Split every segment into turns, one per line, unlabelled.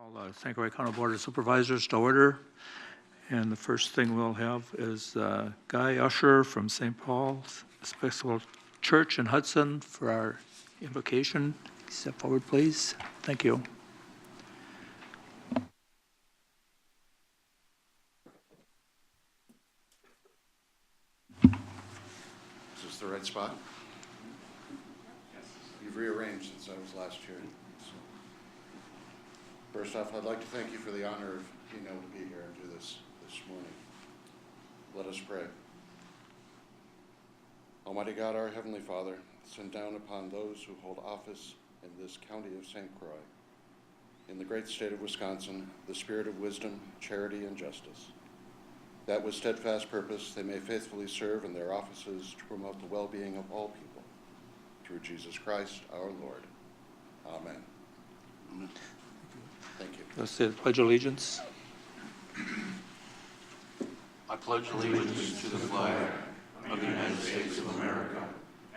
Call the St. Croix County Board of Supervisors to order. And the first thing we'll have is Guy Usher from St. Paul's Episcopal Church in Hudson for our invocation. Step forward, please. Thank you.
Is this the right spot? Yes. You've rearranged since I was last here. So. First off, I'd like to thank you for the honor of being able to be here and do this morning. Let us pray. Almighty God, our Heavenly Father, send down upon those who hold office in this county of St. Croix, in the great state of Wisconsin, the spirit of wisdom, charity, and justice, that with steadfast purpose they may faithfully serve in their offices to promote the well-being of all people. Through Jesus Christ, our Lord. Amen. Amen. Thank you.
Let's say the Pledge of Allegiance.
I pledge allegiance to the flag of the United States of America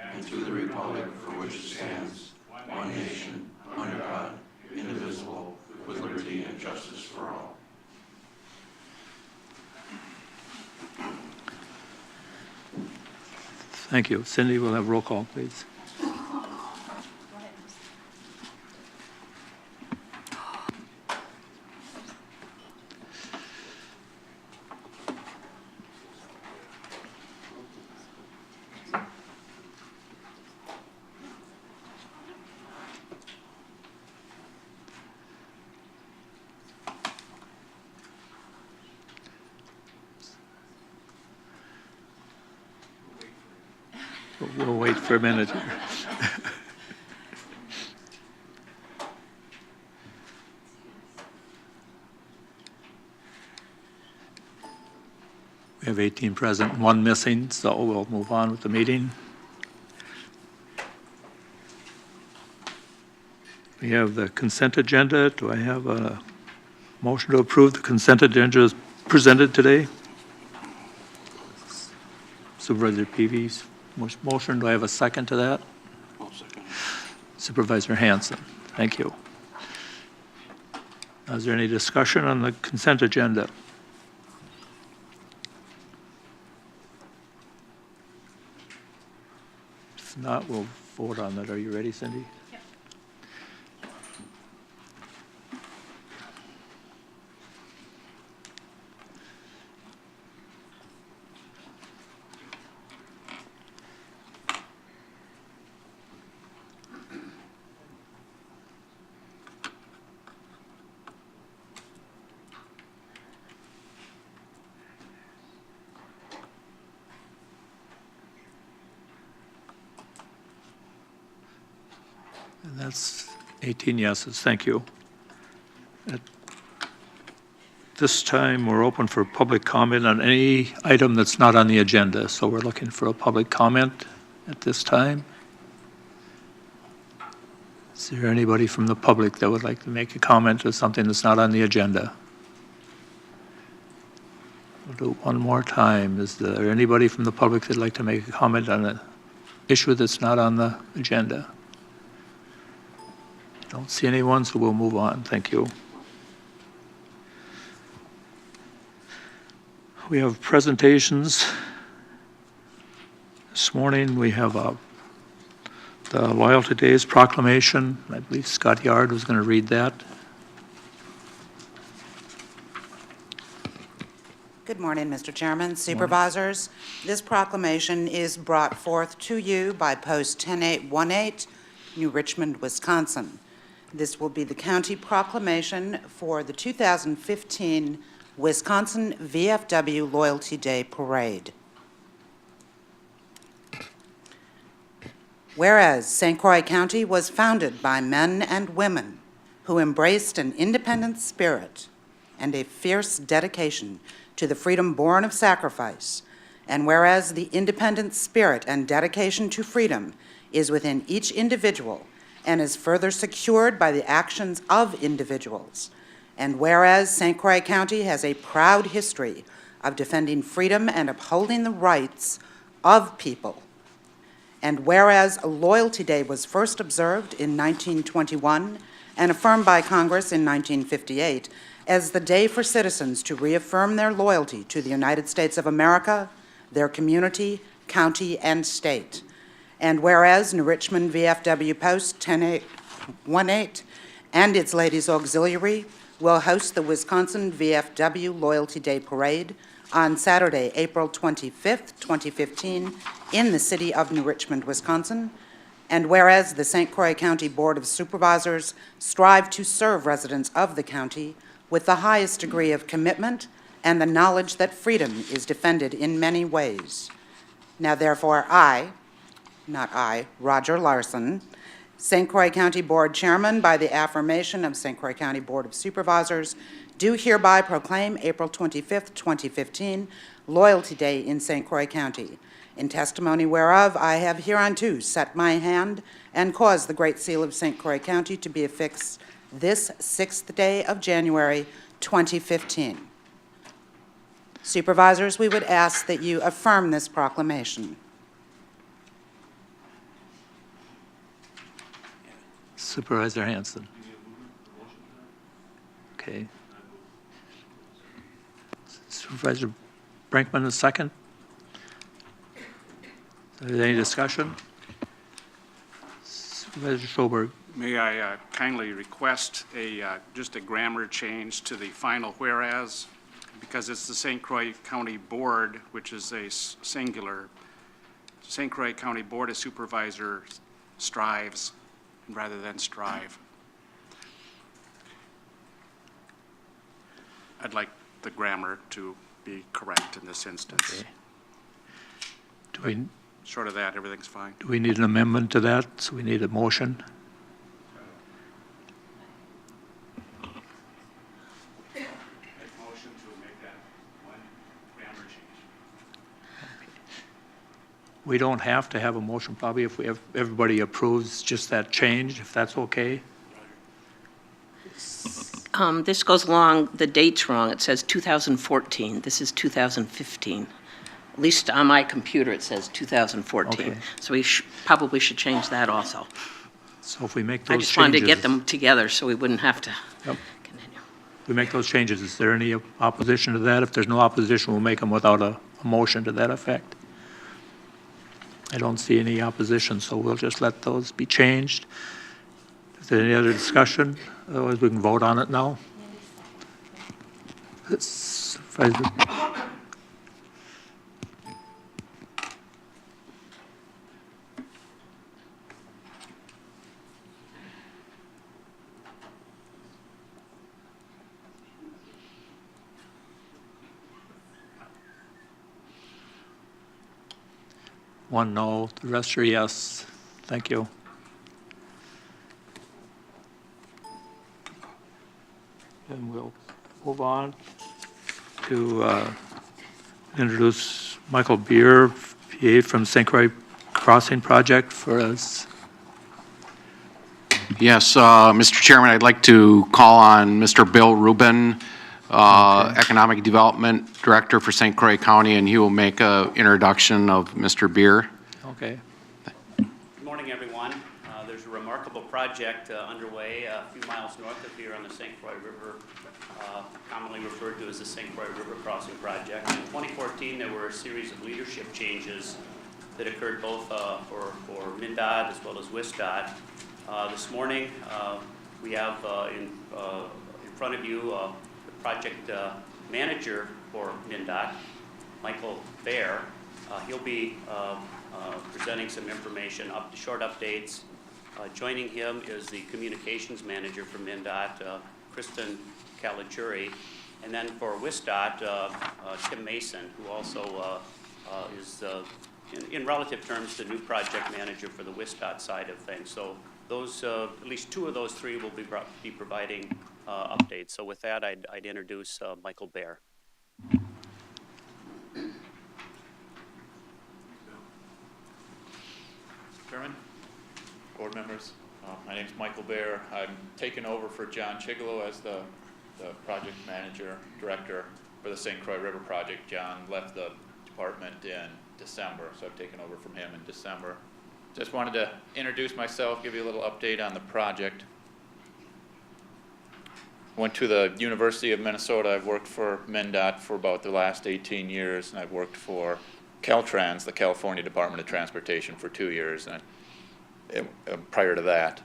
and to the republic for which it stands, one nation, under God, indivisible, with liberty and justice for all.
Thank you. Cindy, we'll have roll call, please. We'll wait for a minute here. We have 18 present, one missing, so we'll move on with the meeting. We have the consent agenda. Do I have a motion to approve the consent agenda as presented today? Supervisor Peavy's motion. Do I have a second to that?
I'll second.
Supervisor Hanson. Thank you. Is there any discussion on the consent agenda? If not, we'll vote on that. Are you ready, Cindy?
Yep.
And that's 18 yeses. Thank you. At this time, we're open for public comment on any item that's not on the agenda. So we're looking for a public comment at this time. Is there anybody from the public that would like to make a comment on something that's not on the agenda? We'll do it one more time. Is there anybody from the public that'd like to make a comment on an issue that's not on the agenda? Don't see anyone, so we'll move on. Thank you. We have presentations. This morning we have the Loyalty Days proclamation. I believe Scott Yard was going to read that.
Good morning, Mr. Chairman, Supervisors. This proclamation is brought forth to you by Post 10818, New Richmond, Wisconsin. This will be the county proclamation for the 2015 Wisconsin VFW Loyalty Day Parade. Whereas St. Croix County was founded by men and women who embraced an independent spirit and a fierce dedication to the freedom born of sacrifice, and whereas the independent spirit and dedication to freedom is within each individual and is further secured by the actions of individuals. And whereas St. Croix County has a proud history of defending freedom and upholding the rights of people. And whereas Loyalty Day was first observed in 1921 and affirmed by Congress in 1958 as the day for citizens to reaffirm their loyalty to the United States of America, their community, county, and state. And whereas New Richmond VFW Post 1018 and its Ladies Auxiliary will host the Wisconsin VFW Loyalty Day Parade on Saturday, April 25th, 2015, in the city of New Richmond, Wisconsin. And whereas the St. Croix County Board of Supervisors strive to serve residents of the county with the highest degree of commitment and the knowledge that freedom is defended in many ways. Now therefore Roger Larson, St. Croix County Board Chairman, by the affirmation of St. Croix County Board of Supervisors, do hereby proclaim April 25th, 2015, Loyalty Day in St. Croix County. In testimony whereof, I have hereunto set my hand and caused the Great Seal of St. Croix County to be affixed this 6th day of January, 2015. Supervisors, we would ask that you affirm this proclamation.
Supervisor Hanson. Okay. Supervisor Brinkman, a second. Is there any discussion? Supervisor Schoberg.
May I kindly request just a grammar change to the final whereas, because it's the St. Croix County Board, which is a singular. St. Croix County Board of Supervisors strives rather than strive. I'd like the grammar to be correct in this instance.
Okay.
Short of that, everything's fine.
Do we need an amendment to that? So we need a motion?
Motion to make that one grammar change.
We don't have to have a motion, probably, if everybody approves just that change, if that's okay.
This goes along, the date's wrong. It says 2014. This is 2015. At least on my computer, it says 2014.
Okay.
So we probably should change that also.
So if we make those
I
changes.
just wanted to get them together so we wouldn't have to
Yep.
continue.
We make those changes. Is there any opposition to that? If there's no opposition, we'll make them without a motion to that effect. I don't see any opposition, so we'll just let those be changed. Is there any other discussion? Otherwise, we can vote on it now. Supervisor. One no, the rest are yes. Thank you. And we'll move on to introduce Michael Beer, PA from St. Croix Crossing Project for us.
Yes, Mr. Chairman, I'd like to call on Mr. Bill Rubin, Economic Development Director for St. Croix County, and he will make an introduction of Mr. Beer.
Okay.
Good morning, everyone. There's a remarkable project underway a few miles north of here on the St. Croix River, commonly referred to as the St. Croix River Crossing Project. In 2014, there were a series of leadership changes that occurred both for MnDOT as well as WSDOT. This morning, we have in front of you the project manager for MnDOT, Michael Bear. He'll be presenting some information, short updates. Joining him is the communications manager for MnDOT, Kristen Caligiuri, and then for WSDOT, Tim Mason, who also is, in relative terms, the new project manager for the WSDOT side of things. So those, at least two of those three will be providing updates. So with that, I'd introduce Michael Bear.
Chairman, board members, my name is Michael Bear. I'm taking over for John Chigalo as the project manager director for the St. Croix River project. John left the department in December, so I've taken over from him in December. Just wanted to introduce myself, give you a little update on the project. Went to the University of Minnesota. I've worked for MnDOT for about the last 18 years, and I've worked for Caltrans, the California Department of Transportation, for 2 years, and prior to that.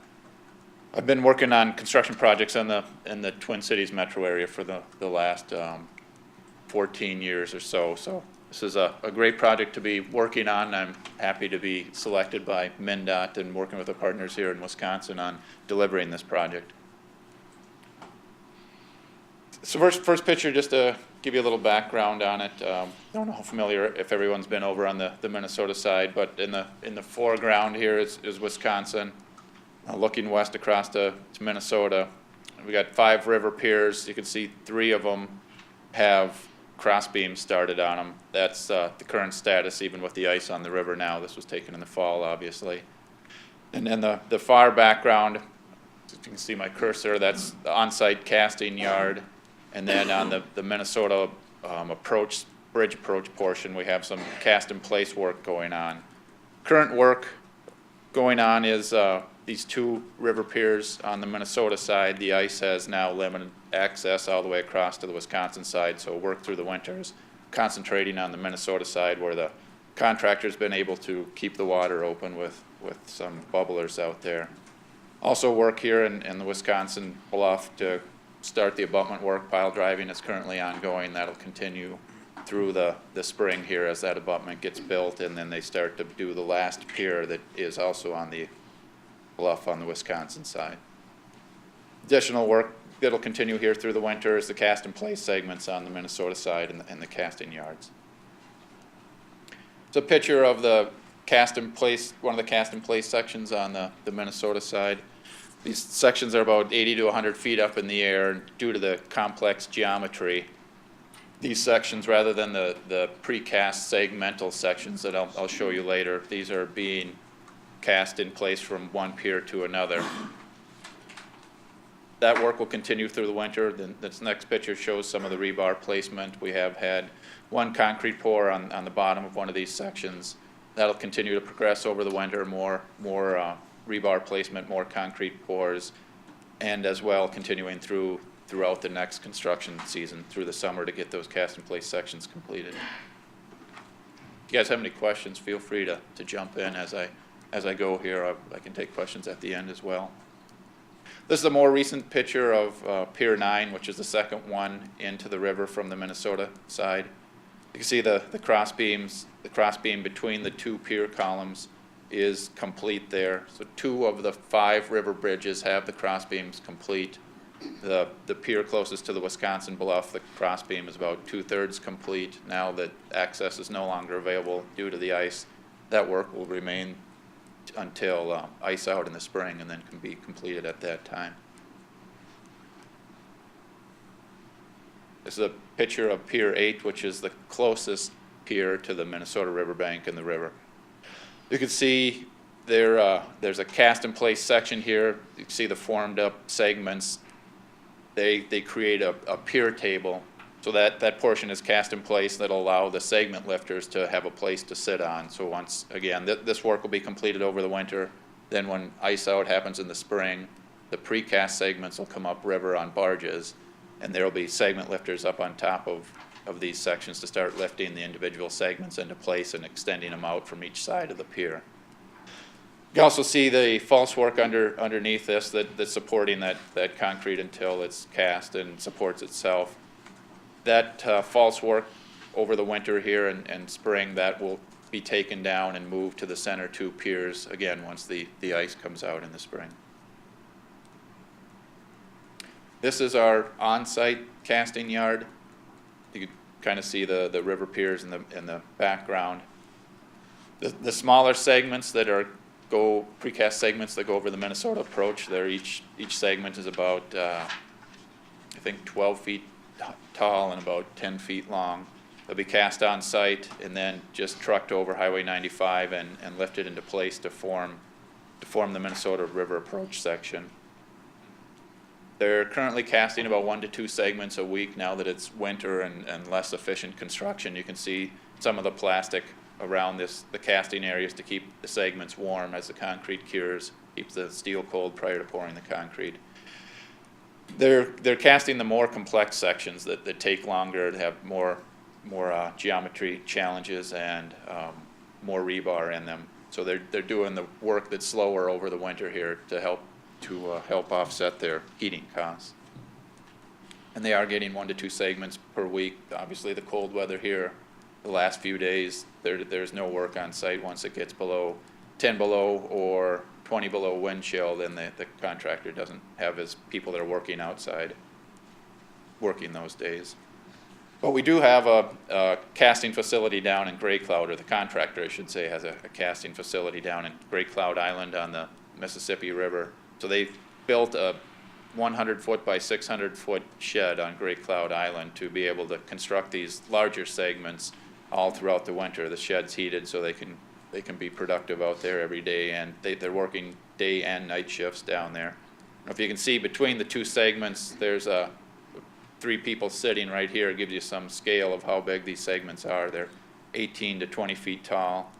I've been working on construction projects in the Twin Cities metro area for the last 14 years or so. So this is a great project to be working on. I'm happy to be selected by MnDOT and working with the partners here in Wisconsin on delivering this project. So first picture, just to give you a little background on it. I don't know how familiar, if everyone's been over on the Minnesota side, but in the foreground here is Wisconsin. Looking west across to Minnesota. We got 5 river piers. You can see 3 of them have cross beams started on them. That's the current status, even with the ice on the river now. This was taken in the fall, obviously. And then the far background, you can see my cursor, that's the on-site casting yard. And then on the Minnesota bridge approach portion, we have some cast-in-place work going on. Current work going on is these 2 river piers on the Minnesota side. The ice has now limited access all the way across to the Wisconsin side, so work through the winters, concentrating on the Minnesota side where the contractor's been able to keep the water open with some bubblers out there. Also work here in the Wisconsin bluff to start the abutment work. Pile driving is currently ongoing. That'll continue through the spring here as that abutment gets built, and then they start to do the last pier that is also on the bluff on the Wisconsin side. Additional work that'll continue here through the winter is the cast-in-place segments on the Minnesota side and the casting yards. It's a picture of the cast-in-place, one of the cast-in-place sections on the Minnesota side. These sections are about 80 to 100 feet up in the air, and due to the complex geometry, these sections, rather than the precast segmental sections that I'll show you later, these are being cast in place from one pier to another. That work will continue through the winter. Then this next picture shows some of the rebar placement. We have had 1 concrete pour on the bottom of one of these sections. That'll continue to progress over the winter, more rebar placement, more concrete pours, and as well continuing throughout the next construction season through the summer to get those cast-in-place sections completed. If you guys have any questions, feel free to jump in as I go here. I can take questions at the end as well. This is a more recent picture of Pier 9, which is the second one into the river from the Minnesota side. You can see the cross beams, the cross beam between the 2 pier columns is complete there. So 2 of the 5 river bridges have the cross beams complete. The pier closest to the Wisconsin bluff, the cross beam is about 2/3 complete. Now that access is no longer available due to the ice, that work will remain until ice out in the spring and then can be completed at that time. This is a picture of Pier 8, which is the closest pier to the Minnesota riverbank and the river. You can see there's a cast-in-place section here. You can see the formed-up segments. They create a pier table, so that portion is cast in place that'll allow the segment lifters to have a place to sit on. So once again, this work will be completed over the winter. Then when ice out happens in the spring, the precast segments will come up river on barges, and there will be segment lifters up on top of these sections to start lifting the individual segments into place and extending them out from each side of the pier. You can also see the false work underneath this that's supporting that concrete until it's cast and supports itself. That false work over the winter here and spring, that will be taken down and moved to the center 2 piers again once the ice comes out in the spring. This is our on-site casting yard. You can kind of see the river piers in the background. The smaller segments that are precast segments that go over the Minnesota approach, each segment is about I think 12 feet tall and about 10 feet long. They'll be cast on site and then just trucked over Highway 95 and lifted into place to form the Minnesota River approach section. They're currently casting about 1 to 2 segments a week now that it's winter and less efficient construction. You can see some of the plastic around the casting areas to keep the segments warm as the concrete cures, keeps the steel cold prior to pouring the concrete. They're casting the more complex sections that take longer, to have more geometry challenges and more rebar in them. So they're doing the work that's slower over the winter here to help offset their heating costs. And they are getting 1 to 2 segments per week. Obviously, the cold weather here, the last few days, there's no work on site. Once it gets below 10 below or 20 below wind chill, then the contractor doesn't have his people that are working outside working those days. But we do have a casting facility down in Gray Cloud, or the contractor, I should say, has a casting facility down in Gray Cloud Island on the Mississippi River. So they've built a 100-foot by 600-foot shed on Gray Cloud Island to be able to construct these larger segments all throughout the winter. The shed's heated so they can be productive out there every day, and they're working day and night shifts down there. If you can see between the 2 segments, there's 3 people sitting right here. It gives you some scale of how big these segments are. They're 18 to 20 feet tall,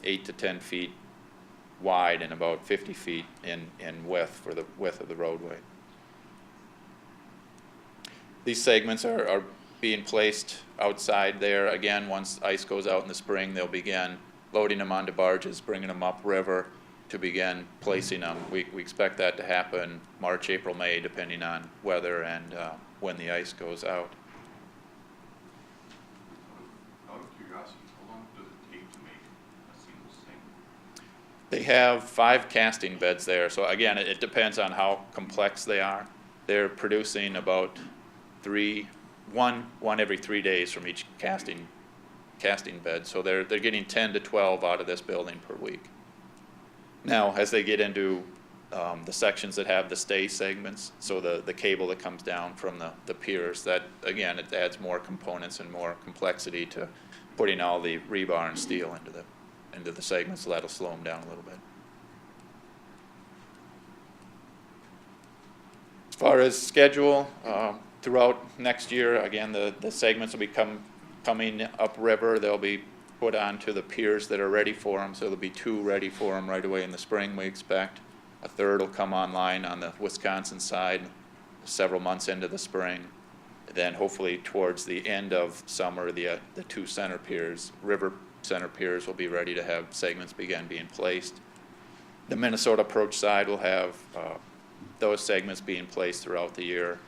8 to 10 feet wide, and about 50 feet in width for the width of the roadway. These segments are being placed outside there. Again, once ice goes out in the spring, they'll begin loading them onto barges, bringing them upriver to begin placing them. We expect that to happen March, April, May, depending on weather and when the ice goes out.
Out of curiosity, how long does it take to make a single segment?
They have 5 casting beds there, so again, it depends on how complex they are. They're producing about one every 3 days from each casting bed, so they're getting 10 to 12 out of this building per week. Now, as they get into the sections that have the stay segments, so the cable that comes down from the piers, that again, it adds more components and more complexity to putting all the rebar and steel into the segments, so that'll slow them down a little bit. As far as schedule, throughout next year, again, the segments will be coming upriver. They'll be put onto the piers that are ready for them, so there'll be 2 ready for them right away in the spring, we expect. A third will come online on the Wisconsin side several months into the spring. Then hopefully towards the end of summer, the 2 center piers, river center piers, will be ready to have segments begin being placed. The Minnesota approach side will have those segments being placed throughout the year.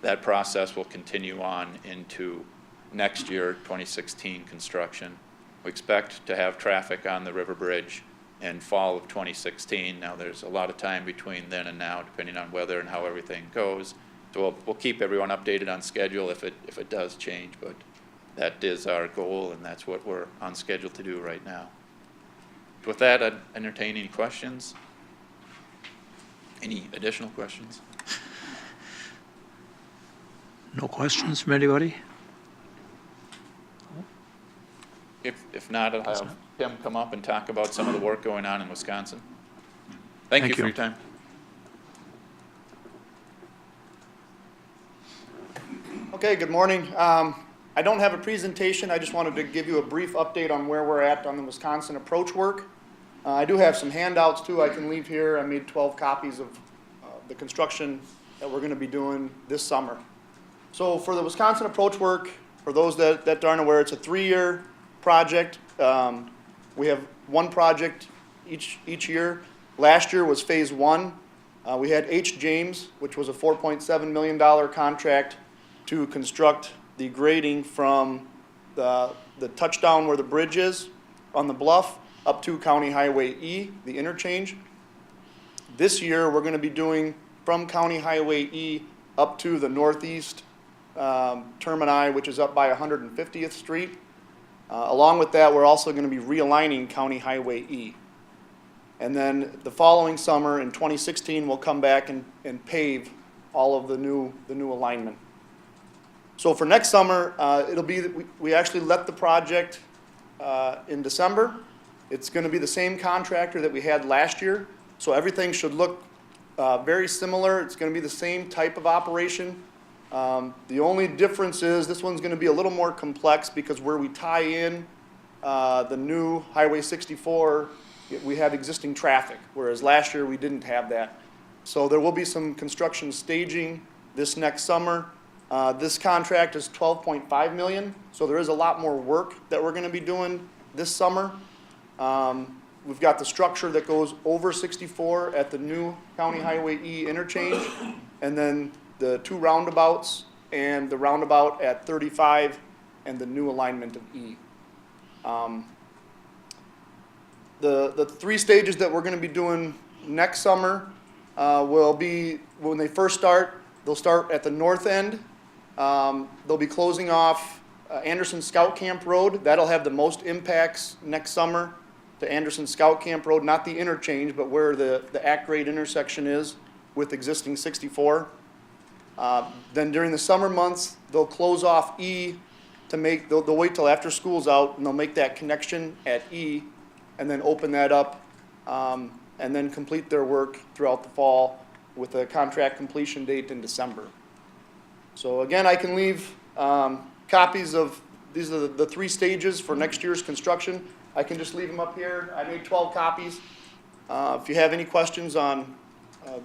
That process will continue on into next year, 2016 construction. We expect to have traffic on the river bridge in fall of 2016. Now, there's a lot of time between then and now, depending on weather and how everything goes. So we'll keep everyone updated on schedule if it does change, but that is our goal, and that's what we're on schedule to do right now. With that, I'd entertain any questions. Any additional questions?
No questions from anybody?
If not, I'll have Tim come up and talk about some of the work going on in Wisconsin. Thank you for your time.
Okay, good morning. I don't have a presentation. I just wanted to give you a brief update on where we're at on the Wisconsin approach work. I do have some handouts too I can leave here. I made 12 copies of the construction that we're going to be doing this summer. So for the Wisconsin approach work, for those that aren't aware, it's a 3-year project. We have 1 project each year. Last year was phase 1. We had H. James, which was a $4.7 million contract to construct the grading from the touchdown where the bridge is on the bluff up to County Highway E, the interchange. This year, we're going to be doing from County Highway E up to the northeast termini, which is up by 150th Street. Along with that, we're also going to be realigning County Highway E. And then the following summer, in 2016, we'll come back and pave all of the new alignment. So for next summer, it'll be that we actually let the project in December. It's going to be the same contractor that we had last year, so everything should look very similar. It's going to be the same type of operation. The only difference is this one's going to be a little more complex because where we tie in the new Highway 64, we have existing traffic, whereas last year we didn't have that. So there will be some construction staging this next summer. This contract is $12.5 million, so there is a lot more work that we're gonna be doing this summer. We've got the structure that goes over 64 at the new County Highway E interchange, and then the 2 roundabouts and the roundabout at 35 and the new alignment of E. The 3 stages that we're gonna be doing next summer will be, when they first start, they'll start at the north end. They'll be closing off Anderson Scout Camp Road. That'll have the most impacts next summer to Anderson Scout Camp Road, not the interchange, but where the at-grade intersection is with existing 64. Then during the summer months, they'll close off E to make, they'll wait till after school's out, and they'll make that connection at E, and then open that up, and then complete their work throughout the fall with a contract completion date in December. So again, I can leave copies of, these are the 3 stages for next year's construction. I can just leave them up here. I made 12 copies. If you have any questions on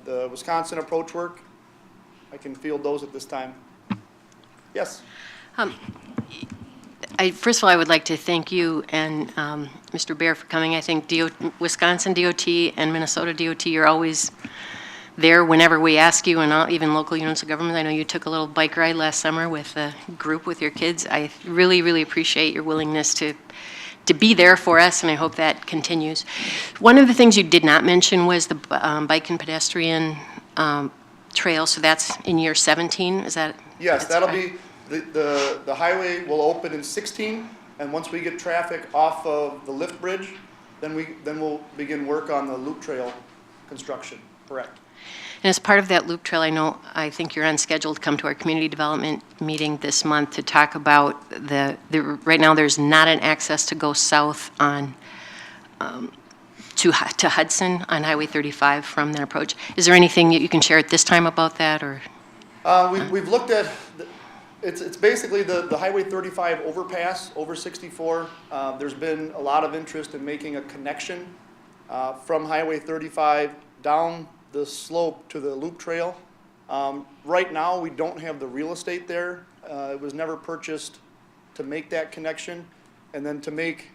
the Wisconsin approach work, I can field those at this time. Yes?
First of all, I would like to thank you and Mr. Bear for coming. I think Wisconsin DOT and Minnesota DOT, you're always there whenever we ask you, and even local units of government. I know you took a little bike ride last summer with a group with your kids. I really, really appreciate your willingness to be there for us, and I hope that continues. One of the things you did not mention was the bike and pedestrian trail, so that's in year 17, is that?
Yes, that'll be, the highway will open in 16, and once we get traffic off of the lift bridge, then we'll begin work on the loop trail construction, correct.
And as part of that loop trail, I think you're on schedule to come to our community development meeting this month to talk about right now there's not an access to go south on, to Hudson on Highway 35 from that approach. Is there anything that you can share at this time about that, or?
We've looked at, it's basically the Highway 35 overpass over 64. There's been a lot of interest in making a connection from Highway 35 down the slope to the loop trail. Right now, we don't have the real estate there. It was never purchased to make that connection. And then to make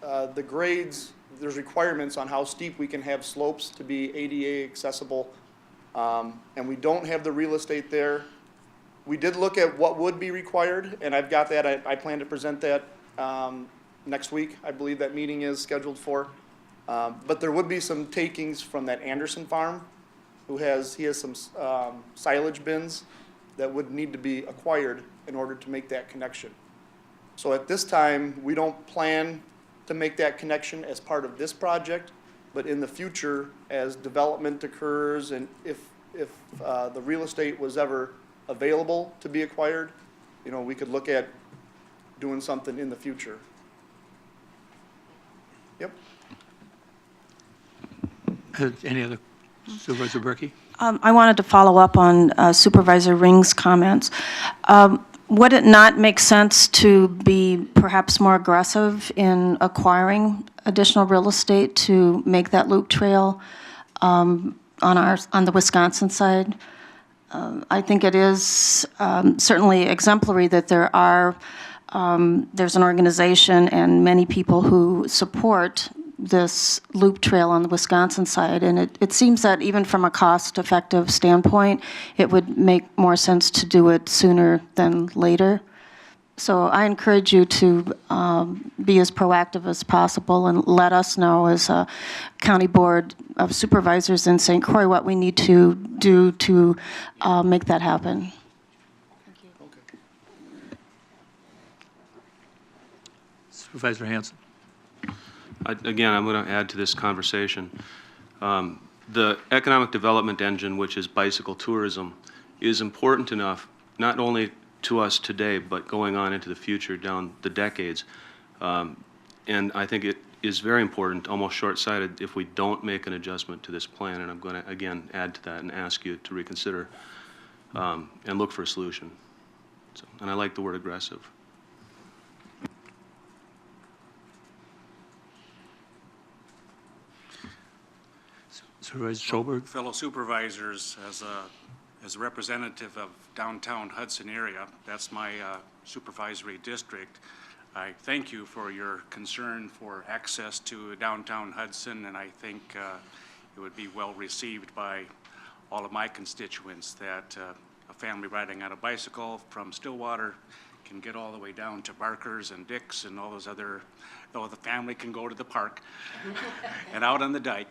the grades, there's requirements on how steep we can have slopes to be ADA accessible. And we don't have the real estate there. We did look at what would be required, and I've got that. I plan to present that next week. I believe that meeting is scheduled for. But there would be some takings from that Anderson farm, he has some silage bins that would need to be acquired in order to make that connection. So at this time, we don't plan to make that connection as part of this project, but in the future, as development occurs, and if the real estate was ever available to be acquired, we could look at doing something in the future. Yep.
Any other, Supervisor Berkey?
I wanted to follow up on Supervisor Ring's comments. Would it not make sense to be perhaps more aggressive in acquiring additional real estate to make that loop trail on the Wisconsin side? I think it is certainly exemplary that there's an organization and many people who support this loop trail on the Wisconsin side, and it seems that even from a cost-effective standpoint, it would make more sense to do it sooner than later. So I encourage you to be as proactive as possible and let us know as a County Board of Supervisors in St. Croix what we need to do to make that happen.
Thank you. Okay.
Supervisor Hanson?
Again, I'm going to add to this conversation. The economic development engine, which is bicycle tourism, is important enough, not only to us today, but going on into the future down the decades. And I think it is very important, almost short-sighted, if we don't make an adjustment to this plan. And I'm going to, again, add to that and ask you to reconsider and look for a solution. So, and I like the word aggressive.
Supervisor Schoberg?
Fellow supervisors, as a representative of downtown Hudson area, that's my supervisory district. I thank you for your concern for access to downtown Hudson, and I think it would be well received by all of my constituents that a family riding on a bicycle from Stillwater can get all the way down to Barker's and Dick's and all those other, though the family can go to the park and out on the dike.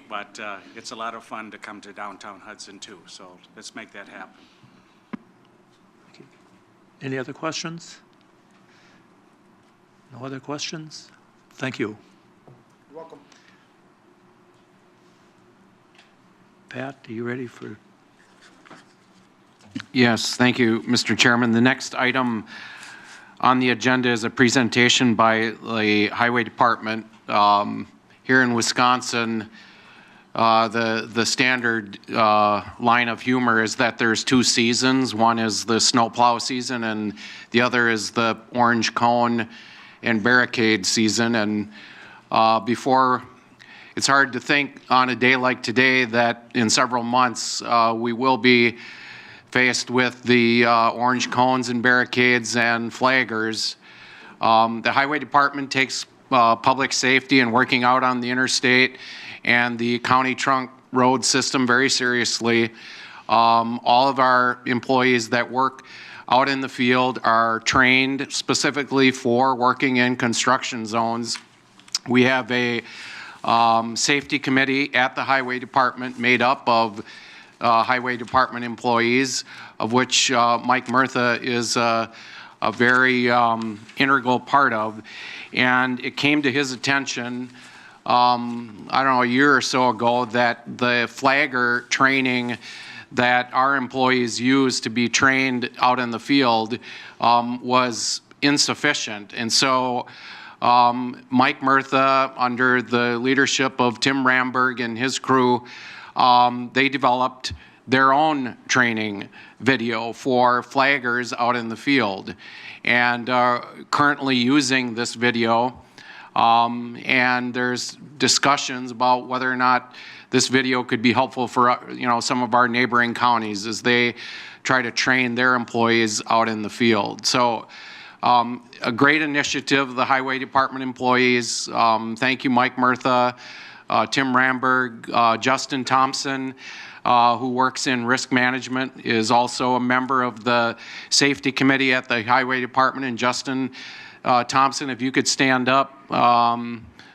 But it's a lot of fun to come to downtown Hudson too, so let's make that happen.
Any other questions? No other questions? Thank you.
You're welcome.
Pat, are you ready for?
Yes, thank you, Mr. Chairman. The next item on the agenda is a presentation by the Highway Department. Here in Wisconsin, the standard line of humor is that there's two seasons. One is the snowplow season, and the other is the orange cone and barricade season. And before, it's hard to think on a day like today that in several months we will be faced with the orange cones and barricades and flaggers. The Highway Department takes public safety and working out on the interstate and the county trunk road system very seriously. All of our employees that work out in the field are trained specifically for working in construction zones. We have a safety committee at the Highway Department made up of Highway Department employees, of which Mike Murtha is a very integral part of. And it came to his attention, I don't know, a year or so ago, that the flagger training that our employees use to be trained out in the field was insufficient. And so Mike Murtha, under the leadership of Tim Ramberg and his crew, they developed their own training video for flaggers out in the field, and currently using this video. And there's discussions about whether or not this video could be helpful for some of our neighboring counties as they try to train their employees out in the field. So a great initiative, the Highway Department employees. Thank you, Mike Murtha, Tim Ramberg, Justin Thompson, who works in risk management, is also a member of the safety committee at the Highway Department. And Justin Thompson, if you could stand up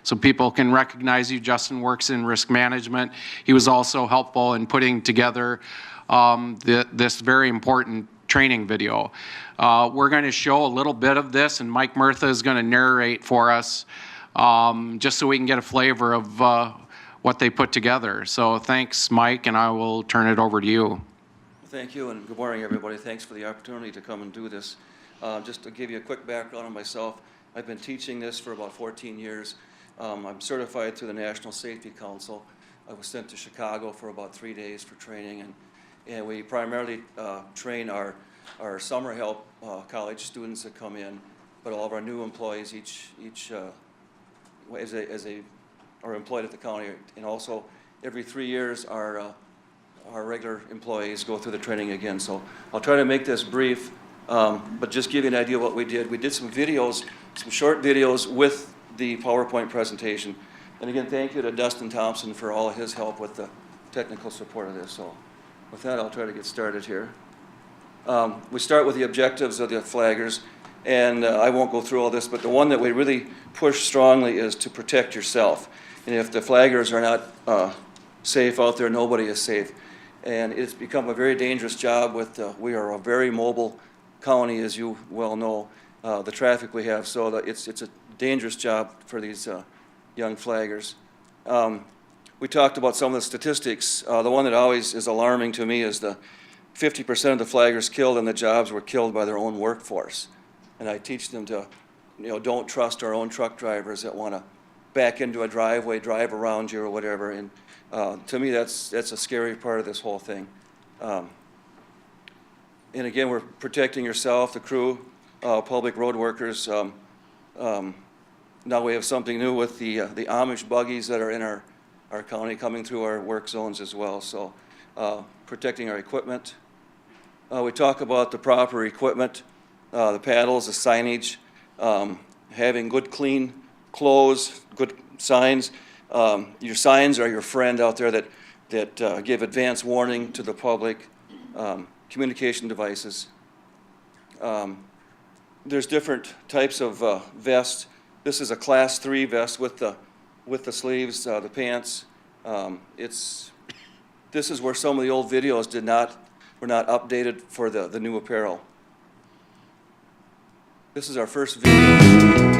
so people can recognize you. Justin works in risk management. He was also helpful in putting together this very important training video. We're going to show a little bit of this, and Mike Murtha is going to narrate for us, just so we can get a flavor of what they put together. So thanks, Mike, and I will turn it over to you.
Thank you, and good morning, everybody. Thanks for the opportunity to come and do this. Just to give you a quick background on myself, I've been teaching this for about 14 years. I'm certified through the National Safety Council. I was sent to Chicago for about 3 days for training, and we primarily train our summer help college students that come in, but all of our new employees are employed at the county, and also every 3 years our regular employees go through the training again. So I'll try to make this brief, but just give you an idea of what we did. We did some videos, some short videos with the PowerPoint presentation. And again, thank you to Dustin Thompson for all of his help with the technical support of this. So with that, I'll try to get started here. We start with the objectives of the flaggers, and I won't go through all this, but the one that we really push strongly is to protect yourself. And if the flaggers are not safe out there, nobody is safe. And it's become a very dangerous job we are a very mobile county, as you well know, the traffic we have, so that it's a dangerous job for these young flaggers. We talked about some of the statistics. The one that always is alarming to me is the 50% of the flaggers killed in the jobs were killed by their own workforce. And I teach them to, don't trust our own truck drivers that want to back into a driveway, drive around you or whatever. And to me, that's a scary part of this whole thing. And again, we're protecting yourself, the crew, public road workers. Now we have something new with the Amish buggies that are in our our county coming through our work zones as well. So protecting our equipment. We talk about the proper equipment, the paddles, the signage, having good, clean clothes, good signs. Your signs are your friend out there that give advance warning to the public, communication devices. There's different types of vests. This is a Class 3 vest with the sleeves, the pants. This is where some of the old videos were not updated for the new apparel. This is our first video.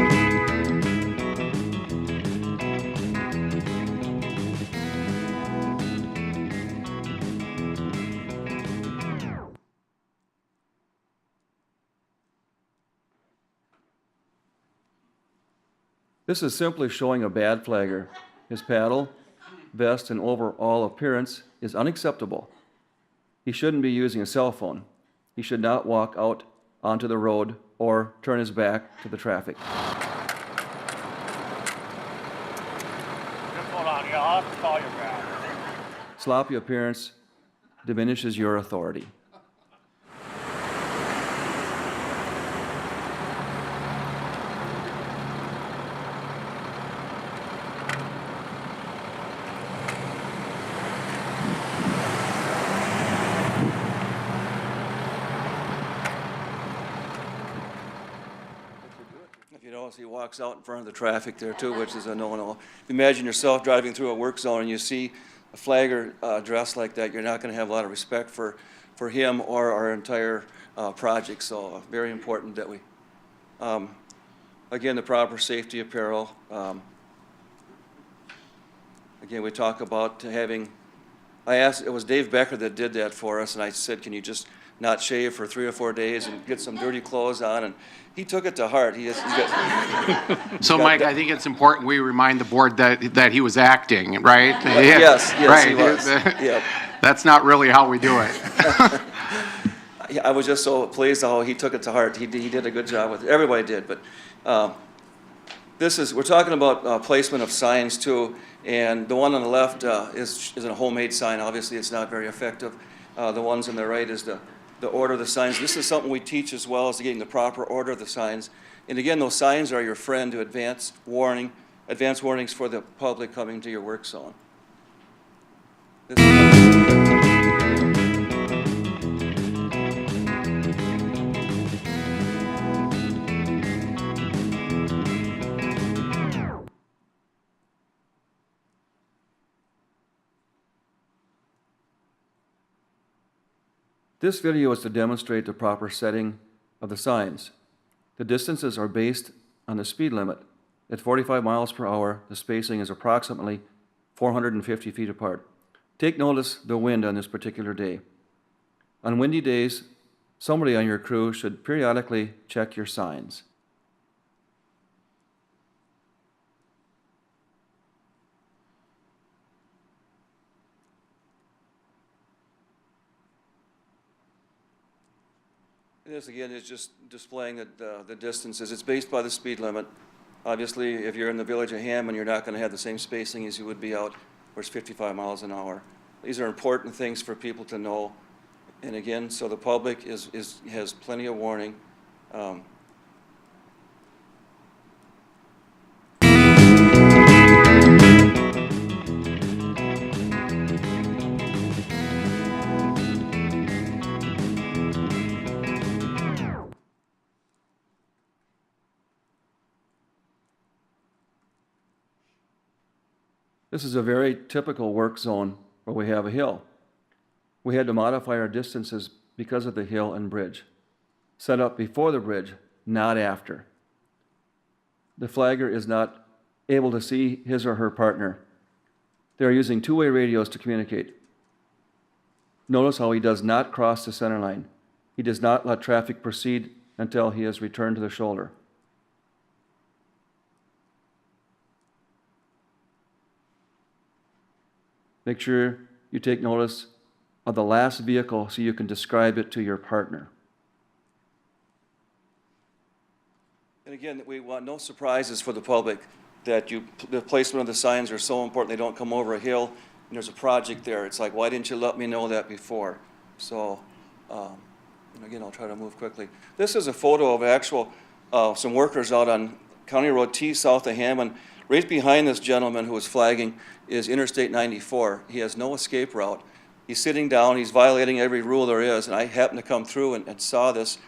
This is simply showing a bad flagger. His paddle, vest, and overall appearance is unacceptable. He shouldn't be using a cell phone. He should not walk out onto the road or turn his back to the traffic. Sloppy appearance diminishes your authority. He walks out in front of the traffic there too, which is a no-no. Imagine yourself driving through a work zone and you see a flagger dressed like that. You're not going to have a lot of respect for him or our entire project. So very important that we, again, the proper safety apparel. Again, we talk about having, I asked, it was Dave Becker that did that for us, and I said, can you just not shave for 3 or 4 days and get some dirty clothes on? And he took it to heart.
So, Mike, I think it's important we remind the board that he was acting, right?
Yes,
right.
He was. Yep.
That's not really how we do it.
I was just so pleased how he took it to heart. He did a good job with it. Everybody did, but we're talking about placement of signs too, and the one on the left is a homemade sign. Obviously, it's not very effective. The ones on the right is the order of the signs. This is something we teach as well, as getting the proper order of the signs. And again, those signs are your friend to advance warnings for the public coming to your work zone. This video is to demonstrate the proper setting of the signs. The distances are based on the speed limit. At 45 miles per hour, the spacing is approximately 450 feet apart. Take notice the wind on this particular day. On windy days, somebody on your crew should periodically check your signs. This again is just displaying the distances. It's based by the speed limit. Obviously, if you're in the village of Hammond, you're not going to have the same spacing as you would be out where it's 55 miles an hour. These are important things for people to know. And again, so the public has plenty of warning. This is a very typical work zone where we have a hill. We had to modify our distances because of the hill and bridge. Set up before the bridge, not after. The flagger is not able to see his or her partner. They are using two-way radios to communicate. Notice how he does not cross the center line. He does not let traffic proceed until he has returned to the shoulder. Make sure you take notice of the last vehicle so you can describe it to your partner. And again, we want no surprises for the public. that the placement of the signs are so important, they don't come over a hill, and there's a project there. It's like, why didn't you let me know that before? So, and again, I'll try to move quickly. This is a photo of actual, some workers out on County Road T south of Hammond. Right behind this gentleman who was flagging is Interstate 94. He has no escape route. He's sitting down, he's violating every rule there is, and I happened to come through and saw this,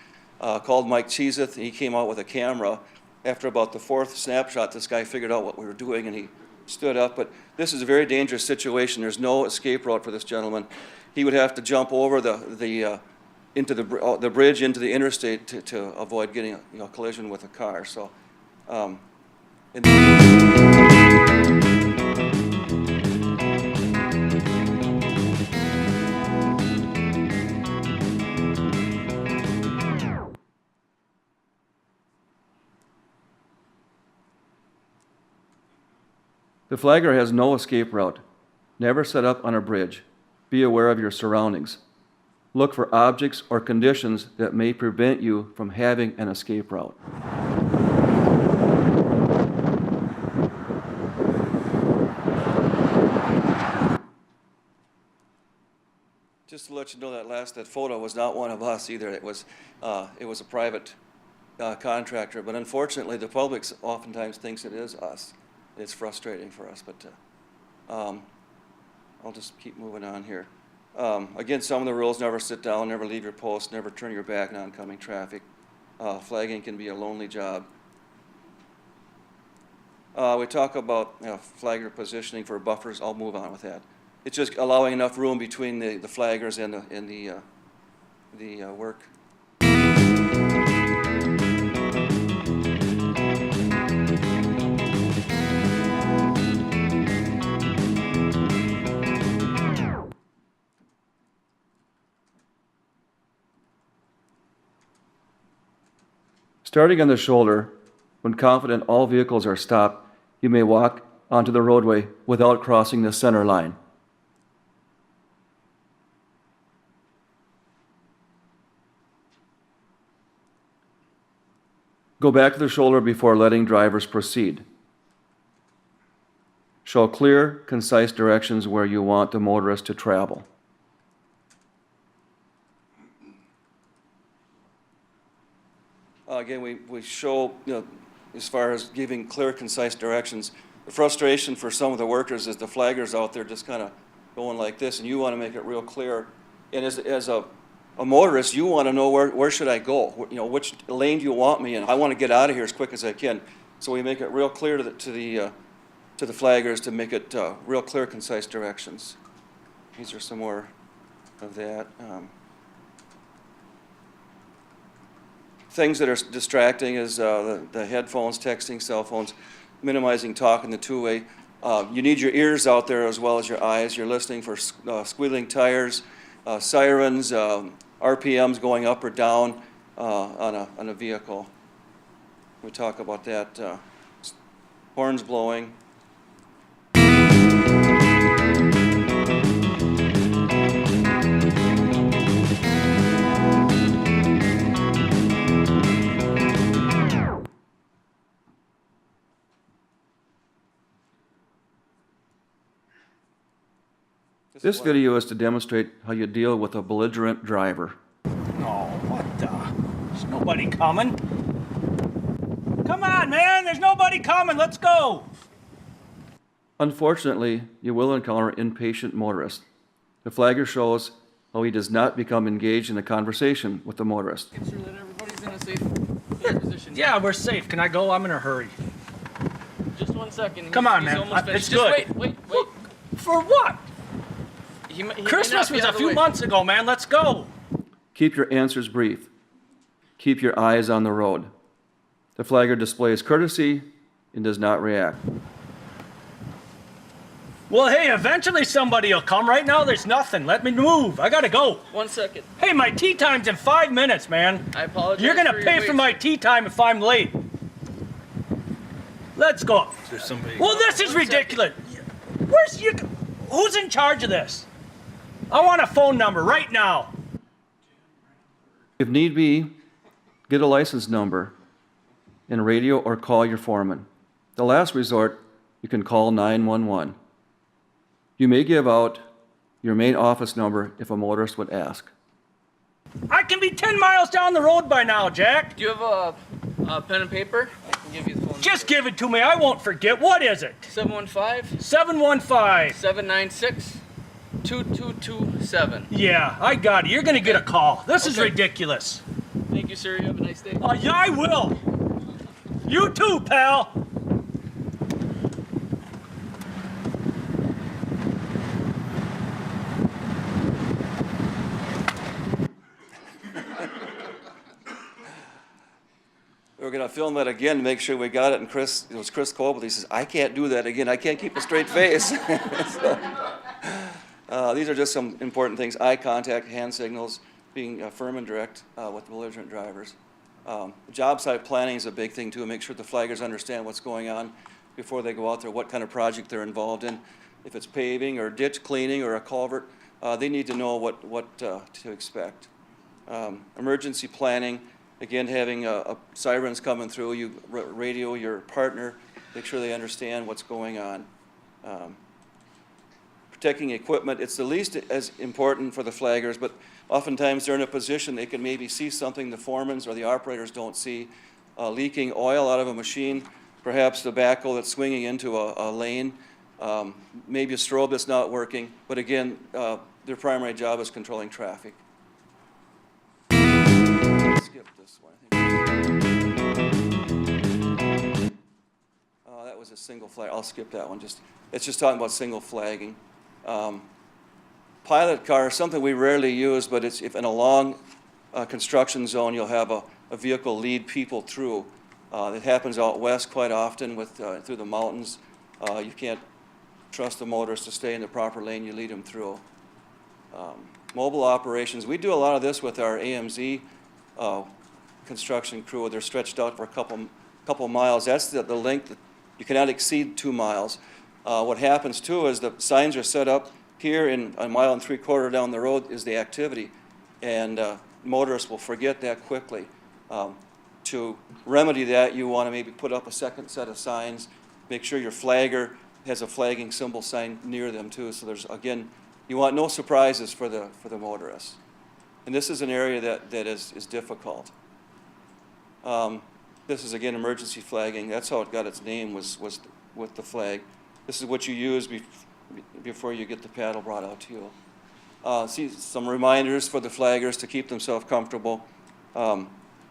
called Mike Cheeseth, and he came out with a camera. After about the fourth snapshot, this guy figured out what we were doing, and he stood up. But this is a very dangerous situation. There's no escape route for this gentleman. He would have to jump over into the bridge into the interstate to avoid getting a collision with a car. So, the flagger has no escape route. Never set up on a bridge. Be aware of your surroundings. Look for objects or conditions that may prevent you from having an escape route. Just to let you know, that photo was not one of us either. It was a private contractor, but unfortunately, the public oftentimes thinks it is us. It's frustrating for us, but I'll just keep moving on here. Again, some of the rules: never sit down, never leave your post, never turn your back on oncoming traffic. Flagging can be a lonely job. We talk about flagger positioning for buffers. I'll move on with that. It's just allowing enough room between the flaggers and the work. Starting on the shoulder, when confident all vehicles are stopped, you may walk onto the roadway without crossing the center line. Go back to the shoulder before letting drivers proceed. Show clear, concise directions where you want the motorist to travel. Again, we show, as far as giving clear, concise directions. The frustration for some of the workers is the flaggers out there just kind of going like this, and you want to make it real clear. And as a motorist, you want to know where should I go? Which lane do you want me in? I want to get out of here as quick as I can. So we make it real clear to the flaggers to make it real clear, concise directions. These are some more of that. Things that are distracting is the headphones, texting, cell phones, minimizing talk in the two-way. You need your ears out there as well as your eyes. You're listening for squealing tires, sirens, RPMs going up or down on a vehicle. We talk about that. Horns blowing. This video is to demonstrate how you deal with a belligerent driver.
Oh, what the? There's nobody coming. Come on, man, there's nobody coming. Let's go.
Unfortunately, you will encounter impatient motorists. The flagger shows how he does not become engaged in a conversation with the motorist.
Make sure that everybody's in a safe position. Yeah, we're safe. Can I go? I'm in a hurry.
Just 1 second.
Come on, man. It's good.
Wait.
For what?
He
Christmas was a few months ago, man. Let's go.
Keep your answers brief. Keep your eyes on the road. The flagger displays courtesy and does not react.
Well, hey, eventually somebody will come. Right now, there's nothing. Let me move. I gotta go.
1 second.
Hey, my tea time's in 5 minutes, man.
I apologize.
You're gonna pay for my tea time if I'm late. Let's go.
There's somebody.
Well, this is ridiculous. Who's in charge of this? I want a phone number right now.
If need be, get a license number and radio or call your foreman. The last resort, you can call 911. You may give out your main office number if a motorist would ask.
I can be 10 miles down the road by now, Jack.
Do you have a pen and paper? I can give you the phone
Just give it to me. I won't forget. What is it?
715
715.
796 2227.
Yeah, I got it. You're going to get a call. This is
Okay.
ridiculous.
Thank you, sir. You have a nice day.
Yeah, I will. You too, pal.
We're going to film that again to make sure we got it. And it was Chris Coble. He says, I can't do that again. I can't keep a straight face. These are just some important things. Eye contact, hand signals, being firm and direct with belligerent drivers. Job site planning is a big thing too. Make sure the flaggers understand what's going on before they go out there, what kind of project they're involved in. If it's paving or ditch cleaning or a culvert, they need to know what to expect. Emergency planning. Again, having sirens coming through, you radio your partner, make sure they understand what's going on. Protecting equipment, it's the least as important for the flaggers, but oftentimes they're in a position they can maybe see something the foremans or the operators don't see, leaking oil out of a machine, perhaps the backhoe that's swinging into a lane, maybe a strobe that's not working, but again, their primary job is controlling traffic. Skip this one. That was a single flag. I'll skip that one. It's just talking about single flagging. Pilot car, something we rarely use, but it's if in a long construction zone, you'll have a vehicle lead people through. It happens out west quite often through the mountains. You can't trust the motorist to stay in the proper lane. You lead them through. Mobile operations. We do a lot of this with our AMZ construction crew. They're stretched out for a couple miles. That's the length that you cannot exceed 2 miles. What happens too is the signs are set up here in 1.75 miles down the road is the activity, and motorists will forget that quickly. To remedy that, you want to maybe put up a second set of signs. Make sure your flagger has a flagging symbol sign near them too. So there's, again, you want no surprises for the motorists. And this is an area that is difficult. This is, again, emergency flagging. That's how it got its name, was with the flag. This is what you use before you get the paddle brought out to you. See some reminders for the flaggers to keep themselves comfortable.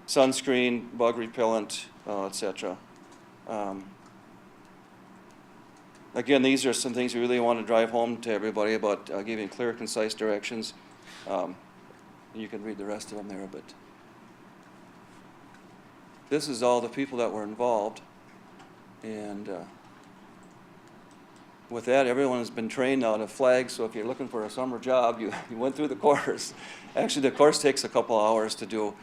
Sunscreen, bug repellent, etc. Again, these are some things we really want to drive home to everybody about giving clear, concise directions. You can read the rest of them there, but this is all the people that were involved. And with that, everyone has been trained now to flag, so if you're looking for a summer job, you went through the course. Actually, the course takes a couple hours to do,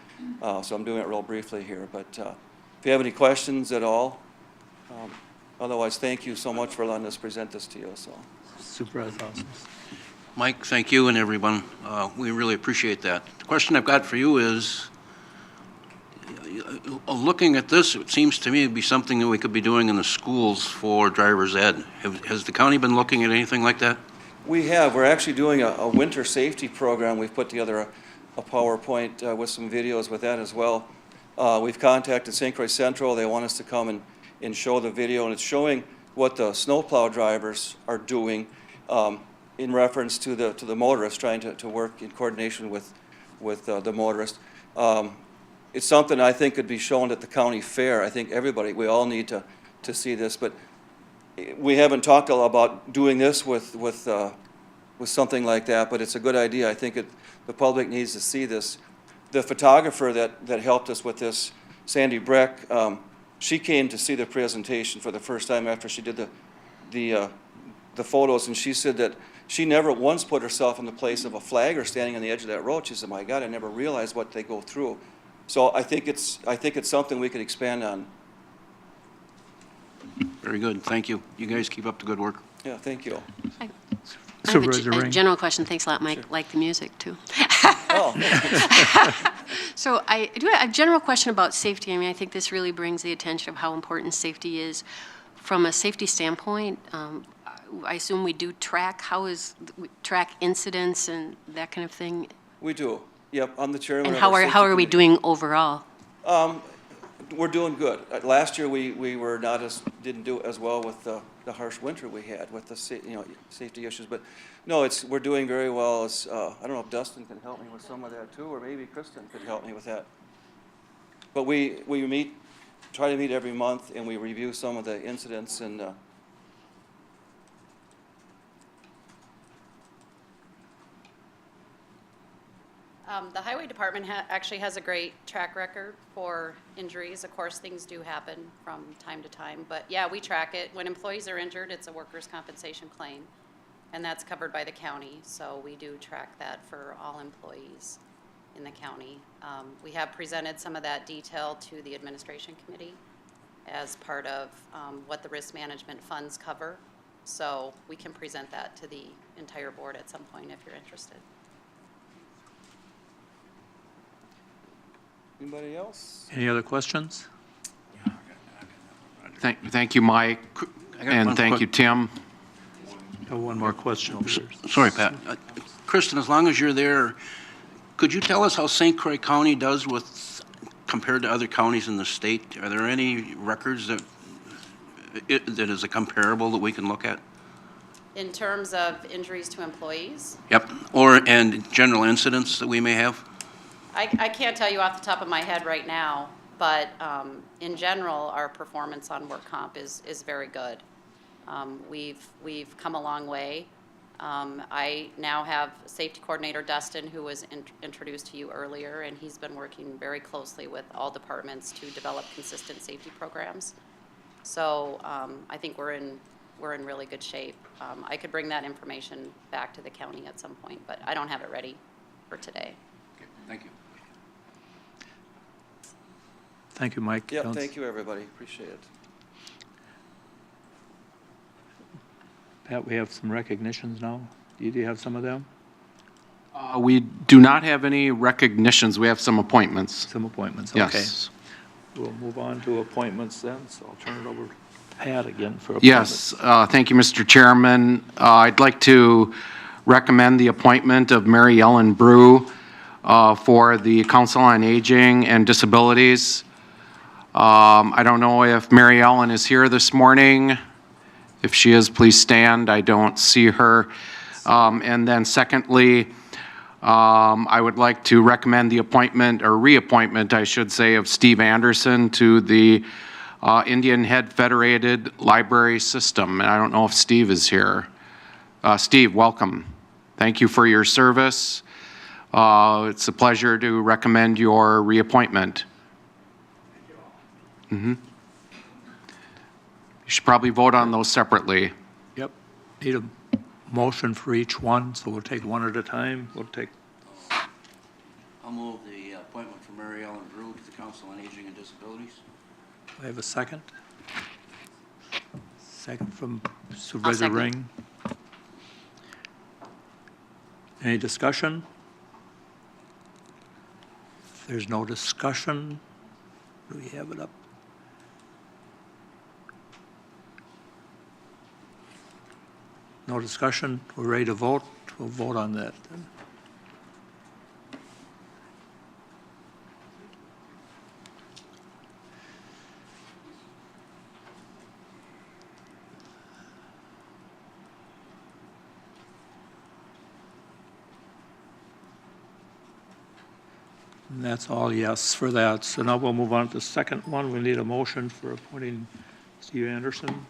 so I'm doing it real briefly here. But if you have any questions at all, otherwise, thank you so much for letting us present this to you. So,
Supervisor Osmus.
Mike, thank you and everyone. We really appreciate that. The question I've got for you is, looking at this, it seems to me to be something that we could be doing in the schools for driver's ed. Has the county been looking at anything like that?
we have. We're actually doing a winter safety program. We've put together a PowerPoint with some videos with that as well. We've contacted St. Croix Central. They want us to come and show the video, and it's showing what the snowplow drivers are doing in reference to the motorist, trying to work in coordination with the motorist. It's something I think could be shown at the county fair. I think everybody, we all need to see this, but we haven't talked a lot about doing this with something like that, but it's a good idea. I think the public needs to see this. The photographer that helped us with this, Sandy Breck, she came to see the presentation for the first time after she did the photos, and she said that she never once put herself in the place of a flagger standing on the edge of that road. She said, "My God, I never realized what they go through." So I think it's something we could expand on.
Very good, thank you. You guys keep up the good work.
Yeah, thank you.
I have a general question. Thanks a lot, Mike.
Sure.
Like the music, too.
Oh.
So I do have a general question about safety. I mean, I think this really brings the attention of how important safety is From a safety standpoint, I assume we do track, we track incidents and that kind of thing?
We do. Yep, I'm the chairman
And
of our
how
safety
are we
committee.
doing overall?
We're doing good. Last year, we were not didn't do as well with the harsh winter we had with the, safety issues. But no, we're doing very well. I don't know if Dustin can help me with some of that too, or maybe Kristen could help me with that. But we try to meet every month, and we review some of the incidents and,
The Highway Department actually has a great track record for injuries. Of course, things do happen from time to time, but yeah, we track it. When employees are injured, it's a workers' compensation claim, and that's covered by the county, so we do track that for all employees in the county. We have presented some of that detail to the administration committee as part of what the risk management funds cover, so we can present that to the entire board at some point if you're interested.
anybody else?
Any other questions?
Thank you, Mike, and thank you, Tim.
Got one more question. Peter.
Sorry, Pat. Kristen, as long as you're there, could you tell us how St. Croix County does compared to other counties in the state? Are there any records that is a comparable that we can look at?
In terms of injuries to employees?
Yep, and general incidents that we may have?
I can't tell you off the top of my head right now, but in general, our performance on work comp is very good. We've come a long way. I now have safety coordinator Dustin, who was introduced to you earlier, and he's been working very closely with all departments to develop consistent safety programs. So I think we're in really good shape. I could bring that information back to the county at some point, but I don't have it ready for today.
Okay, thank you.
Thank you, Mike.
Yeah, thank you, everybody. Appreciate it.
Pat, we have some recognitions now. Do you have some of them?
We do not have any recognitions. We have some appointments.
Some appointments, okay.
Yes.
We'll move on to appointments then, so I'll turn it over to Pat again for appointments.
Yes, thank you, Mr. Chairman. I'd like to recommend the appointment of Mary Ellen Brew for the Council on Aging and Disabilities. I don't know if Mary Ellen is here this morning. If she is, please stand. I don't see her. And then secondly, I would like to recommend the appointment, or reappointment, I should say, of Steve Anderson to the Indian Head Federated Library System. And I don't know if Steve is here. Steve, welcome. Thank you for your service. It's a pleasure to recommend your reappointment. You should probably vote on those separately.
Yep. Need a motion for each one, so we'll take one at a time.
I'll move the appointment for Mary Ellen Brew to the Council on Aging and Disabilities.
I have a second. Second from Supervisor Ring. Any discussion? If there's no discussion, do we have it up? No discussion, we're ready to vote. We'll vote on that then. And that's all yes for that. So now we'll move on to the second one. We need a motion for appointing Steve Anderson.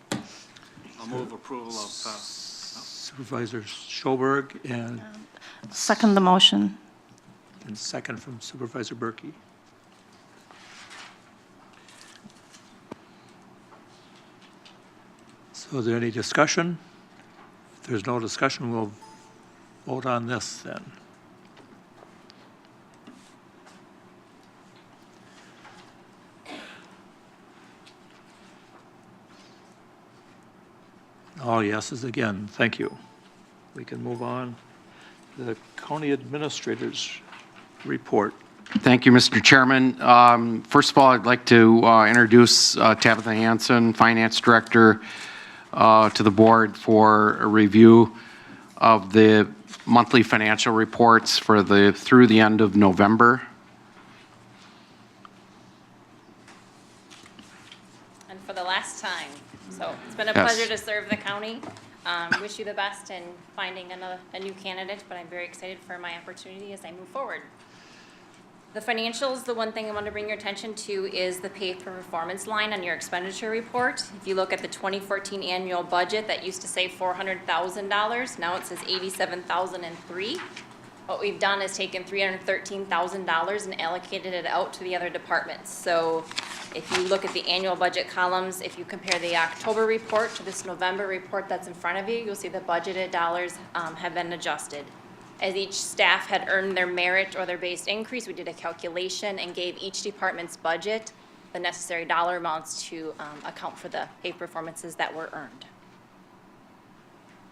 I'll move approval of
Supervisor Schoberg and
Second the motion.
second from Supervisor Berkey. So is there any discussion? If there's no discussion, we'll vote on this then. All yeses again. Thank you. We can move on. The county administrator's report.
Thank you, Mr. Chairman. First of all, I'd like to introduce Tabitha Hansen, Finance Director, to the board for a review of the monthly financial reports for through the end of November.
And for the last time. So it's been a
Yes.
pleasure to serve the county. Wish you the best in finding a new candidate, but I'm very excited for my opportunity as I move forward. The financials, the one thing I want to bring your attention to is the pay for performance line on your expenditure report. If you look at the 2014 annual budget, that used to say $400,000. Now it says $87,003. What we've done is taken $313,000 and allocated it out to the other departments. So if you look at the annual budget columns, if you compare the October report to this November report that's in front of you, you'll see the budgeted dollars have been adjusted. As each staff had earned their merit or their base increase, we did a calculation and gave each department's budget the necessary dollar amounts to account for the pay performances that were earned.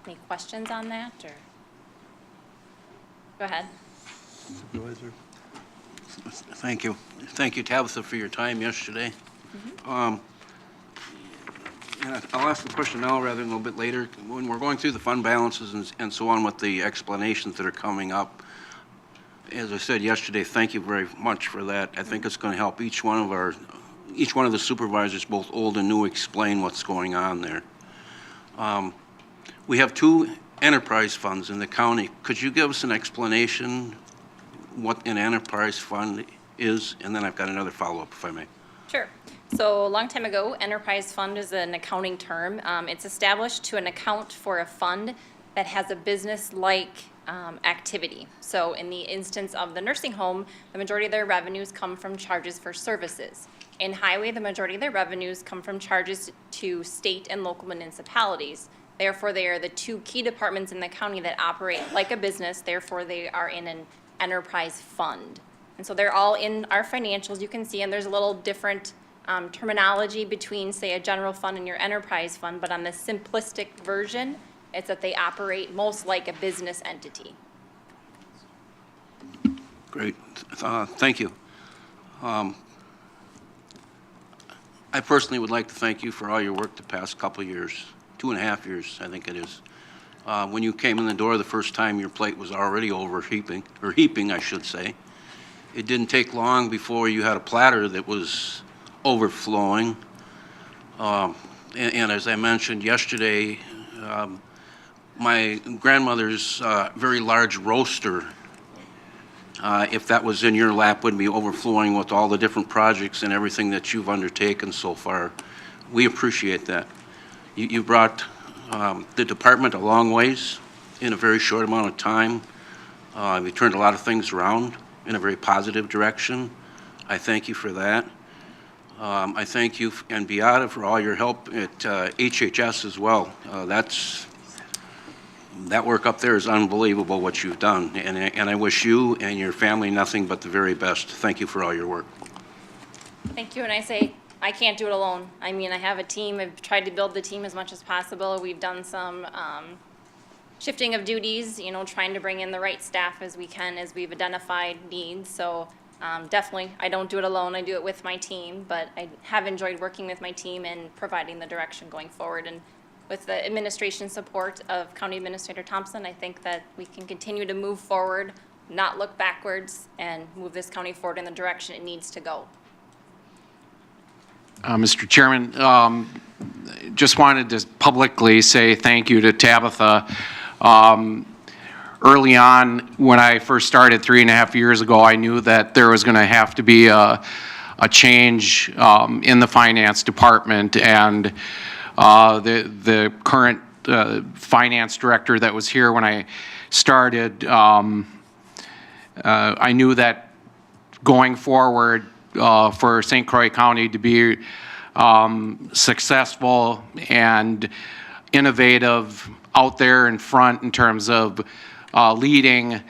Any questions on that, or? Go ahead.
Supervisor.
Thank you. Thank you, Tabitha, for your time yesterday. And I'll ask the question now rather than a little bit later. When we're going through the fund balances and so on with the explanations that are coming up, as I said yesterday, thank you very much for that. I think it's going to help each one of the supervisors, both old and new, explain what's going on there. We have two enterprise funds in the county. Could you give us an explanation what an enterprise fund is? And then I've got another follow-up, if I may.
Sure. So a long time ago, enterprise fund is an accounting term. It's established to an account for a fund that has a business-like activity. So in the instance of the nursing home, the majority of their revenues come from charges for services. In highway, the majority of their revenues come from charges to state and local municipalities. Therefore, they are the two key departments in the county that operate like a business. Therefore, they are in an enterprise fund. And so they're all in our financials, you can see, and there's a little different terminology between, say, a general fund and your enterprise fund, but on the simplistic version, it's that they operate most like a business entity.
Great. Thank you. I personally would like to thank you for all your work the past couple of years, 2.5 years, I think it is. When you came in the door the first time, your plate was already overheaping, or heaping, I should say. It didn't take long before you had a platter that was overflowing. And as I mentioned yesterday, my grandmother's very large roaster, if that was in your lap, would be overflowing with all the different projects and everything that you've undertaken so far. We appreciate that. You brought the department a long ways in a very short amount of time. You turned a lot of things around in a very positive direction. I thank you for that. I thank you and Beata for all your help at HHS as well. That work up there is unbelievable what you've done, and I wish you and your family nothing but the very best. Thank you for all your work.
Thank you, and I say I can't do it alone. I mean, I have a team. I've tried to build the team as much as possible. We've done some shifting of duties, you know, trying to bring in the right staff as we can as we've identified needs. So definitely, I don't do it alone. I do it with my team, but I have enjoyed working with my team and providing the direction going forward. And with the administration support of County Administrator Thompson, I think that we can continue to move forward, not look backwards, and move this county forward in the direction it needs to go.
Mr. Chairman, just wanted to publicly say thank you to Tabitha. Early on, when I first started 3.5 years ago, I knew that there was going to have to be a change in the finance department, and the current finance director that was here when I started, I knew that going forward for St. Croix County to be successful and innovative, out there in front in terms of leading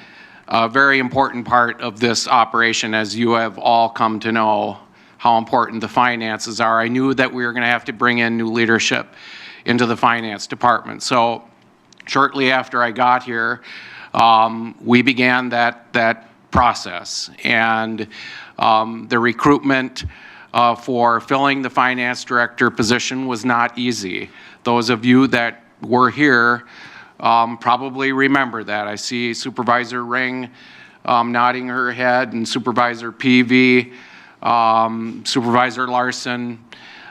a very important part of this operation, as you have all come to know how important the finances are. I knew that we were going to have to bring in new leadership into the finance department. So shortly after I got here, we began that process. And the recruitment for filling the finance director position was not easy. Those of you that were here probably remember that. I see Supervisor Ring nodding her head, and Supervisor Peavy, Supervisor Larson.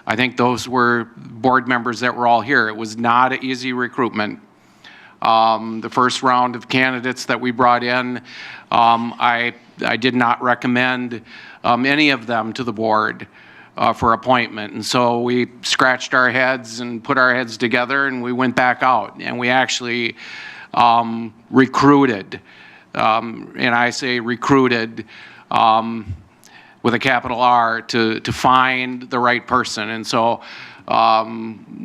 I think those were board members that were all here. It was not an easy recruitment. The first round of candidates that we brought in, I did not recommend any of them to the board for appointment. And so we scratched our heads and put our heads together, and we went back out, and we actually recruited, and I say recruited with a capital R, to find the right person. And so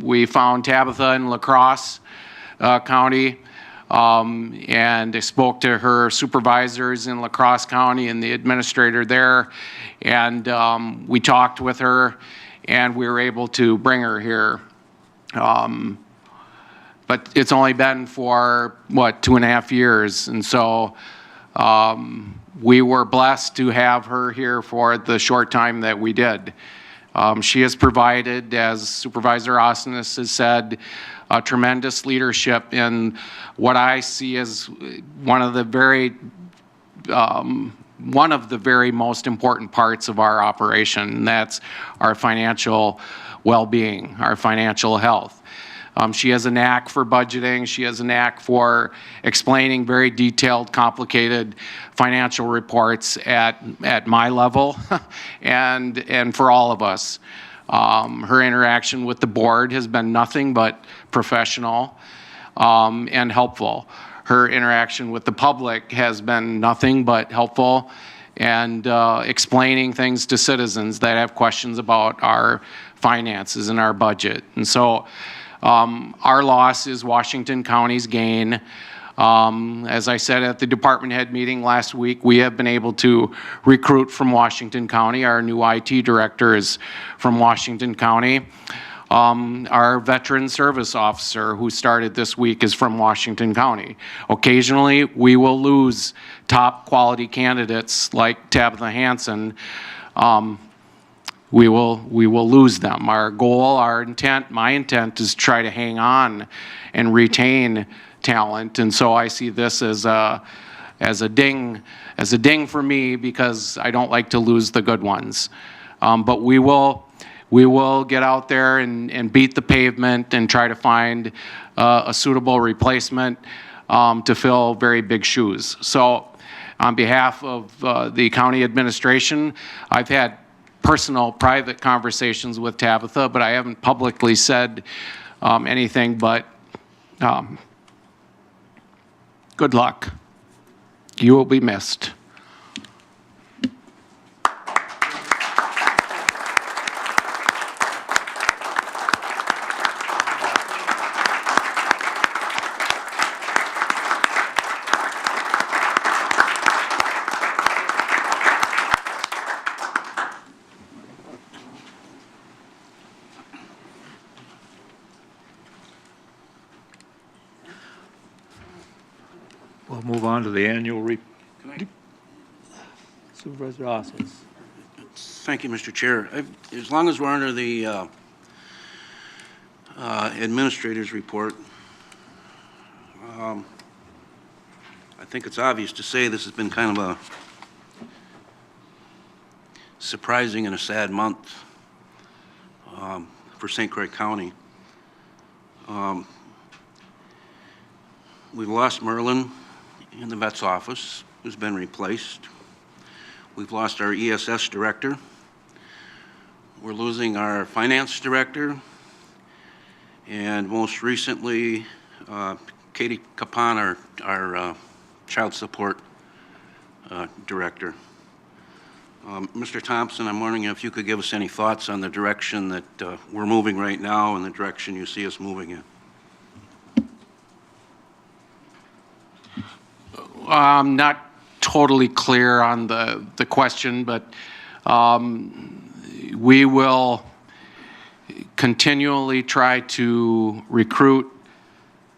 we found Tabitha in La Crosse County, and I spoke to her supervisors in La Crosse County and the administrator there, and we talked with her, and we were able to bring her here. But it's only been for, what, 2.5 years, and so we were blessed to have her here for the short time that we did. She has provided, as Supervisor Osnes has said, tremendous leadership in what I see as one of the very most important parts of our operation, and that's our financial well-being, our financial health. She has a knack for budgeting. She has a knack for explaining very detailed, complicated financial reports at my level and for all of us. Her interaction with the board has been nothing but professional and helpful. Her interaction with the public has been nothing but helpful and explaining things to citizens that have questions about our finances and our budget. And so our loss is Washington County's gain. As I said at the department head meeting last week, we have been able to recruit from Washington County. Our new IT director is from Washington County. Our veteran service officer who started this week is from Washington County. Occasionally, we will lose top quality candidates like Tabitha Hansen. We will lose them. Our goal, our intent, my intent is to try to hang on and retain talent. And so I see this as a ding for me, because I don't like to lose the good ones. But we will get out there and beat the pavement and try to find a suitable replacement to fill very big shoes. So on behalf of the county administration, I've had personal, private conversations with Tabitha, but I haven't publicly said anything but good luck. You will be missed.
We'll move on to the annual Supervisor Osnes.
Thank you, Mr. Chair. As long as we're under the administrator's report, I think it's obvious to say this has been kind of a surprising and a sad month for St. Croix County. We've lost Merlin in the vet's office, who's been replaced. We've lost our ESS director. We're losing our finance director. And most recently, Katie Capon, our child support director. Mr. Thompson, I'm wondering if you could give us any thoughts on the direction that we're moving right now and the direction you see us moving in.
I'm not totally clear on the question, but we will continually try to recruit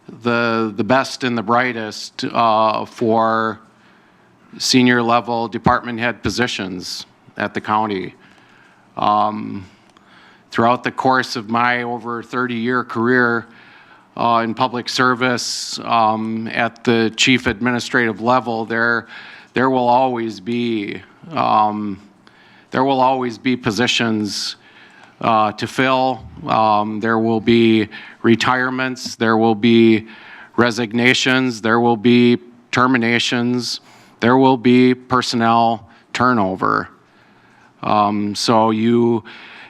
the best and the brightest for senior level department head positions at the county. Throughout the course of my over 30-year career in public service at the chief administrative level, there will always be positions to fill. There will be retirements, there will be resignations, there will be terminations, there will be personnel turnover. So you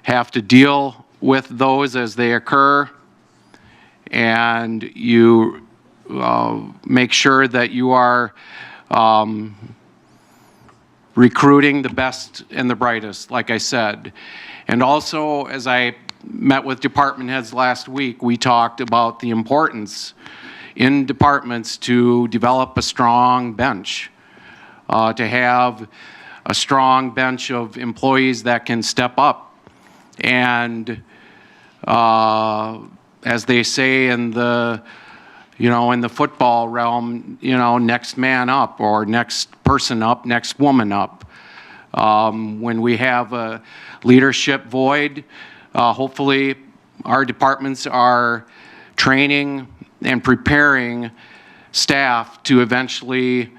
have to deal with those as they occur, and you make sure that you are recruiting the best and the brightest, like I said. And also, as I met with department heads last week, we talked about the importance in departments to develop a strong bench, to have a strong bench of employees that can step up and, as they say in the, in the football realm, next man up, or next person up, next woman up. When we have a leadership void, hopefully our departments are training and preparing staff to eventually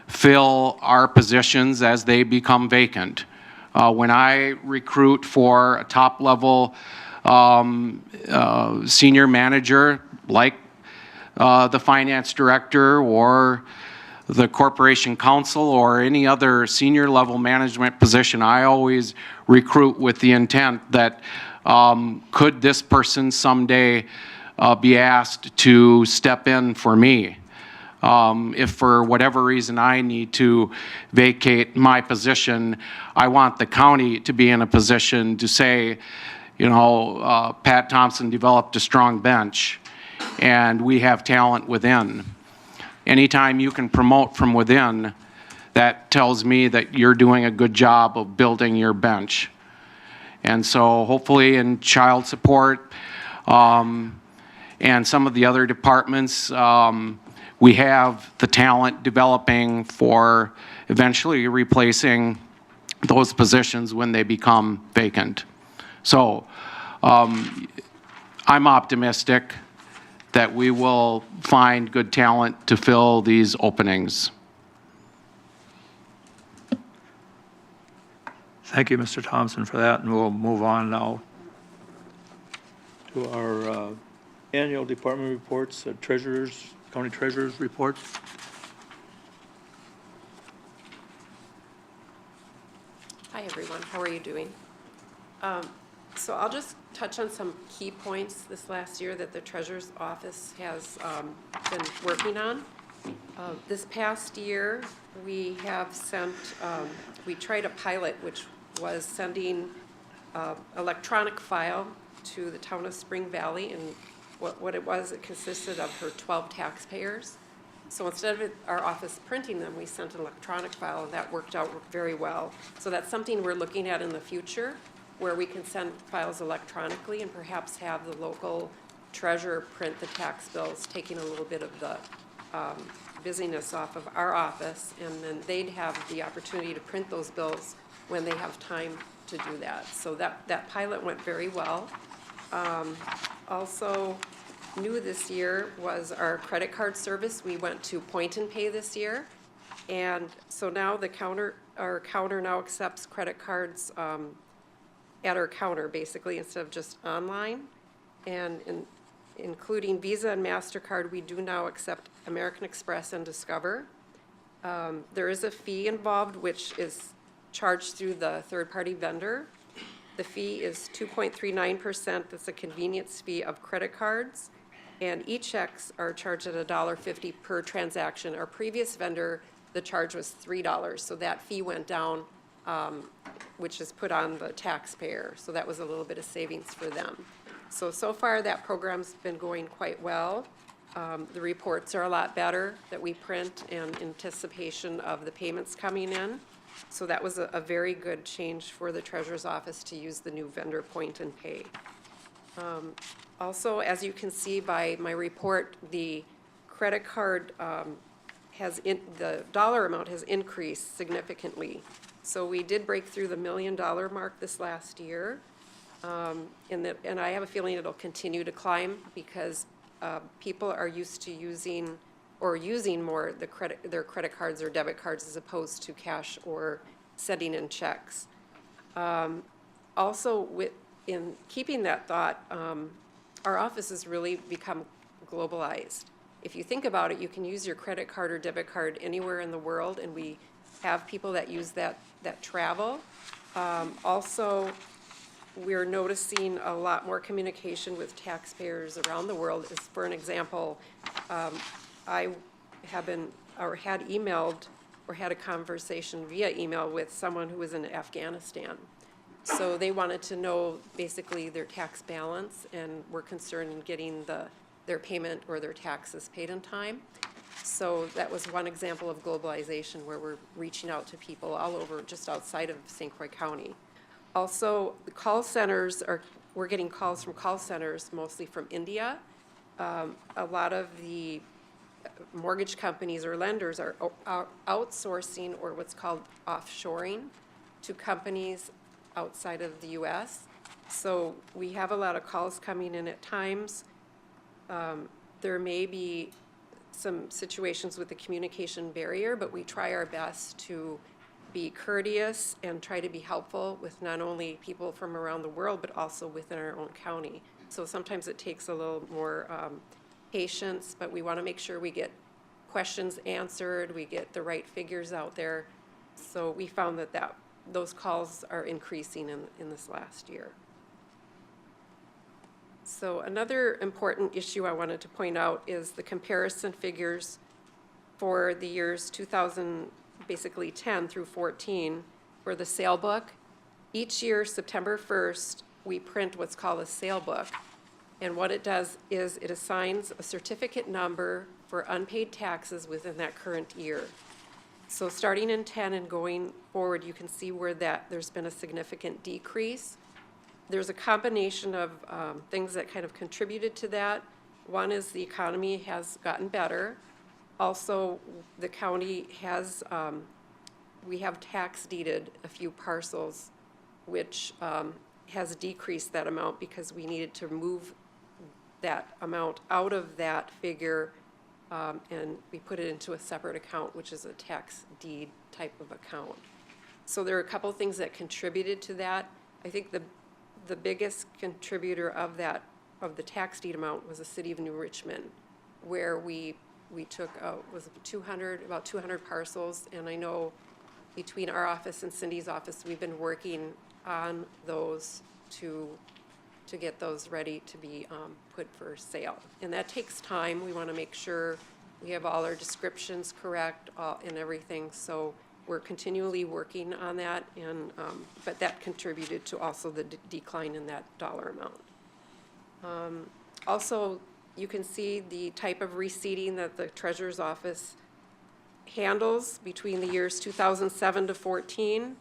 fill our positions as they become vacant. When I recruit for a top-level senior manager, like the finance director or the corporation counsel or any other senior level management position, I always recruit with the intent that could this person someday be asked to step in for me? If for whatever reason I need to vacate my position, I want the county to be in a position to say, Pat Thompson developed a strong bench and we have talent within. Anytime you can promote from within, that tells me that you're doing a good job of building your bench. And so hopefully in child support and some of the other departments, we have the talent developing for eventually replacing those positions when they become vacant. So I'm optimistic that we will find good talent to fill these openings.
Thank you, Mr. Thompson, for that, and we'll move on now to our annual department reports, county treasurer's report.
Hi, everyone. How are you doing? So I'll just touch on some key points this last year that the Treasurer's Office has been working on. This past year, we have sent, we tried a pilot, which was sending electronic file to the town of Spring Valley, and what it was, it consisted of her 12 taxpayers. So instead of our office printing them, we sent an electronic file, and that worked out very well. So that's something we're looking at in the future, where we can send files electronically and perhaps have the local treasurer print the tax bills, taking a little bit of the busyness off of our office, and then they'd have the opportunity to print those bills when they have time to do that. So that pilot went very well. Also new this year was our credit card service. We went to Point and Pay this year, and so now our counter now accepts credit cards at our counter, basically, instead of just online. And including Visa and MasterCard, we do now accept American Express and Discover. There is a fee involved, which is charged through the third-party vendor. The fee is 2.39%. That's a convenience fee of credit cards. And e-checks are charged at $1.50 per transaction. Our previous vendor, the charge was $3, so that fee went down, which is put on the taxpayer. So that was a little bit of savings for them. So far that program's been going quite well. The reports are a lot better that we print in anticipation of the payments coming in. So that was a very good change for the Treasurer's Office to use the new vendor Point and Pay. Also, as you can see by my report, the credit card the dollar amount has increased significantly. So we did break through the $1 million mark this last year. And I have a feeling it'll continue to climb because people are used to using more their credit cards or debit cards as opposed to cash or sending in checks. Also, in keeping that thought, our office has really become globalized. If you think about it, you can use your credit card or debit card anywhere in the world, and we have people that use that travel. Also, we're noticing a lot more communication with taxpayers around the world. As for an example, I have been, or had emailed, or had a conversation via email with someone who was in Afghanistan. So they wanted to know basically their tax balance and were concerned in getting their payment or their taxes paid in time. So that was one example of globalization where we're reaching out to people all over, just outside of St. Croix County. Also, the call centers we're getting calls from call centers, mostly from India. A lot of the mortgage companies or lenders are outsourcing, or what's called offshoring, to companies outside of the U.S. So we have a lot of calls coming in at times. There may be some situations with the communication barrier, but we try our best to be courteous and try to be helpful with not only people from around the world, but also within our own county. So sometimes it takes a little more patience, but we want to make sure we get questions answered, we get the right figures out there. So we found that those calls are increasing in this last year. So another important issue I wanted to point out is the comparison figures for the years 2010 through 14 for the sale book. Each year, September 1st, we print what's called a sale book. And what it does is it assigns a certificate number for unpaid taxes within that current year. So starting in 10 and going forward, you can see where there's been a significant decrease. There's a combination of things that kind of contributed to that. One is the economy has gotten better. Also, the county has, we have tax deeded a few parcels, which has decreased that amount because we needed to move that amount out of that figure, and we put it into a separate account, which is a tax deed type of account. So there are a couple of things that contributed to that. I think the biggest contributor of the tax deed amount was the city of New Richmond, where we took was about 200 parcels, and I know between our office and Cindy's office, we've been working on those to get those ready to be put for sale. And that takes time. We want to make sure we have all our descriptions correct and everything. So we're continually working on that, and but that contributed to also the decline in that dollar amount. Also, you can see the type of receipting that the Treasurer's Office handles between the years 2007 to 14.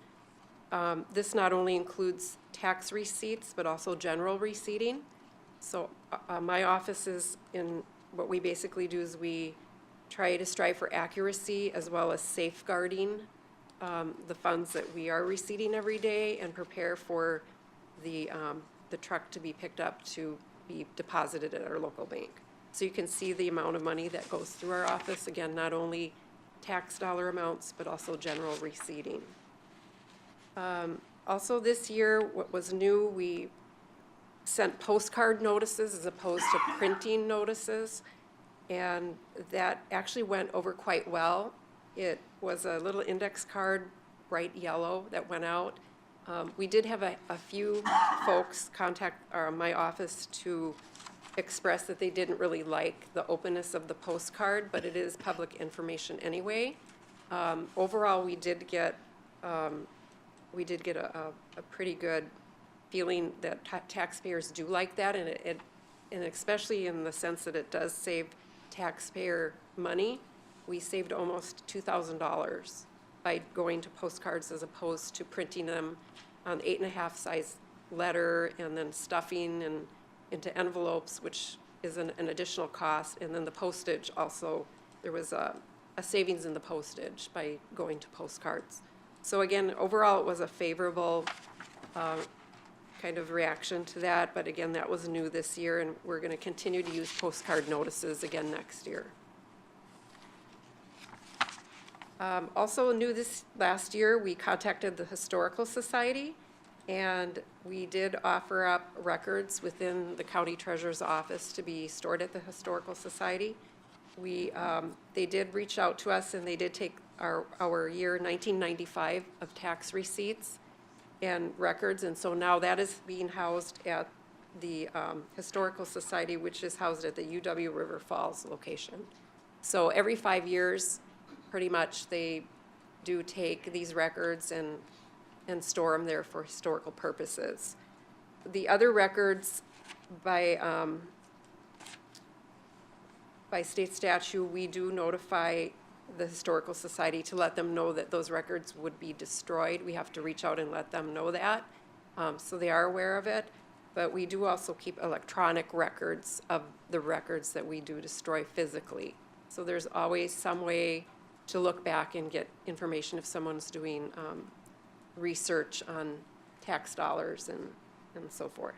This not only includes tax receipts, but also general receipting. So my office is what we basically do is we try to strive for accuracy as well as safeguarding the funds that we are receiving every day and prepare for the truck to be picked up to be deposited at our local bank. So you can see the amount of money that goes through our office. Again, not only tax dollar amounts, but also general receipting. Also this year, what was new, we sent postcard notices as opposed to printing notices, and that actually went over quite well. It was a little index card, bright yellow, that went out. We did have a few folks contact my office to express that they didn't really like the openness of the postcard, but it is public information anyway. Overall, we did get a pretty good feeling that taxpayers do like that, and especially in the sense that it does save taxpayer money. We saved almost $2,000 by going to postcards as opposed to printing them on 8.5 size letter and then stuffing and into envelopes, which is an additional cost. And then the postage also, there was a savings in the postage by going to postcards. So again, overall, it was a favorable kind of reaction to that, but again, that was new this year, and we're going to continue to use postcard notices again next year. Also new this last year, we contacted the Historical Society, and we did offer up records within the county treasurer's office to be stored at the Historical Society. They did reach out to us, and they did take our year 1995 of tax receipts and records, and so now that is being housed at the Historical Society, which is housed at the UW River Falls location. So every 5 years, pretty much, they do take these records and store them there for historical purposes. The other records by state statute, we do notify the Historical Society to let them know that those records would be destroyed. We have to reach out and let them know that, so they are aware of it. But we do also keep electronic records of the records that we do destroy physically. So there's always some way to look back and get information if someone's doing research on tax dollars and so forth.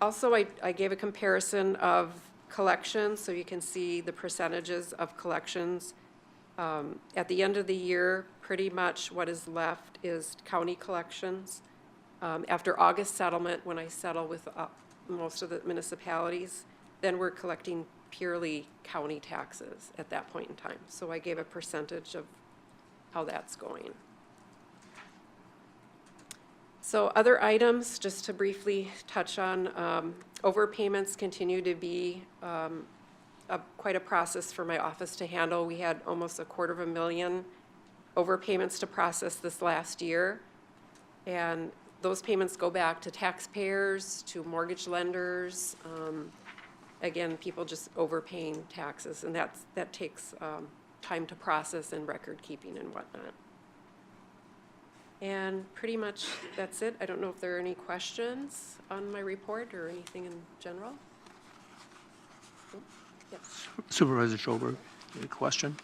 Also, I gave a comparison of collections, so you can see the percentages of collections. At the end of the year, pretty much what is left is county collections. After August settlement, when I settle with most of the municipalities, then we're collecting purely county taxes at that point in time. So I gave a percentage of how that's going. So other items, just to briefly touch on, overpayments continue to be quite a process for my office to handle. We had almost $250,000 overpayments to process this last year. And those payments go back to taxpayers, to mortgage lenders, again, people just overpaying taxes, and that takes time to process and record keeping and whatnot. And pretty much that's it. I don't know if there are any questions on my report or anything in general. Yes.
Supervisor Schoberg, any question?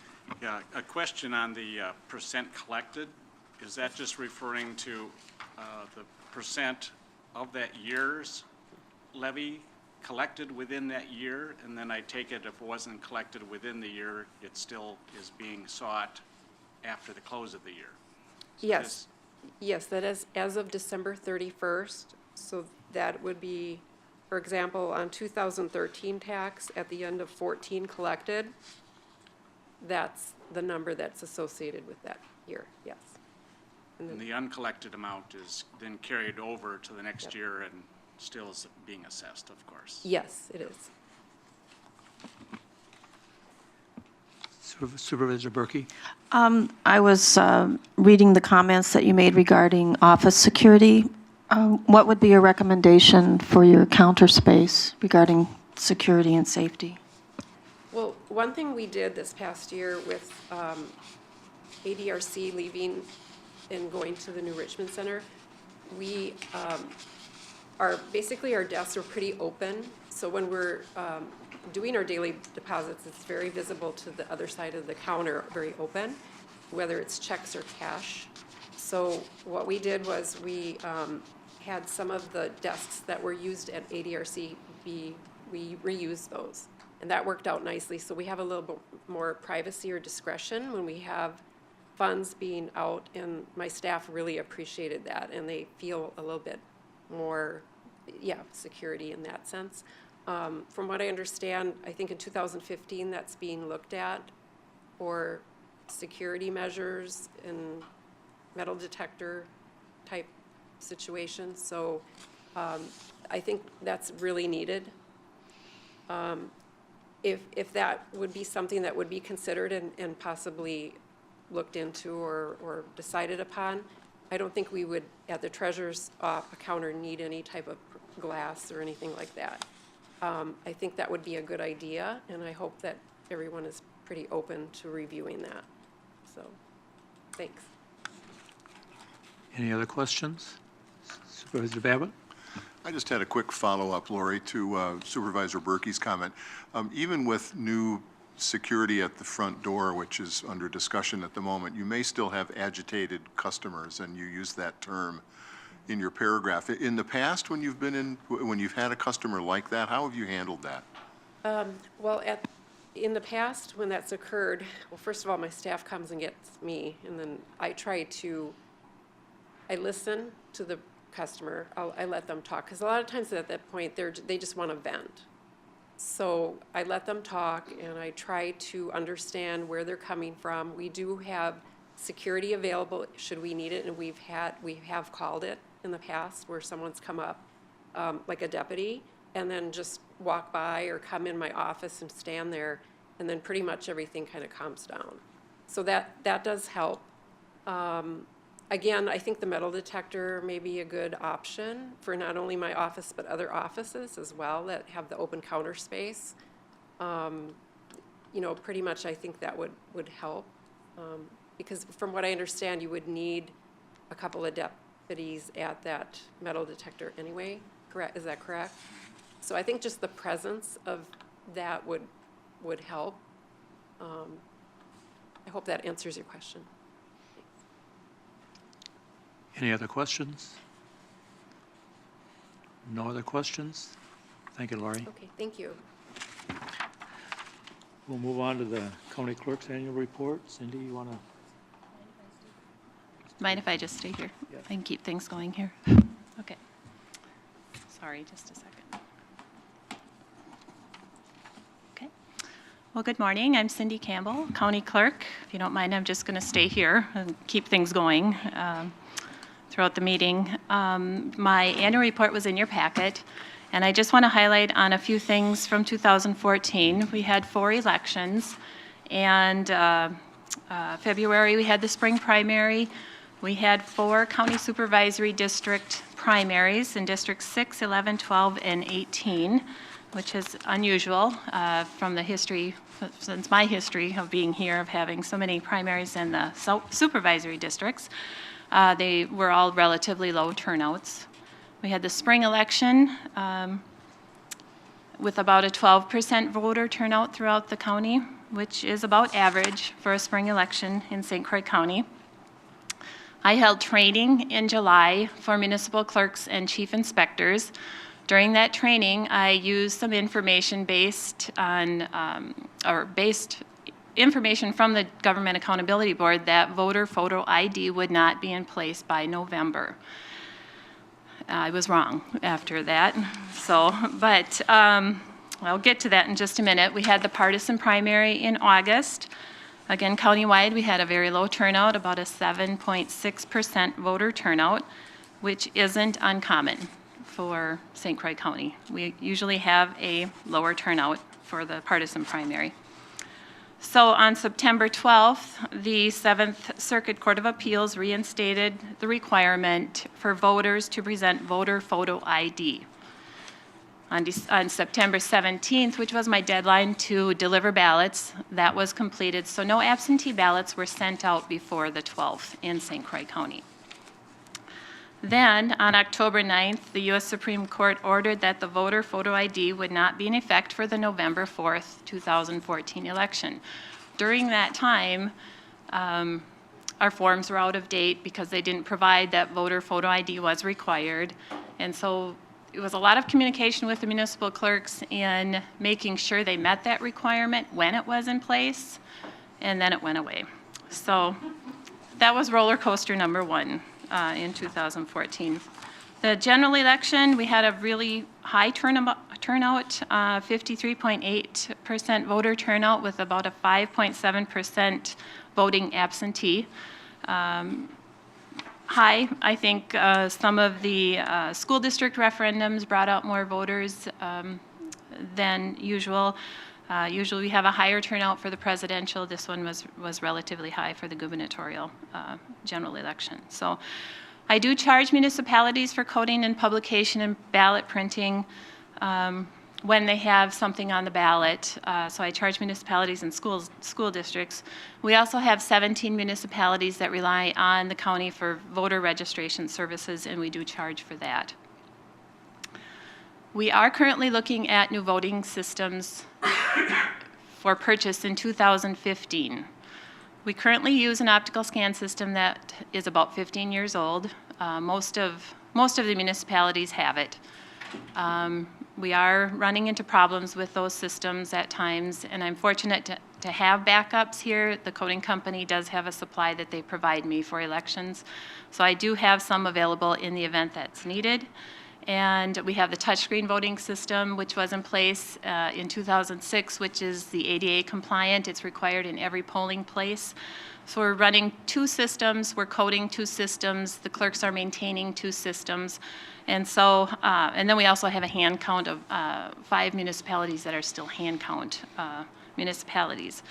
Yeah, a question on the percent collected. Is that just referring to the percent of that year's levy collected within that year? And then I take it if it wasn't collected within the year, it still is being sought after the close of the year? So
yes. Yes, that is as of December 31st. So that would be, for example, on 2013 tax at the end of 14 collected, that's the number that's associated with that year, yes.
And the uncollected amount is then carried over to the next year and still is being assessed, of course.
Yes, it is.
Supervisor Berkey?
I was reading the comments that you made regarding office security. What would be your recommendation for your counter space regarding security and safety?
Well, one thing we did this past year with ADRC leaving and going to the new Richmond Center, we basically our desks are pretty open. So when we're doing our daily deposits, it's very visible to the other side of the counter, very open, whether it's checks or cash. So what we did was we had some of the desks that were used at ADRC, we reused those. And that worked out nicely. So we have a little bit more privacy or discretion when we have funds being out, and my staff really appreciated that, and they feel a little bit more, security in that sense. From what I understand, I think in 2015 that's being looked at for security measures and metal detector type situations. So I think that's really needed. If that would be something that would be considered and possibly looked into or decided upon, I don't think we would, at the treasurer's counter, need any type of glass or anything like that. I think that would be a good idea, and I hope that everyone is pretty open to reviewing that. So, thanks.
Any other questions? Supervisor Babbitt?
I just had a quick follow-up, Lori, to Supervisor Berkey's comment. Even with new security at the front door, which is under discussion at the moment, you may still have agitated customers, and you use that term in your paragraph. In the past, when you've had a customer like that, how have you handled that?
Well, in the past, when that's occurred, well, first of all, my staff comes and gets me, and then I listen to the customer. I let them talk, because a lot of times at that point, they just want to vent. So I let them talk, and I try to understand where they're coming from. We do have security available should we need it, and we have called it in the past where someone's come up, like a deputy, and then just walk by or come in my office and stand there, and then pretty much everything kind of calms down. So that does help. Again, I think the metal detector may be a good option for not only my office, but other offices as well that have the open counter space. You know, pretty much I think that would help. Because from what I understand, you would need a couple of deputies at that metal detector anyway, correct? Is that correct? So I think just the presence of that would help. I hope that answers your question.
Any other questions? No other questions? Thank you, Laurie.
Okay, thank you.
We'll move on to the county clerk's annual report. Cindy, you want to?
Mind if I just stay here?
Yeah.
I can keep things going here. Okay. Sorry, just a second. Okay. Well, good morning. I'm Cindy Campbell, county clerk. If you don't mind, I'm just going to stay here and keep things going throughout the meeting. My annual report was in your packet, and I just want to highlight on a few things from 2014. We had 4 elections, and February we had the spring primary. We had 4 county supervisory district primaries in District 6, 11, 12, and 18, which is unusual from the history, since my history of being here, of having so many primaries in the supervisory districts. They were all relatively low turnouts. We had the spring election with about a 12% voter turnout throughout the county, which is about average for a spring election in St. Croix County. I held training in July for municipal clerks and chief inspectors. During that training, I used some information based information from the Government Accountability Board that voter photo ID would not be in place by November. I was wrong after that. So, but I'll get to that in just a minute. We had the partisan primary in August. Again, countywide, we had a very low turnout, about a 7.6% voter turnout, which isn't uncommon for St. Croix County. We usually have a lower turnout for the partisan primary. So on September 12th, the 7th Circuit Court of Appeals reinstated the requirement for voters to present voter photo ID. On September 17th, which was my deadline to deliver ballots, that was completed. So no absentee ballots were sent out before the 12th in St. Croix County. Then, on October 9th, the U.S. Supreme Court ordered that the voter photo ID would not be in effect for the November 4th, 2014 election. During that time, our forms were out of date because they didn't provide that voter photo ID was required. And so it was a lot of communication with the municipal clerks in making sure they met that requirement when it was in place, and then it went away. So that was roller coaster number 1. In 2014. The general election, we had a really high turnout, 53.8% voter turnout with about a 5.7% voting absentee. High, I think some of the school district referendums brought out more voters than usual. Usually we have a higher turnout for the presidential. This one was relatively high for the gubernatorial general election. So I do charge municipalities for coding and publication and ballot printing when they have something on the ballot. So I charge municipalities and school districts. We also have 17 municipalities that rely on the county for voter registration services, and we do charge for that. We are currently looking at new voting systems for purchase in 2015. We currently use an optical scan system that is about 15 years old. Most of the municipalities have it. We are running into problems with those systems at times, and I'm fortunate to have backups here. The coding company does have a supply that they provide me for elections. So I do have some available in the event that's needed. And we have the touchscreen voting system, which was in place in 2006, which is the ADA compliant. It's required in every polling place. So we're running 2 systems, we're coding 2 systems, the clerks are maintaining 2 systems. And so, and then we also have a hand count of 5 municipalities that are still hand count municipalities.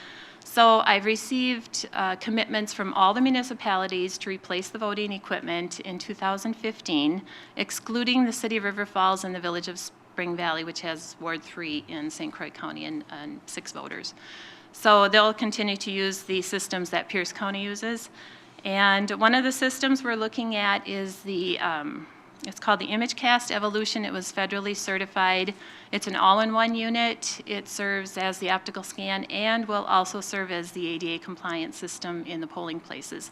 So I've received commitments from all the municipalities to replace the voting equipment in 2015, excluding the city of River Falls and the village of Spring Valley, which has Ward 3 in St. Croix County and 6 voters. So they'll continue to use the systems that Pierce County uses. And one of the systems we're looking at is the, it's called the ImageCast Evolution. It was federally certified. It's an all-in-one unit. It serves as the optical scan and will also serve as the ADA compliant system in the polling places.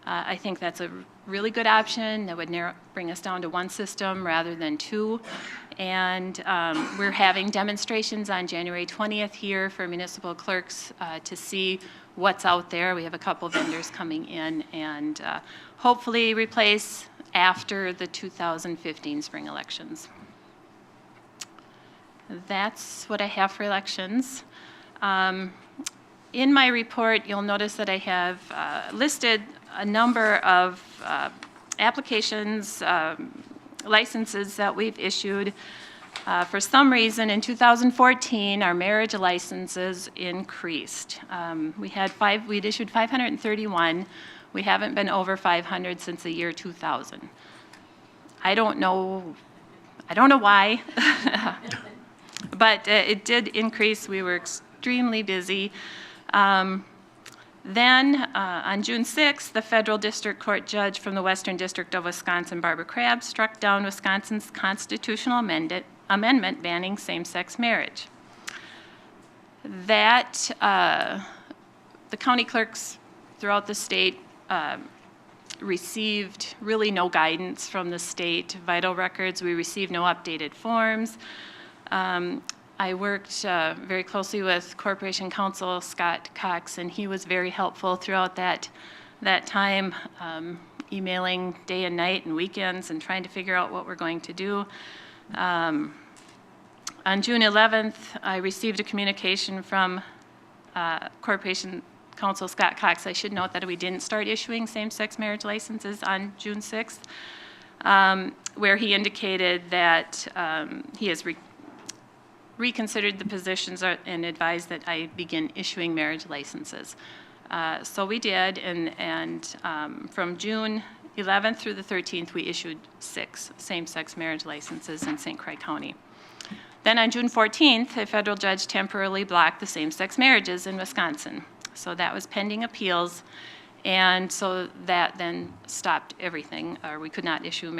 I think that's a really good option. That would bring us down to 1 system rather than 2. And we're having demonstrations on January 20th here for municipal clerks to see what's out there. We have a couple vendors coming in and hopefully replace after the 2015 spring elections. That's what I have for elections. In my report, you'll notice that I have listed a number of applications, licenses that we've issued. For some reason, in 2014, our marriage licenses increased. We'd issued 531. We haven't been over 500 since the year 2000. I don't know why, but it did increase. We were extremely busy. Then, on June 6th, the federal district court judge from the Western District of Wisconsin, Barbara Crabb, struck down Wisconsin's constitutional amendment banning same-sex marriage. That, the county clerks throughout the state received really no guidance from the state vital records. We received no updated forms. I worked very closely with Corporation Counsel Scott Cox, and he was very helpful throughout that time, emailing day and night and weekends and trying to figure out what we're going to do. On June 11th, I received a communication from Corporation Counsel Scott Cox. I should note that we didn't start issuing same-sex marriage licenses on June 6th, where he indicated that he has reconsidered the positions and advised that I begin issuing marriage licenses. So we did, and from June 11th through the 13th, we issued 6 same-sex marriage licenses in St. Croix County. Then on June 14th, a federal judge temporarily blocked the same-sex marriages in Wisconsin. So that was pending appeals, and so that then stopped everything, or we could not issue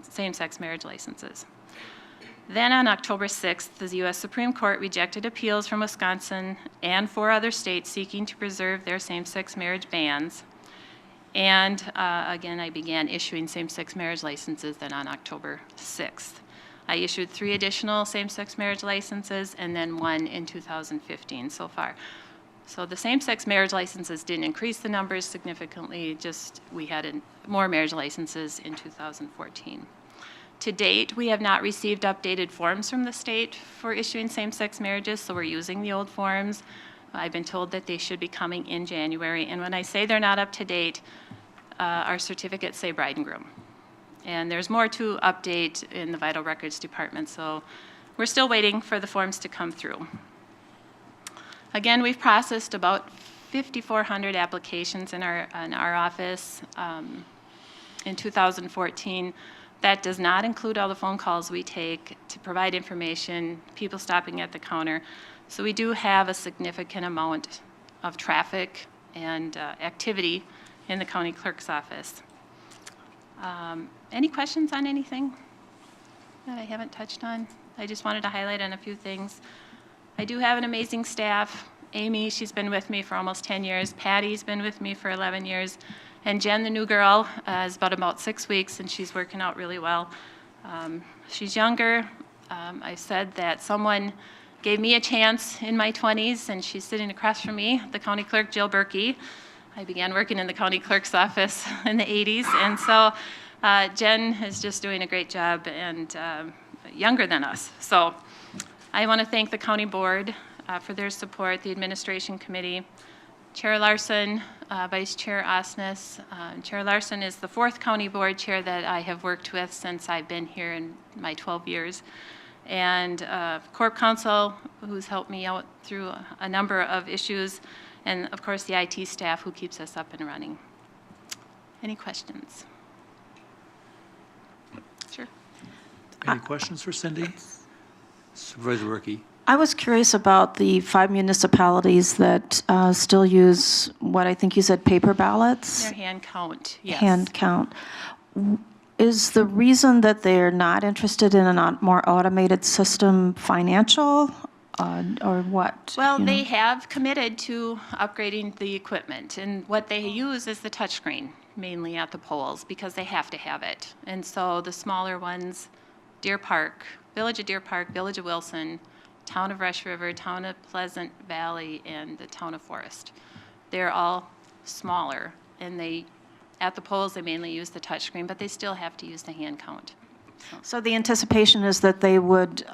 same-sex marriage licenses. Then on October 6th, the U.S. Supreme Court rejected appeals from Wisconsin and 4 other states seeking to preserve their same-sex marriage bans. And again, I began issuing same-sex marriage licenses then on October 6th. I issued 3 additional same-sex marriage licenses and then 1 in 2015 so far. So the same-sex marriage licenses didn't increase the numbers significantly, just we had more marriage licenses in 2014. To date, we have not received updated forms from the state for issuing same-sex marriages, so we're using the old forms. I've been told that they should be coming in January, and when I say they're not up to date, our certificates say bride and groom. And there's more to update in the Vital Records Department, so we're still waiting for the forms to come through. Again, we've processed about 5,400 applications in our office in 2014. That does not include all the phone calls we take to provide information, people stopping at the counter. So we do have a significant amount of traffic and activity in the county clerk's office. Any questions on anything that I haven't touched on? I just wanted to highlight on a few things. I do have an amazing staff, Amy, she's been with me for almost 10 years. Patty's been with me for 11 years. And Jen, the new girl, is about 6 weeks, and she's working out really well. She's younger. I said that someone gave me a chance in my 20s, and she's sitting across from me, the county clerk, Jill Berkey. I began working in the county clerk's office in the 80s, and so Jen is just doing a great job and younger than us. So I want to thank the county board for their support, the administration committee, Chair Larson, Vice Chair Osnes. Chair Larson is the 4th county board chair that I have worked with since I've been here in my 12 years. And Corp Counsel, who's helped me out through a number of issues, and of course the IT staff who keeps us up and running. Any questions? Sure.
Any questions for Cindy? Supervisor Rickey.
I was curious about the 5 municipalities that still use what I think you said paper ballots.
Their hand count, yes.
Hand count. Is the reason that they're not interested in a more automated system financial, or what?
Well,
you know?
they have committed to upgrading the equipment, and what they use is the touchscreen, mainly at the polls, because they have to have it. And so the smaller ones, Deer Park, Village of Deer Park, Village of Wilson, Town of Rush River, Town of Pleasant Valley, and the Town of Forest. They're all smaller, and at the polls, they mainly use the touchscreen, but they still have to use the hand count.
So the anticipation is that they would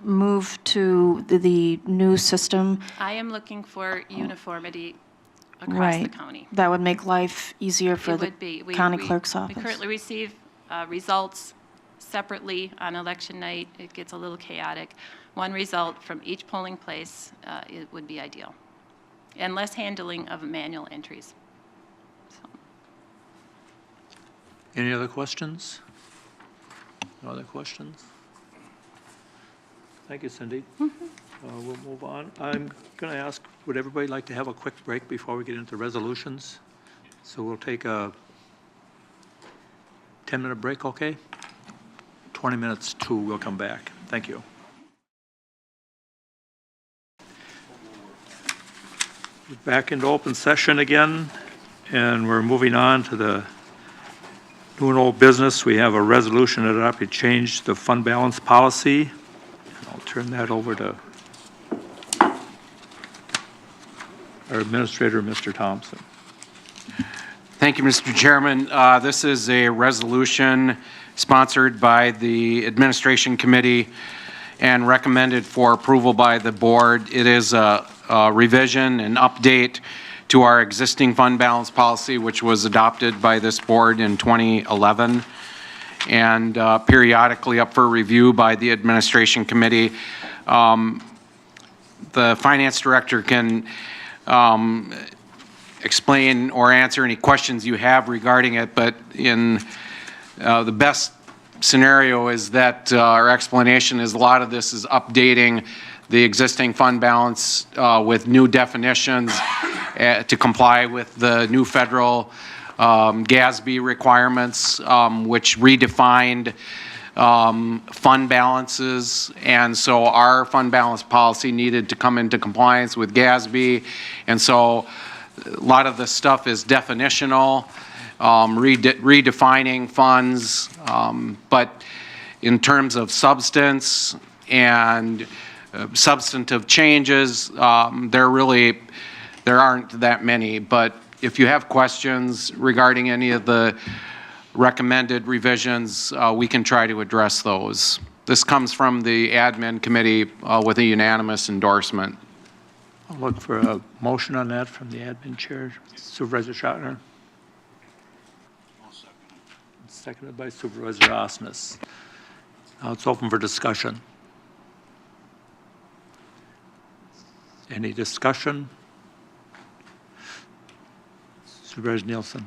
move to the new system?
I am looking for uniformity across the county.
That would make life easier for
It
the
would be.
county clerk's office?
We currently receive results separately on election night. It gets a little chaotic. One result from each polling place, it would be ideal. And less handling of manual entries.
Any other questions? No other questions? Thank you, Cindy. We'll move on. I'm going to ask, would everybody like to have a quick break before we get into resolutions? So we'll take a 10-minute break, okay? 20 minutes to, we'll come back. Thank you. We're back into open session again, and we're moving on to the new and old business. We have a resolution that ought to change the fund balance policy. And I'll turn that over to our administrator, Mr. Thompson.
Thank you, Mr. Chairman. This is a resolution sponsored by the Administration Committee and recommended for approval by the board. It is a revision and update to our existing fund balance policy, which was adopted by this board in 2011 and periodically up for review by the Administration Committee. The Finance Director can explain or answer any questions you have regarding it, but in the best scenario is that our explanation is a lot of this is updating the existing fund balance with new definitions to comply with the new federal GASB requirements, which redefined fund balances. And so our fund balance policy needed to come into compliance with GASB. And so a lot of the stuff is definitional, redefining funds, but in terms of substance and substantive changes, there aren't that many. But if you have questions regarding any of the recommended revisions, we can try to address those. This comes from the admin committee with a unanimous endorsement.
I'll look for a motion on that from the admin chair. Supervisor Schottner. Seconded by Supervisor Osnes. Now it's open for discussion. Any discussion? Supervisor Nielsen.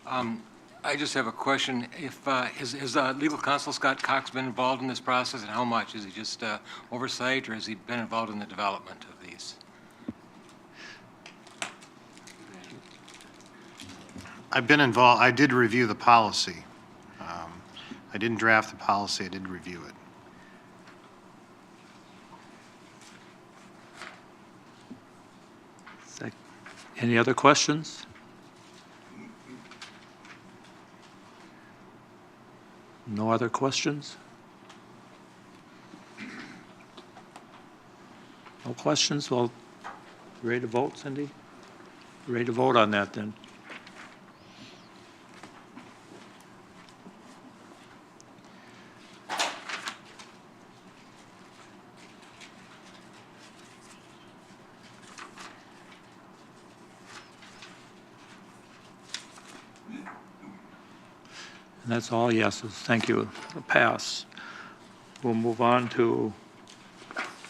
I just have a question. If has legal counsel Scott Cox been involved in this process, and how much? Is he just oversight, or has he been involved in the development of these?
I've been involved. I did review the policy. I didn't draft the policy. I did review it.
Any other questions? No other questions? No questions? Well, ready to vote, Cindy? Ready to vote on that then? And that's all yeses. Thank you. It'll pass. We'll move on to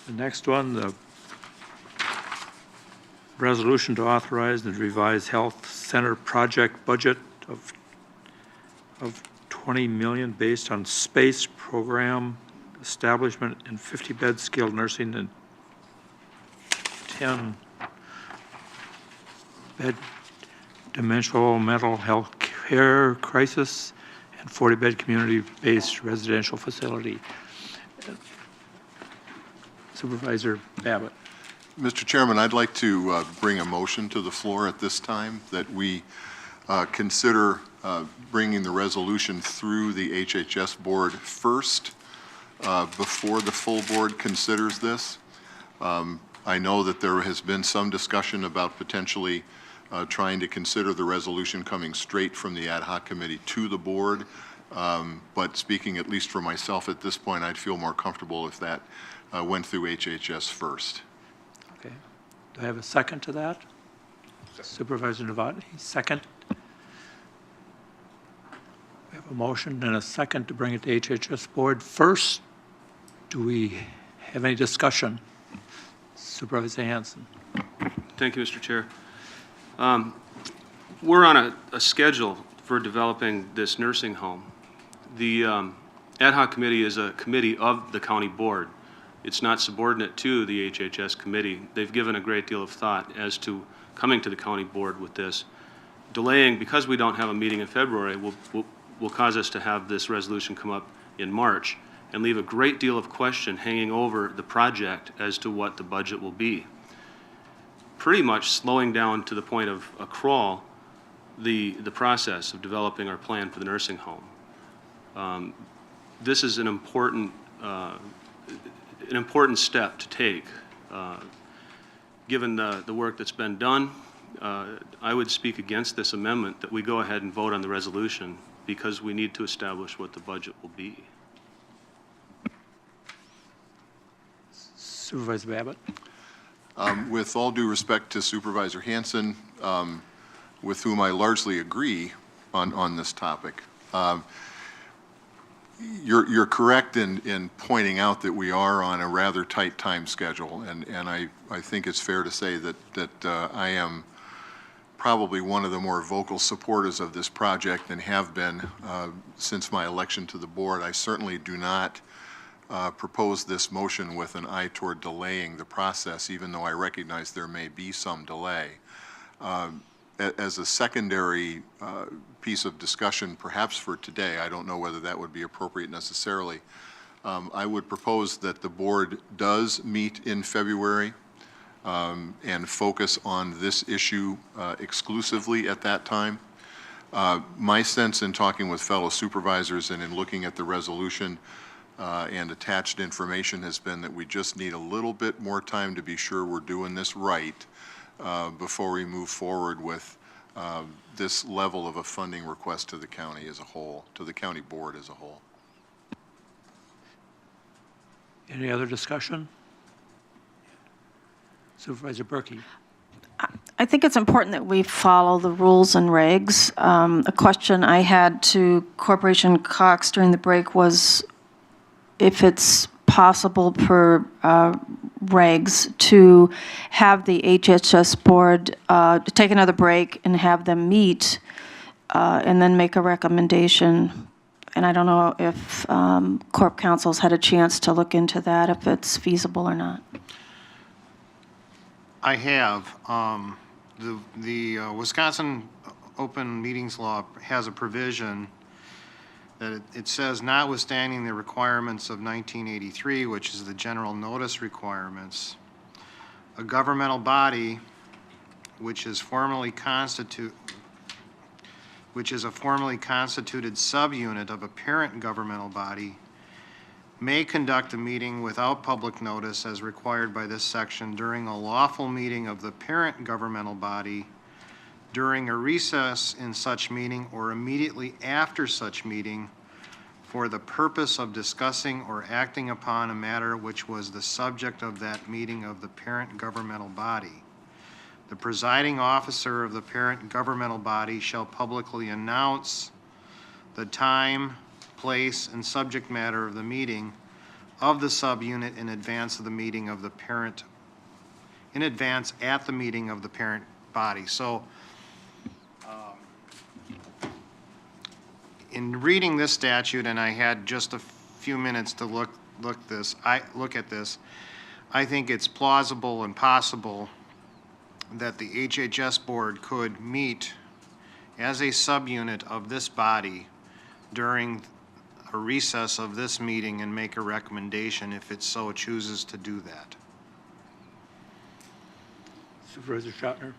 the next one, the resolution to authorize the revised health center project budget of 20 million based on space program establishment and 50-bed skilled nursing and 10-bed dimensional mental health care crisis and 40-bed community-based residential facility. Supervisor Babbitt.
Mr. Chairman, I'd like to bring a motion to the floor at this time that we consider bringing the resolution through the HHS board first before the full board considers this. I know that there has been some discussion about potentially trying to consider the resolution coming straight from the ad hoc committee to the board. But speaking at least for myself at this point, I'd feel more comfortable if that went through HHS first.
Okay. Do I have a second to that? Supervisor Novotny, second. We have a motion and a second to bring it to HHS board first. Do we have any discussion? Supervisor Hanson.
Thank you, Mr. Chair. We're on a schedule for developing this nursing home. The ad hoc committee is a committee of the county board. It's not subordinate to the HHS committee. They've given a great deal of thought as to coming to the county board with this. Delaying, because we don't have a meeting in February, will cause us to have this resolution come up in March and leave a great deal of question hanging over the project as to what the budget will be. Pretty much slowing down to the point of a crawl the process of developing our plan for the nursing home. This is an important step to take. Given the work that's been done, I would speak against this amendment that we go ahead and vote on the resolution because we need to establish what the budget will be.
Supervisor Babbitt.
With all due respect to Supervisor Hanson, with whom I largely agree on this topic, you're correct in pointing out that we are on a rather tight time schedule, and I think it's fair to say that I am probably one of the more vocal supporters of this project and have been since my election to the board. I certainly do not propose this motion with an eye toward delaying the process, even though I recognize there may be some delay. As a secondary piece of discussion, perhaps for today, I don't know whether that would be appropriate necessarily, I would propose that the board does meet in February and focus on this issue exclusively at that time. My sense in talking with fellow supervisors and in looking at the resolution and attached information has been that we just need a little bit more time to be sure we're doing this right before we move forward with this level of a funding request to the county as a whole, to the county board as a whole.
Any other discussion? Supervisor Berkey.
I think it's important that we follow the rules and regs. A question I had to Corporation Cox during the break was if it's possible per regs to have the HHS board take another break and have them meet and then make a recommendation. And I don't know if Corp Council's had a chance to look into that, if it's feasible or not.
I have. The Wisconsin Open Meetings Law has a provision that it says, notwithstanding the requirements of 1983, which is the general notice requirements, a governmental body which is a formally constituted subunit of a parent governmental body, may conduct a meeting without public notice as required by this section during a lawful meeting of the parent governmental body, during a recess in such meeting or immediately after such meeting, for the purpose of discussing or acting upon a matter which was the subject of that meeting of the parent governmental body. The presiding officer of the parent governmental body shall publicly announce the time, place, and subject matter of the meeting of the subunit in advance of the meeting of the parent, in advance at the meeting of the parent body. So, in reading this statute, and I had just a few minutes to look at this, I think it's plausible and possible that the HHS board could meet as a subunit of this body during a recess of this meeting and make a recommendation if it so chooses to do that.
Supervisor Schottner?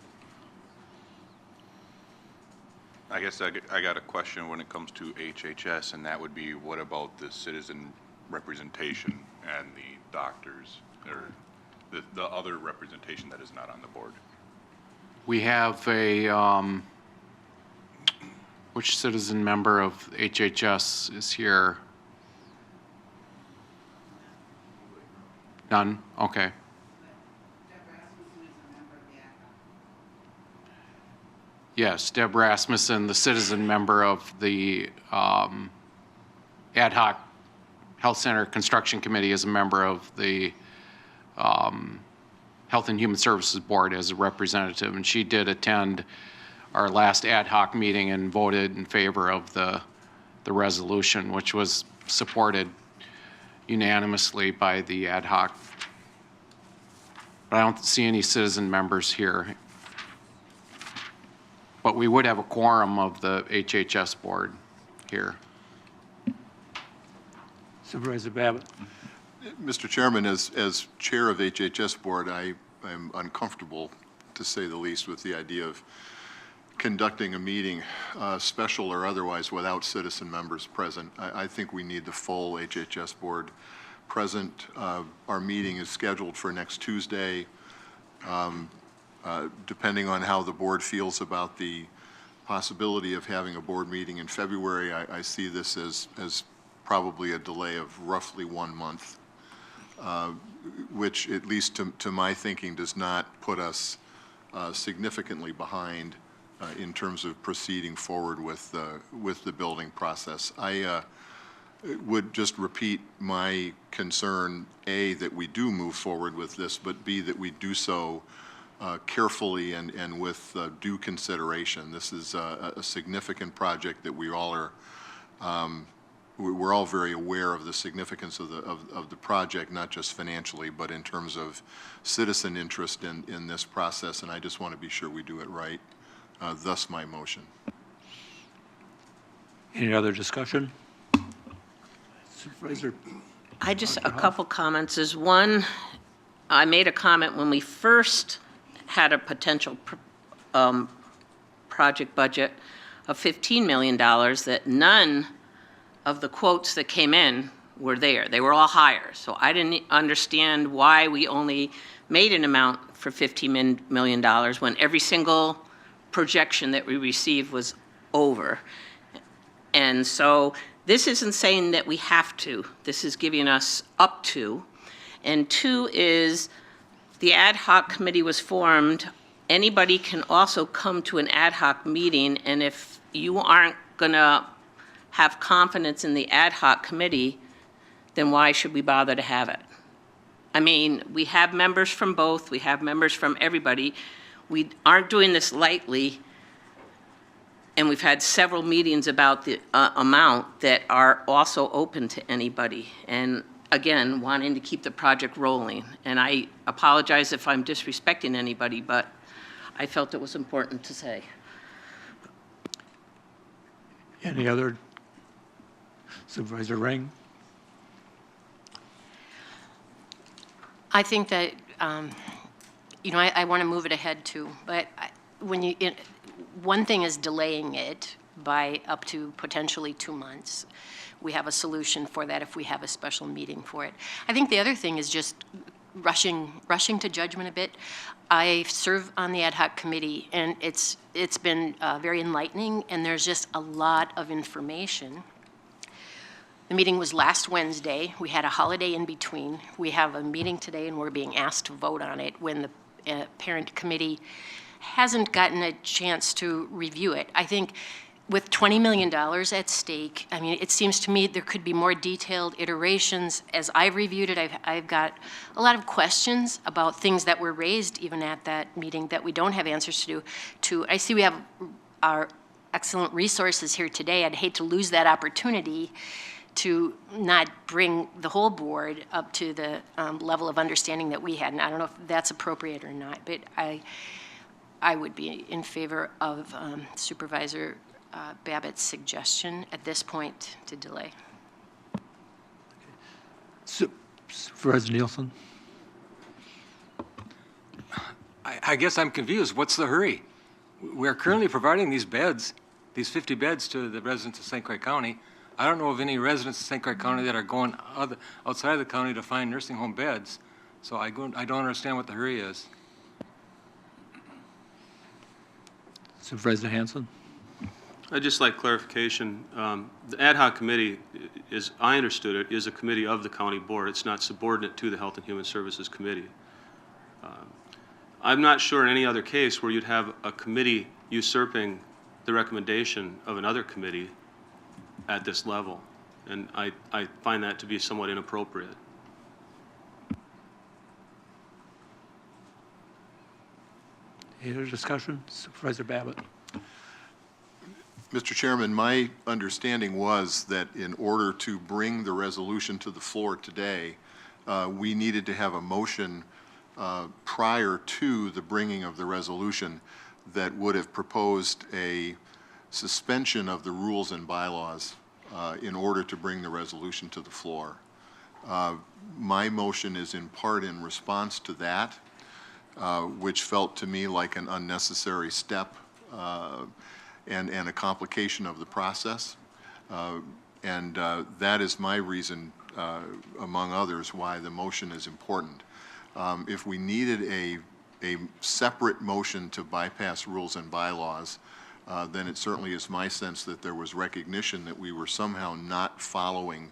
I guess I got a question when it comes to HHS, and that would be, what about the citizen representation and the doctors, or the other representation that is not on the board?
We have a, which citizen member of HHS is here? None? Okay. Yes, Deb Rasmussen, the citizen member of the Ad hoc Health Center Construction Committee, is a member of the Health and Human Services Board as a representative, and she did attend our last ad hoc meeting and voted in favor of the resolution, which was supported unanimously by the ad hoc. But I don't see any citizen members here. But we would have a quorum of the HHS board here.
Supervisor Babbitt?
Mr. Chairman, as chair of HHS board, I am uncomfortable, to say the least, with the idea of conducting a meeting, special or otherwise, without citizen members present. I think we need the full HHS board present. Our meeting is scheduled for next Tuesday. Depending on how the board feels about the possibility of having a board meeting in February, I see this as probably a delay of roughly 1 month, which, at least to my thinking, does not put us significantly behind in terms of proceeding forward with the building process. I would just repeat my concern, A, that we do move forward with this, but B, that we do so carefully and with due consideration. This is a significant project that we all are, we're all very aware of the significance of the project, not just financially, but in terms of citizen interest in this process, and I just want to be sure we do it right. Thus my motion.
Any other discussion? Supervisor?
I just, a couple comments is, one, I made a comment when we first had a potential project budget of $15 million that none of the quotes that came in were there. They were all higher. So I didn't understand why we only made an amount for $15 million when every single projection that we received was over. And so this isn't saying that we have to. This is giving us up to. And two is, the ad hoc committee was formed. Anybody can also come to an ad hoc meeting, and if you aren't going to have confidence in the ad hoc committee, then why should we bother to have it? I mean, we have members from both. We have members from everybody. We aren't doing this lightly, and we've had several meetings about the amount that are also open to anybody. And again, wanting to keep the project rolling. And I apologize if I'm disrespecting anybody, but I felt it was important to say.
Any other? Supervisor Ring?
I think that you know, I want to move it ahead too, but one thing is delaying it by up to potentially 2 months. We have a solution for that if we have a special meeting for it. I think the other thing is just rushing to judgment a bit. I serve on the ad hoc committee, and it's been very enlightening, and there's just a lot of information. The meeting was last Wednesday. We had a holiday in between. We have a meeting today, and we're being asked to vote on it when the parent committee hasn't gotten a chance to review it. I think with $20 million at stake, I mean, it seems to me there could be more detailed iterations. As I've reviewed it, I've got a lot of questions about things that were raised even at that meeting that we don't have answers to. I see we have our excellent resources here today. I'd hate to lose that opportunity to not bring the whole board up to the level of understanding that we had. And I don't know if that's appropriate or not, but I would be in favor of Supervisor Babbitt's suggestion at this point to delay.
Supervisor Nielsen?
I guess I'm confused. What's the hurry? We're currently providing these beds, these 50 beds to the residents of St. Croix County. I don't know of any residents of St. Croix County that are going outside of the county to find nursing home beds. So I don't understand what the hurry is.
Supervisor Hanson?
I'd just like clarification. The ad hoc committee, as I understood it, is a committee of the county board. It's not subordinate to the Health and Human Services Committee. I'm not sure in any other case where you'd have a committee usurping the recommendation of another committee at this level, and I find that to be somewhat inappropriate.
Any other discussion? Supervisor Babbitt?
Mr. Chairman, my understanding was that in order to bring the resolution to the floor today, we needed to have a motion prior to the bringing of the resolution that would have proposed a suspension of the rules and bylaws in order to bring the resolution to the floor. My motion is in part in response to that, which felt to me like an unnecessary step and a complication of the process. That is my reason, among others, why the motion is important. If we needed a separate motion to bypass rules and bylaws, then it certainly is my sense that there was recognition that we were somehow not following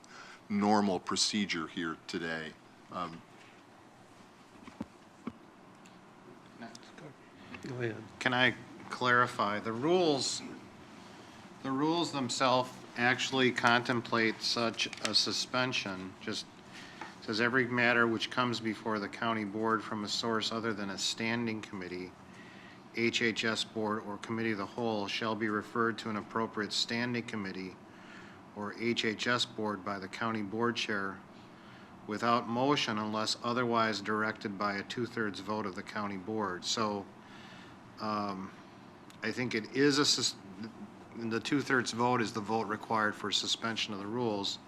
normal procedure here today.
Go ahead.
Can I clarify? The rules themselves actually contemplate such a suspension. Just says every matter which comes before the county board from a source other than a standing committee, HHS board, or committee of the whole shall be referred to an appropriate standing committee or HHS board by the county board chair without motion unless otherwise directed by a 2/3 vote of the county board. So I think it is the 2/3 vote is the vote required for suspension of the rules.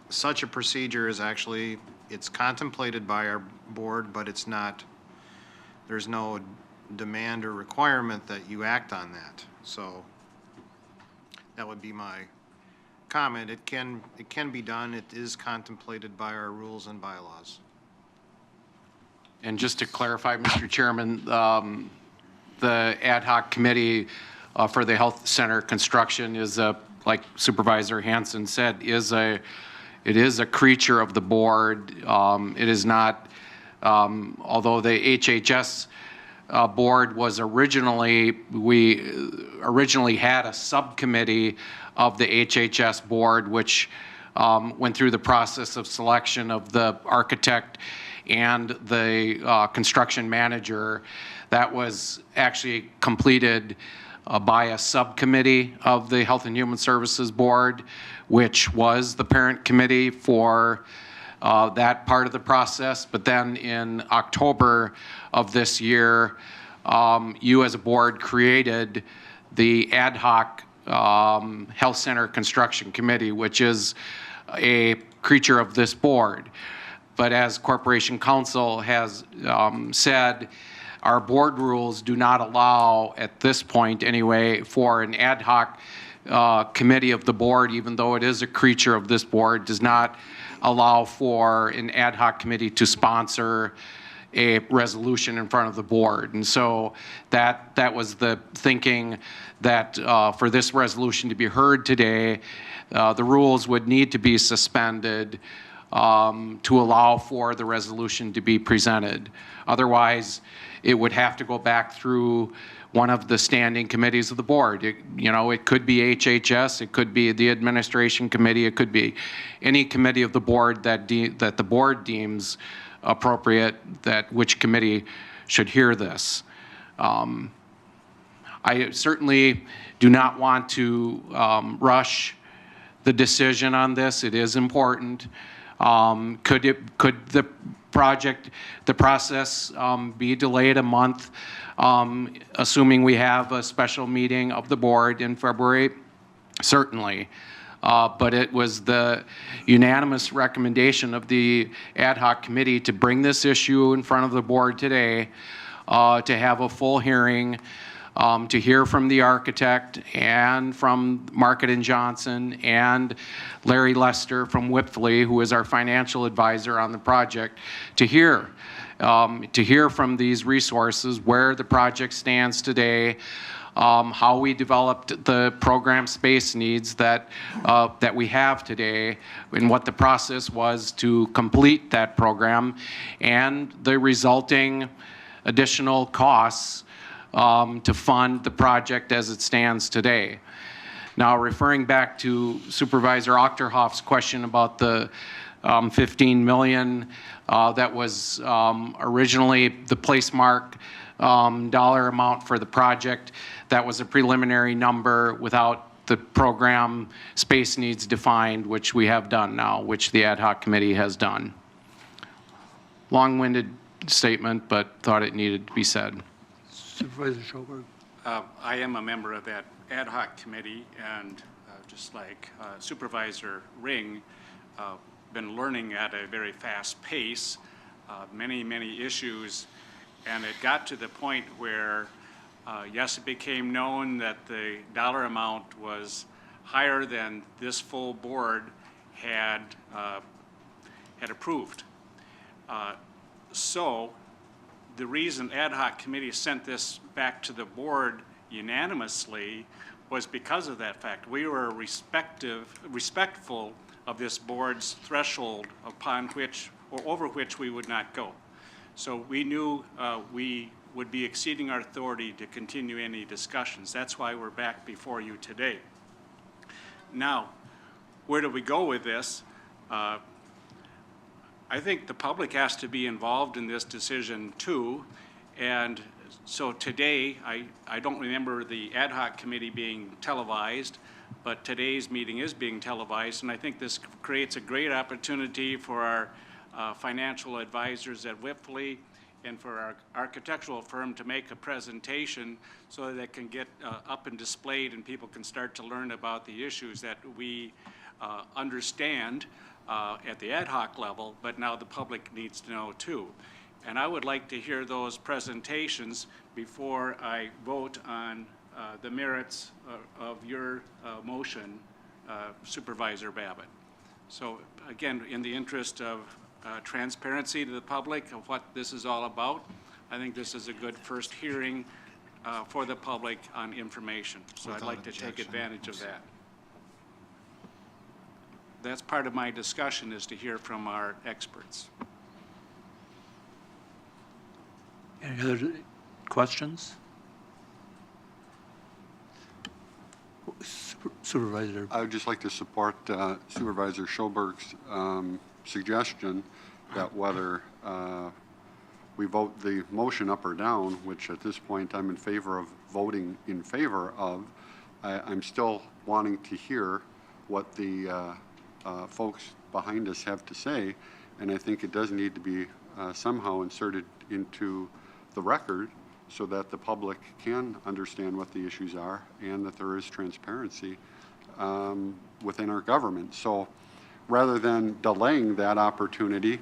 Such a procedure is actually, it's contemplated by our board, but it's not, there's no demand or requirement that you act on that. So that would be my comment. It can be done. It is contemplated by our rules and bylaws.
And just to clarify, Mr. Chairman, the ad hoc committee for the health center construction is like Supervisor Hanson said, it is a creature of the board. It is not, although the HHS board was we originally had a subcommittee of the HHS board, which went through the process of selection of the architect and the construction manager. That was actually completed by a subcommittee of the Health and Human Services Board, which was the parent committee for that part of the process. But then in October of this year, you as a board created the ad hoc health center construction committee, which is a creature of this board. But as Corporation Counsel has said, our board rules do not allow, at this point anyway, for an ad hoc committee of the board, even though it is a creature of this board, does not allow for an ad hoc committee to sponsor a resolution in front of the board. And so that was the thinking, that for this resolution to be heard today, the rules would need to be suspended to allow for the resolution to be presented. Otherwise, it would have to go back through one of the standing committees of the board. It could be HHS, it could be the administration committee, it could be any committee of the board that the board deems appropriate, which committee should hear this. I certainly do not want to rush the decision on this. It is important. Could the process be delayed a month, assuming we have a special meeting of the board in February? Certainly. But it was the unanimous recommendation of the ad hoc committee to bring this issue in front of the board today, to have a full hearing, to hear from the architect and from Market & Johnson and Larry Lester from Whipfley, who is our financial advisor on the project, to hear from these resources where the project stands today, how we developed the program space needs that we have today, and what the process was to complete that program, and the resulting additional costs to fund the project as it stands today. Now, referring back to Supervisor Ochterhoff's question about the $15 million that was originally the place mark dollar amount for the project, that was a preliminary number without the program space needs defined, which we have done now, which the ad hoc committee has done. Long-winded statement, but thought it needed to be said.
Supervisor Schoberg.
I am a member of that ad hoc committee, and just like Supervisor Ring, been learning at a very fast pace, many issues, and it got to the point where yes, it became known that the dollar amount was higher than this full board had approved. So the reason ad hoc committee sent this back to the board unanimously was because of that fact. We were respectful of this board's threshold upon which, or over which, we would not go. So we knew we would be exceeding our authority to continue any discussions. That's why we're back before you today. Now, where do we go with this? I think the public has to be involved in this decision too, and so today, I don't remember the ad hoc committee being televised, but today's meeting is being televised, and I think this creates a great opportunity for our financial advisors at Whipfley and for our architectural firm to make a presentation so that it can get up and displayed and people can start to learn about the issues that we understand at the ad hoc level, but now the public needs to know too. And I would like to hear those presentations before I vote on the merits of your motion, Supervisor Babbitt. So again, in the interest of transparency to the public of what this is all about, I think this is a good first hearing for the public on information. So I'd like to take advantage of that. That's part of my discussion, is to hear from our experts.
Any other questions? Supervisor.
I would just like to support Supervisor Schoberg's suggestion that whether we vote the motion up or down, which at this point I'm in favor of voting in favor of, I'm still wanting to hear what the folks behind us have to say, and I think it does need to be somehow inserted into the record so that the public can understand what the issues are and that there is transparency within our government. So rather than delaying that opportunity,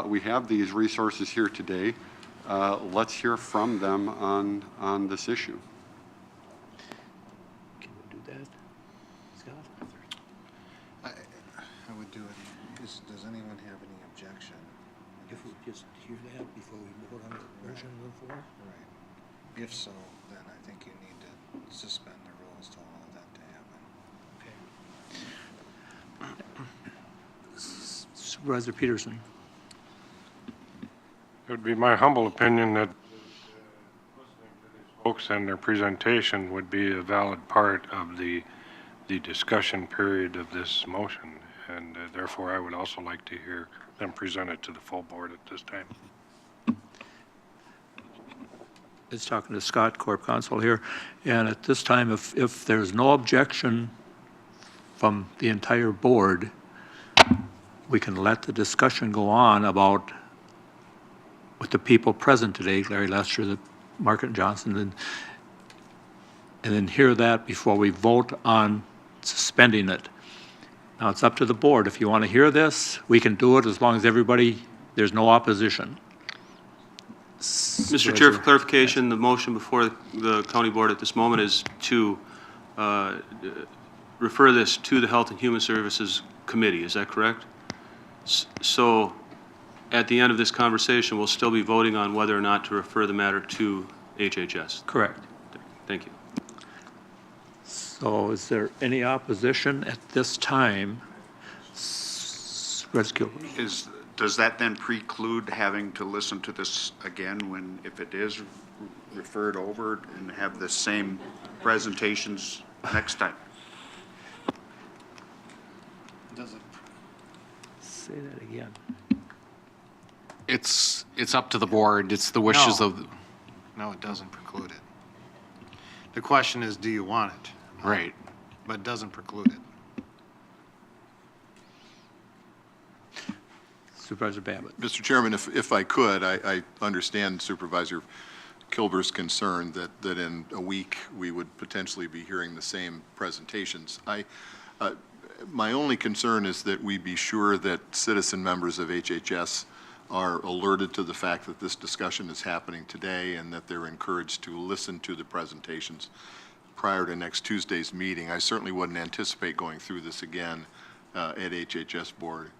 we have these resources here today. Let's hear from them on this issue.
Can we do that, Scott?
I would do it. Does anyone have any objection?
If we just hear that before we vote on the version of the floor?
Right. If so, then I think you need to suspend the rules to allow that to happen.
Supervisor Peterson.
It would be my humble opinion that listening to these folks and their presentation would be a valid part of the discussion period of this motion, and therefore I would also like to hear them present it to the full board at this time.
It's talking to Scott, Corp Counsel here, and at this time, if there's no objection from the entire board, we can let the discussion go on about with the people present today, Larry Lester, the Margaret Johnson, and then hear that before we vote on suspending it. Now, it's up to the board. If you want to hear this, we can do it as long as there's no opposition.
Mr. Chair, for clarification, the motion before the county board at this moment is to refer this to the Health and Human Services Committee. Is that correct? So at the end of this conversation, we'll still be voting on whether or not to refer the matter to HHS.
Correct.
Thank you.
So is there any opposition at this time?
Does that then preclude having to listen to this again if it is referred over and have the same presentations next time?
Does it?
Say that again.
It's up to the board. It's the wishes of.
No, it doesn't preclude it. The question is, do you want it?
Right.
But it doesn't preclude it.
Supervisor Babbitt.
Mr. Chairman, if I could, I understand Supervisor Kilber's concern that in a week we would potentially be hearing the same presentations. My only concern is that we be sure that citizen members of HHS are alerted to the fact that this discussion is happening today and that they're encouraged to listen to the presentations prior to next Tuesday's meeting. I certainly wouldn't anticipate going through this again at HHS board.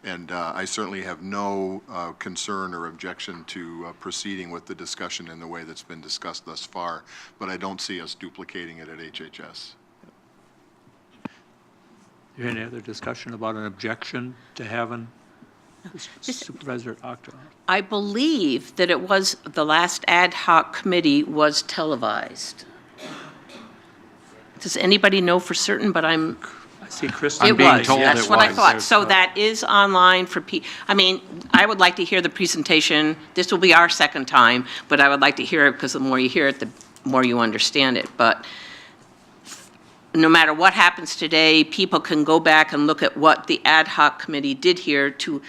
And I certainly have no concern or objection to proceeding with the discussion in the way that's been discussed thus far, but I don't see us duplicating it at HHS.
Any other discussion about an objection to having Supervisor Octo?
I believe that it was, the last ad hoc committee was televised. Does anybody know for certain? But I
see Chris.
It was. That's what I thought. So that is online for I mean, I would like to hear the presentation. This will be our second time, but I would like to hear it because the more you hear it, the more you understand it. But no matter what happens today, people can go back and look at what the ad hoc committee did here to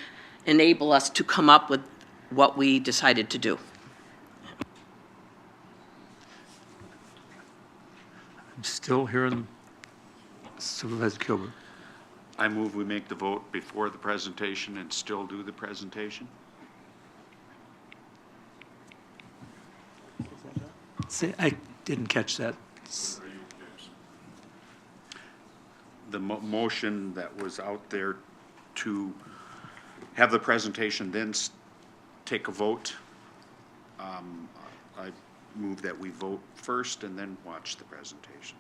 enable us to come up with what we decided to do.
I'm still hearing Supervisor Kilber.
I move we make the vote before the presentation and still do the presentation.
See, I didn't catch that.
The motion that was out there to have the presentation, then take a vote. I move that we vote first and then watch the presentation.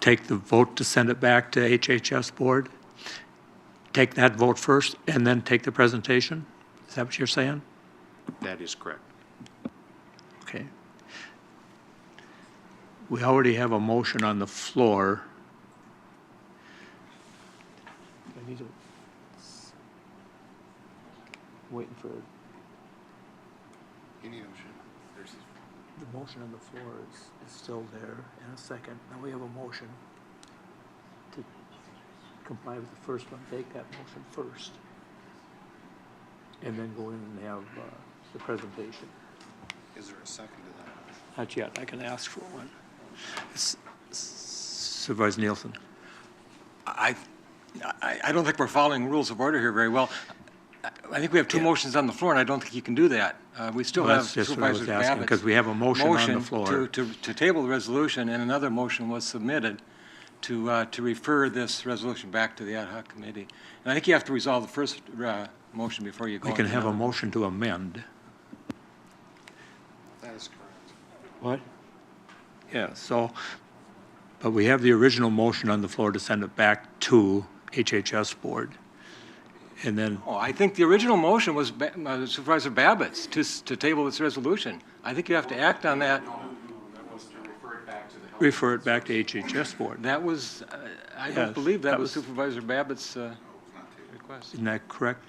Take the vote to send it back to HHS board? Take that vote first and then take the presentation? Is that what you're saying?
That is correct.
Okay. We already have a motion on the floor. I need to, waiting for,
You need a motion.
the motion on the floor is still there in a second. Now we have a motion to comply with the first one. Take that motion first. And then go in and have the presentation.
Is there a second to that?
Not yet. I can ask for one. Supervisor Nielsen.
I I don't think we're following rules of order here very well. I think we have two motions on the floor, and I don't think you can do that. We still
Well,
have
that's just what I was
Supervisor
asking,
Babbitt's
because we have a motion on the floor.
to table the resolution, and another motion was submitted to refer this resolution back to the ad hoc committee. And I think you have to resolve the first motion before you go.
We can
into
have a
another.
motion to amend.
That is correct.
What? Yeah, so, but we have the original motion on the floor to send it back to HHS board. And then,
Oh, I think the original motion was Supervisor Babbitt's to table this resolution. I think you have to act on that.
refer it back to HHS board.
That was, I
Yes,
don't believe that
that
was
was-
Supervisor Babbitt's request.
Isn't that correct?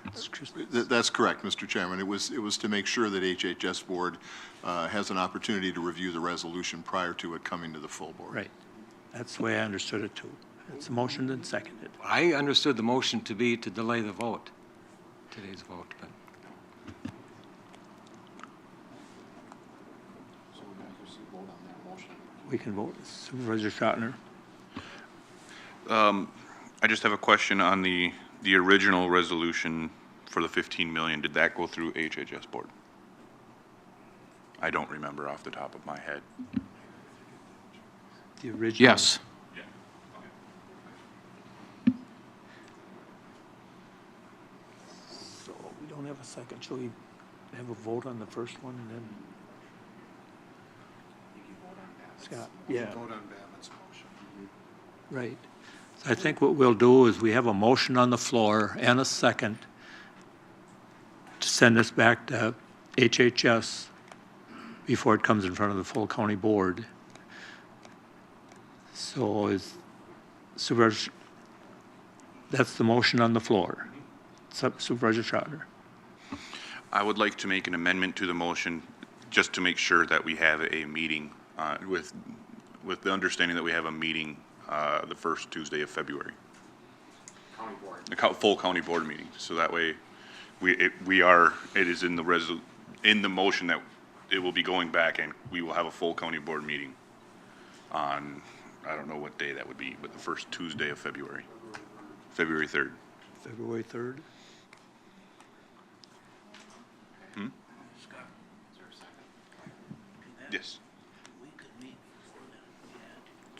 That's correct, Mr. Chairman. It was to make sure that HHS board has an opportunity to review the resolution prior to it coming to the full board.
Right. That's the way I understood it too. It's a motion and seconded.
I understood the motion to be to delay the vote, today's vote, but.
We can vote. Supervisor Schottner?
I just have a question on the original resolution for the 15 million. Did that go through HHS board? I don't remember off the top of my head.
The original?
Yes.
So we don't have a second. Shall we have a vote on the first one and then? Scott? Yeah.
Vote on Babbitt's motion.
Right. So I think what we'll do is we have a motion on the floor and a second to send this back to HHS before it comes in front of the full county board. So is Supervisor, that's the motion on the floor. Supervisor Schottner.
I would like to make an amendment to the motion just to make sure that we have a meeting with the understanding that we have a meeting the first Tuesday of February.
County board.
A full county board meeting. So that way it is in the motion that it will be going back and we will have a full county board meeting on, I don't know what day that would be, but the first Tuesday of February, February 3rd.
February 3rd.
Yes.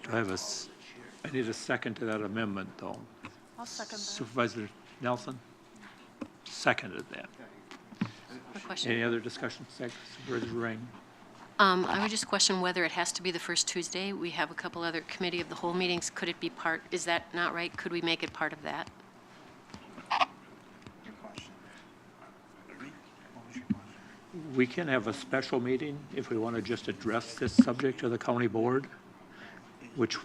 Do I have I need a second to that amendment, though.
I'll second that.
Supervisor Nelson seconded that.
A question.
Any other discussion? Supervisor Ring?
I would just question whether it has to be the first Tuesday. We have a couple other committee of the whole meetings. Could it be part, is that not right? Could we make it part of that?
We can have a special meeting if we want to just address this subject to the county board, which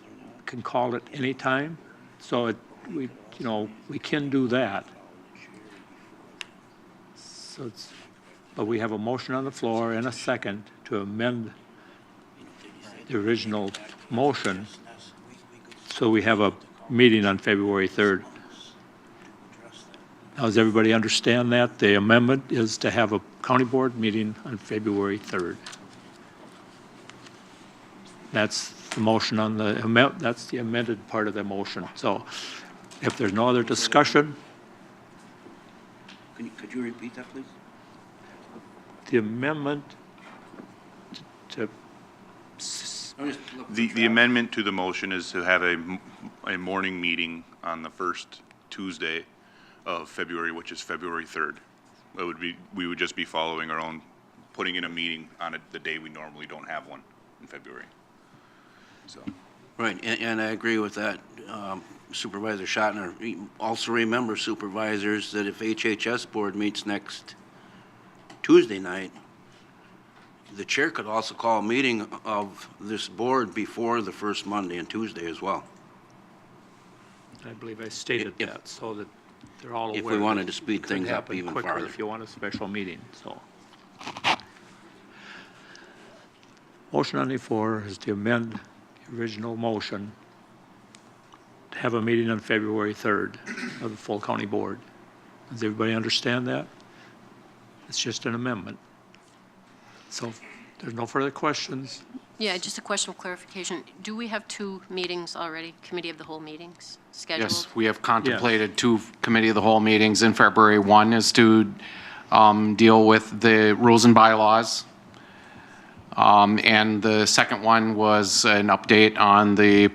can call it any time. So we can do that. So but we have a motion on the floor and a second to amend the original motion. So we have a meeting on February 3rd. Now, does everybody understand that? The amendment is to have a county board meeting on February 3rd. That's the motion on that's the amended part of the motion. So if there's no other discussion,
Could you repeat that, please?
the amendment to,
The amendment to the motion is to have a morning meeting on the first Tuesday of February, which is February 3rd. We would just be following our own, putting in a meeting on the day we normally don't have one in February. So.
Right, and I agree with that, Supervisor Schottner. Also remember, supervisors, that if HHS board meets next Tuesday night, the chair could also call a meeting of this board before the first Monday and Tuesday as well.
I believe I stated that, so that they're all aware.
If we wanted to
that
speed
it could
things up
happen
even
quicker
farther.
If you want a special meeting, so. Motion on the floor is to amend the original motion to have a meeting on February 3rd of the full county board. Does everybody understand that? It's just an amendment. So There's no further questions.
Yeah, just a question of clarification. Do we have 2 meetings already, Committee of the Whole meetings scheduled?
Yes, we have contemplated 2 committee of the whole meetings in February. One is to deal with the rules and bylaws. And the second one was an update on the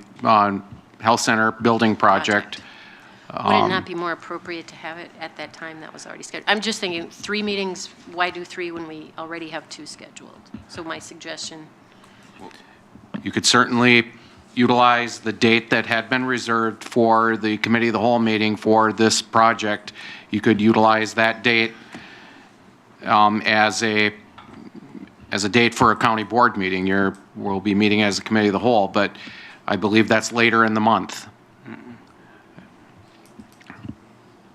health center building project.
Would it not be more appropriate to have it at that time that was already scheduled? I'm just thinking 3 meetings, why do 3 when we already have 2 scheduled? So my suggestion.
You could certainly utilize the date that had been reserved for the committee of the whole meeting for this project. You could utilize that date as a date for a county board meeting. We'll be meeting as a committee of the whole, but I believe that's later in the month.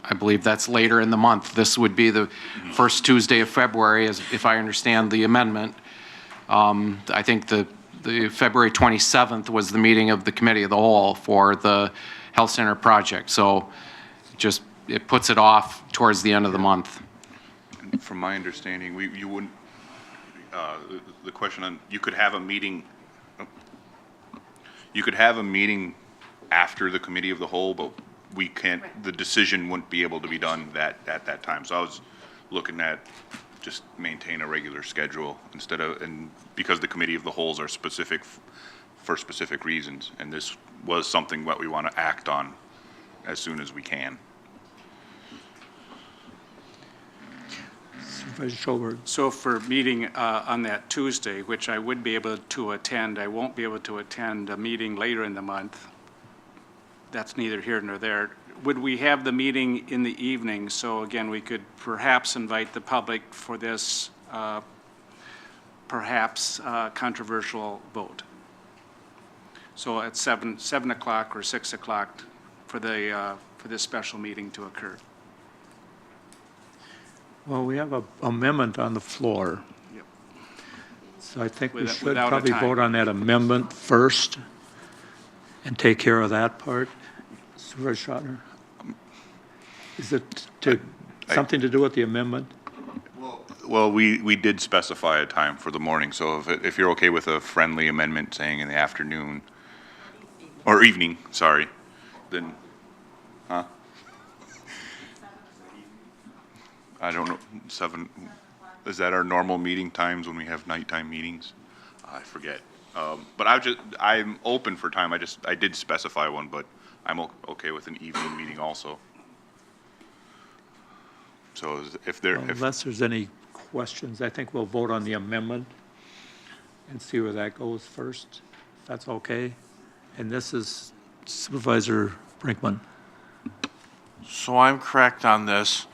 I believe that's later in the month. This would be the first Tuesday of February, as if I understand the amendment. I think the February 27th was the meeting of the committee of the whole for the health center project. So it puts it off towards the end of the month.
From my understanding, you wouldn't, the question on, you could have a meeting after the committee of the whole, but we can't, the decision wouldn't be able to be done at that time. So I was looking at just maintain a regular schedule instead of, and because the committee of the wholes are specific for specific reasons, and this was something that we want to act on as soon as we can.
Supervisor Schoberg.
So for meeting on that Tuesday, which I would be able to attend, I won't be able to attend a meeting later in the month. That's neither here nor there. Would we have the meeting in the evening? So again, we could perhaps invite the public for this perhaps controversial vote. So at 7 o'clock or 6 o'clock for this special meeting to occur.
Well, we have an amendment on the floor.
Yep.
So I think we
Without-
should
without a
probably
time.
vote on that amendment first and take care of that part. Supervisor Schrottner? Is it something to do with the amendment?
Well, we did specify a time for the morning, so if you're okay with a friendly amendment saying in the afternoon, or evening, sorry, then, I don't know, 7, is that our normal meeting times when we have nighttime meetings? I forget. But I'm open for time, I did specify one, but I'm okay with an evening meeting also. So
Unless there's any questions, I think we'll vote on the amendment and see where that goes first, if that's okay. And this is Supervisor Brinkman.
So I'm correct on this.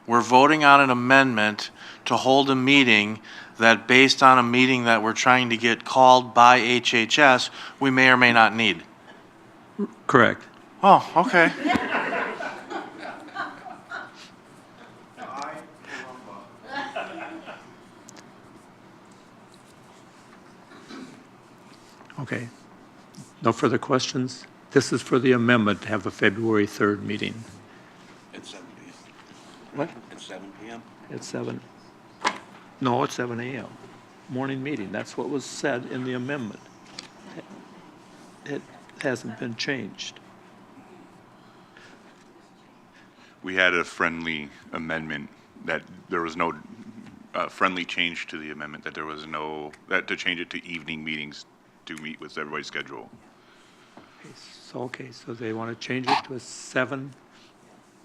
We're voting on an amendment to hold a meeting that, based on a meeting that we're trying to get called by HHS, we may or may not need.
Correct.
Oh, okay.
Okay. No further questions? This is for the amendment to have the February 3rd meeting.
At 7 p.m.
What?
At 7 p.m.?
At 7. No, it's 7 a.m. Morning meeting. That's what was said in the amendment. It hasn't been changed.
We had a friendly amendment that there was no friendly change to the amendment, that there was no, that to change it to evening meetings to meet with everybody's schedule.
Okay, so they want to change it to a 7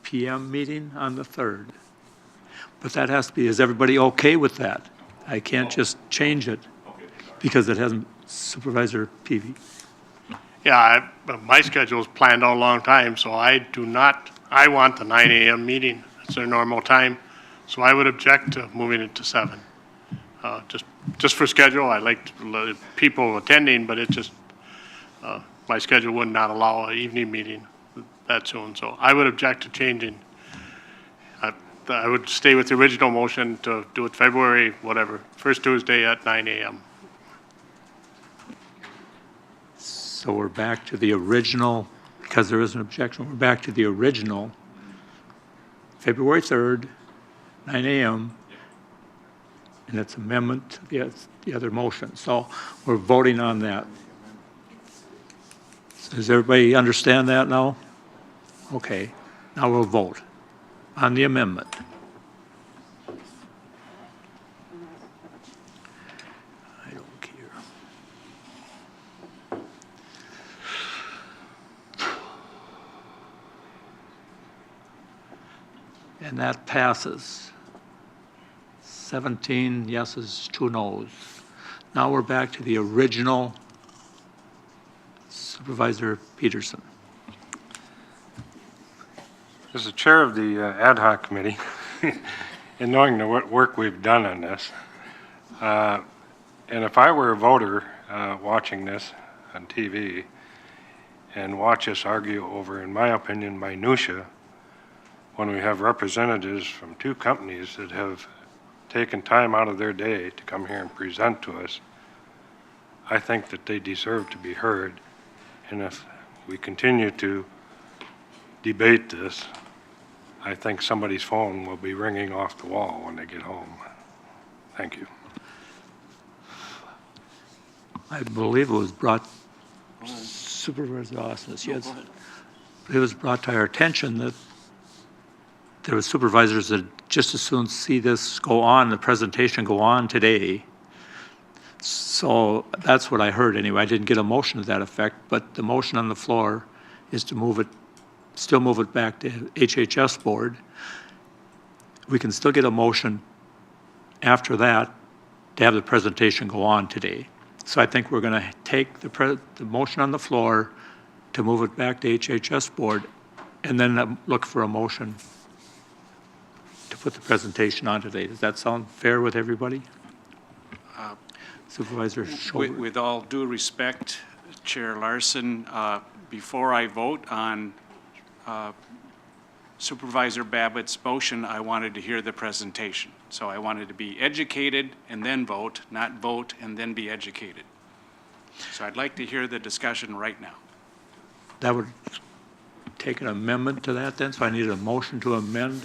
p.m. meeting on the 3rd. But that has to be, is everybody okay with that? I can't just change it because it hasn't, Supervisor Peavy.
Yeah, my schedule's planned out a long time, so I want the 9 a.m. meeting. It's their normal time. So I would object to moving it to 7. Just for schedule, I like people attending, but it just, my schedule would not allow an evening meeting that soon. So I would object to changing. I would stay with the original motion to do it February, whatever, first Tuesday at 9 a.m.
So we're back to the original, because there is an objection, we're back to the original, February 3rd, 9 a.m., and it's amendment to the other motion. So we're voting on that. Does everybody understand that now? Okay, now we'll vote on the amendment. I don't care. And that passes. 17 yeses, 2 noes. Now we're back to the original. Supervisor Peterson.
As the chair of the ad hoc committee, and knowing the work we've done on this, and if I were a voter watching this on TV and watch us argue over, in my opinion, minutia, when we have representatives from 2 companies that have taken time out of their day to come here and present to us, I think that they deserve to be heard. And if we continue to debate this, I think somebody's phone will be ringing off the wall when they get home. Thank you.
I believe it was brought, Supervisor Austin, yes. It was brought to our attention that there were supervisors that just as soon see this go on, the presentation go on today. So that's what I heard anyway. I didn't get a motion to that effect, but the motion on the floor is to move it, still move it back to HHS board. We can still get a motion after that to have the presentation go on today. So I think we're going to take the motion on the floor to move it back to HHS board and then look for a motion to put the presentation on today. Does that sound fair with everybody? Supervisor Schober.
With all due respect, Chair Larson, before I vote on Supervisor Babbitt's motion, I wanted to hear the presentation. So I wanted to be educated and then vote, not vote and then be educated. So I'd like to hear the discussion right now.
That would take an amendment to that then, so I need a motion to amend.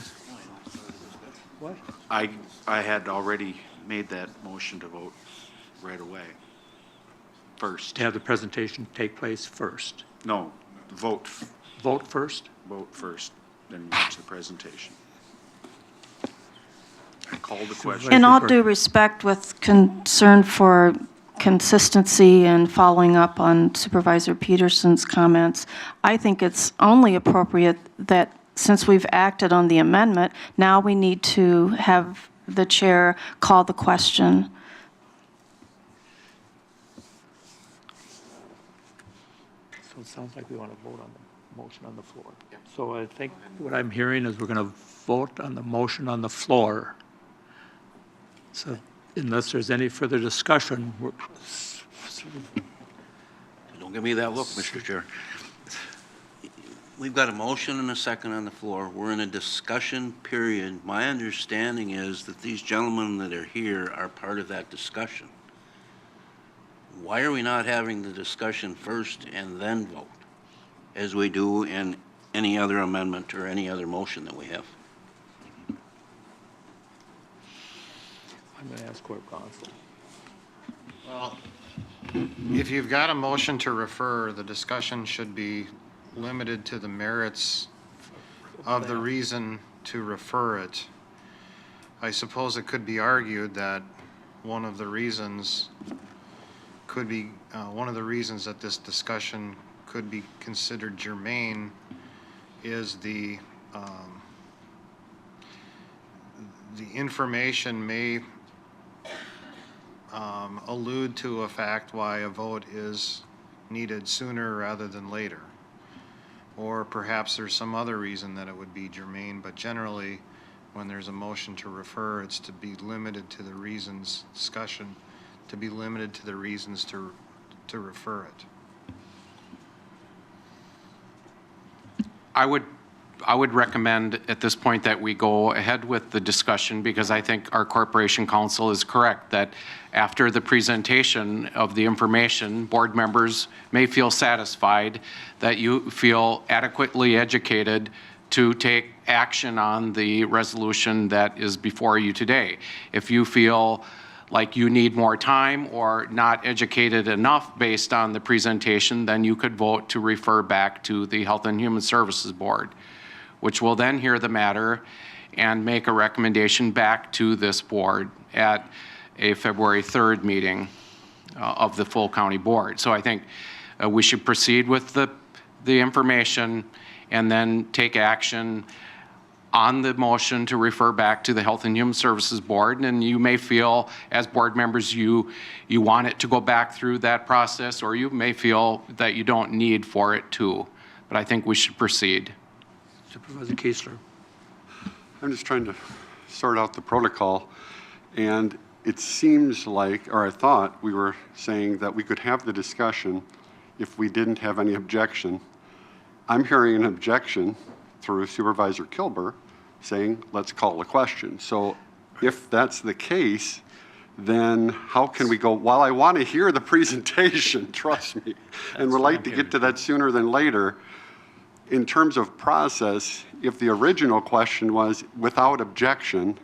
What?
I had already made that motion to vote right away. First.
To have the presentation take place first.
No, vote.
Vote first?
Vote first, then watch the presentation. I called the question.
In all due respect, with concern for consistency and following up on Supervisor Peterson's comments, I think it's only appropriate that since we've acted on the amendment, now we need to have the chair call the question.
So it sounds like we want to vote on the motion on the floor. So I think what I'm hearing is we're going to vote on the motion on the floor. So unless there's any further discussion,
Don't give me that look, Mr. Chair. We've got a motion and a second on the floor. We're in a discussion period. My understanding is that these gentlemen that are here are part of that discussion. Why are we not having the discussion first and then vote, as we do in any other amendment or any other motion that we have?
I'm going to ask Court Counsel.
Well, if you've got a motion to refer, the discussion should be limited to the merits of the reason to refer it. I suppose it could be argued that one of the reasons that this discussion could be considered germane is the information may allude to a fact why a vote is needed sooner rather than later. Or perhaps there's some other reason that it would be germane, but generally, when there's a motion to refer, it's to be limited to the reasons, discussion, to be limited to the reasons to refer it.
I would recommend at this point that we go ahead with the discussion, because I think our corporation counsel is correct that after the presentation of the information, board members may feel satisfied that you feel adequately educated to take action on the resolution that is before you today. If you feel like you need more time or not educated enough based on the presentation, then you could vote to refer back to the Health and Human Services Board, which will then hear the matter and make a recommendation back to this board at a February 3rd meeting of the full county board. So I think we should proceed with the information and then take action on the motion to refer back to the Health and Human Services Board. And you may feel, as board members, you want it to go back through that process, or you may feel that you don't need for it to. But I think we should proceed.
Supervisor Keesler.
I'm just trying to sort out the protocol, and it seems like, or I thought we were saying that we could have the discussion if we didn't have any objection. I'm hearing an objection through Supervisor Kilber saying, let's call the question. So if that's the case, then how can we go, while I want to hear the presentation, trust me, and would like to get to that sooner than later, in terms of process, if the original question was without objection,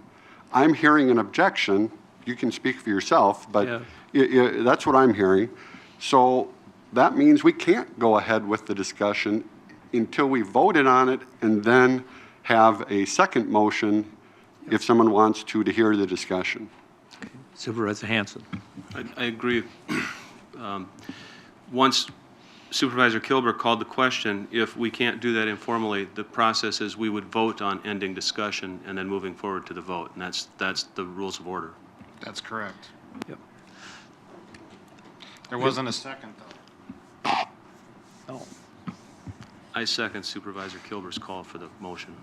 I'm hearing an objection. You can speak for yourself, but that's what I'm hearing. So that means we can't go ahead with the discussion until we voted on it and then have a second motion if someone wants to hear the discussion.
Okay. Supervisor Hanson.
I agree. Once Supervisor Kilber called the question, if we can't do that informally, the process is we would vote on ending discussion and then moving forward to the vote, and that's the rules of order.
That's correct.
Yep.
There wasn't a second, though.
No.
I second Supervisor Kilber's call for the motion.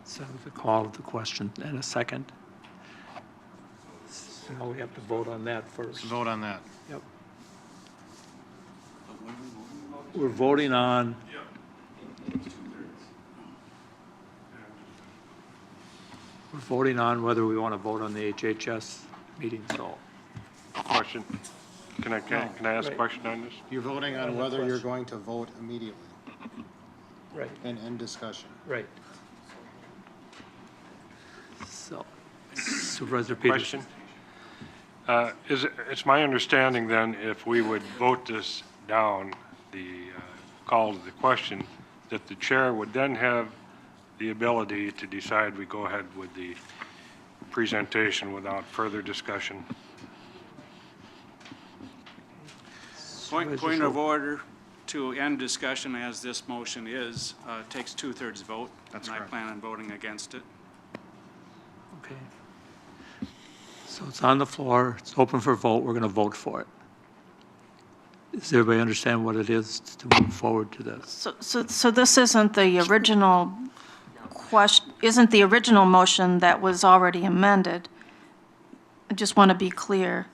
So the call of the question and a second. So we have to vote on that first.
Vote on that.
Yep. We're voting on. We're voting on whether we want to vote on the HHS meeting. So.
Question. Can I ask a question on this?
You're voting on whether you're going to vote immediately.
Right.
And end discussion.
Right. So, Supervisor Peterson.
Question. It's my understanding then, if we would vote this down, the call to the question, that the chair would then have the ability to decide we go ahead with the presentation without further discussion.
Point of order to end discussion, as this motion is, takes 2/3 vote.
That's
and
correct.
I plan on voting against it.
Okay. So it's on the floor. It's open for vote. We're going to vote for it. Does everybody understand what it is to move forward to this?
So this isn't the original question, isn't the original motion that was already amended? I just want to be clear.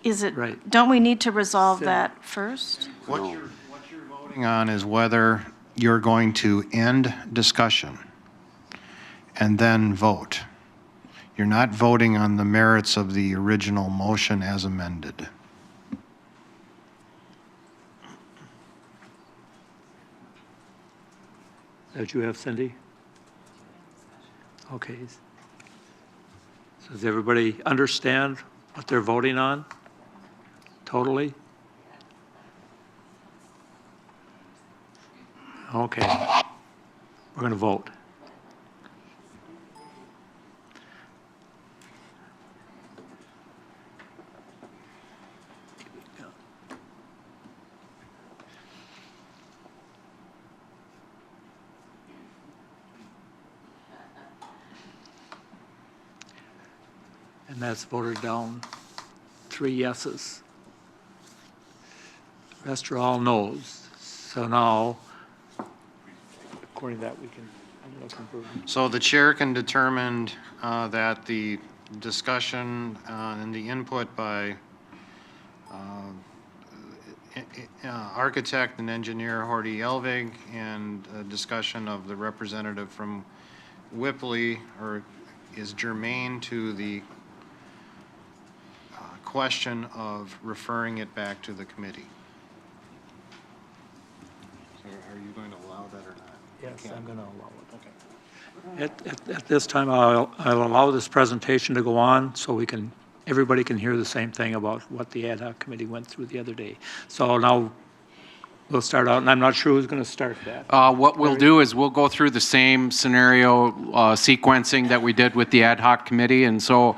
Is it,
Right.
don't we need to resolve that first?
What you're voting on is whether you're going to end discussion and then vote. You're not voting on the merits of the original motion as amended.
That you have, Cindy? Okay. So does everybody understand what they're voting on? Totally? Okay. We're going to vote. And that's voted down 3 yeses. The rest are all noes. So now, according to that, we can confirm.
So the chair can determine that the discussion and the input by architect and engineer Horty Elvig and a discussion of the representative from Whippley is germane to the question of referring it back to the committee. Or are you going to allow that or not?
Yes, I'm going to allow
Okay.
it. At this time, I'll allow this presentation to go on so everybody can hear the same thing about what the ad hoc committee went through the other day. So now we'll start out, and I'm not sure who's going to start that.
What we'll do is we'll go through the same scenario sequencing that we did with the ad hoc committee. And so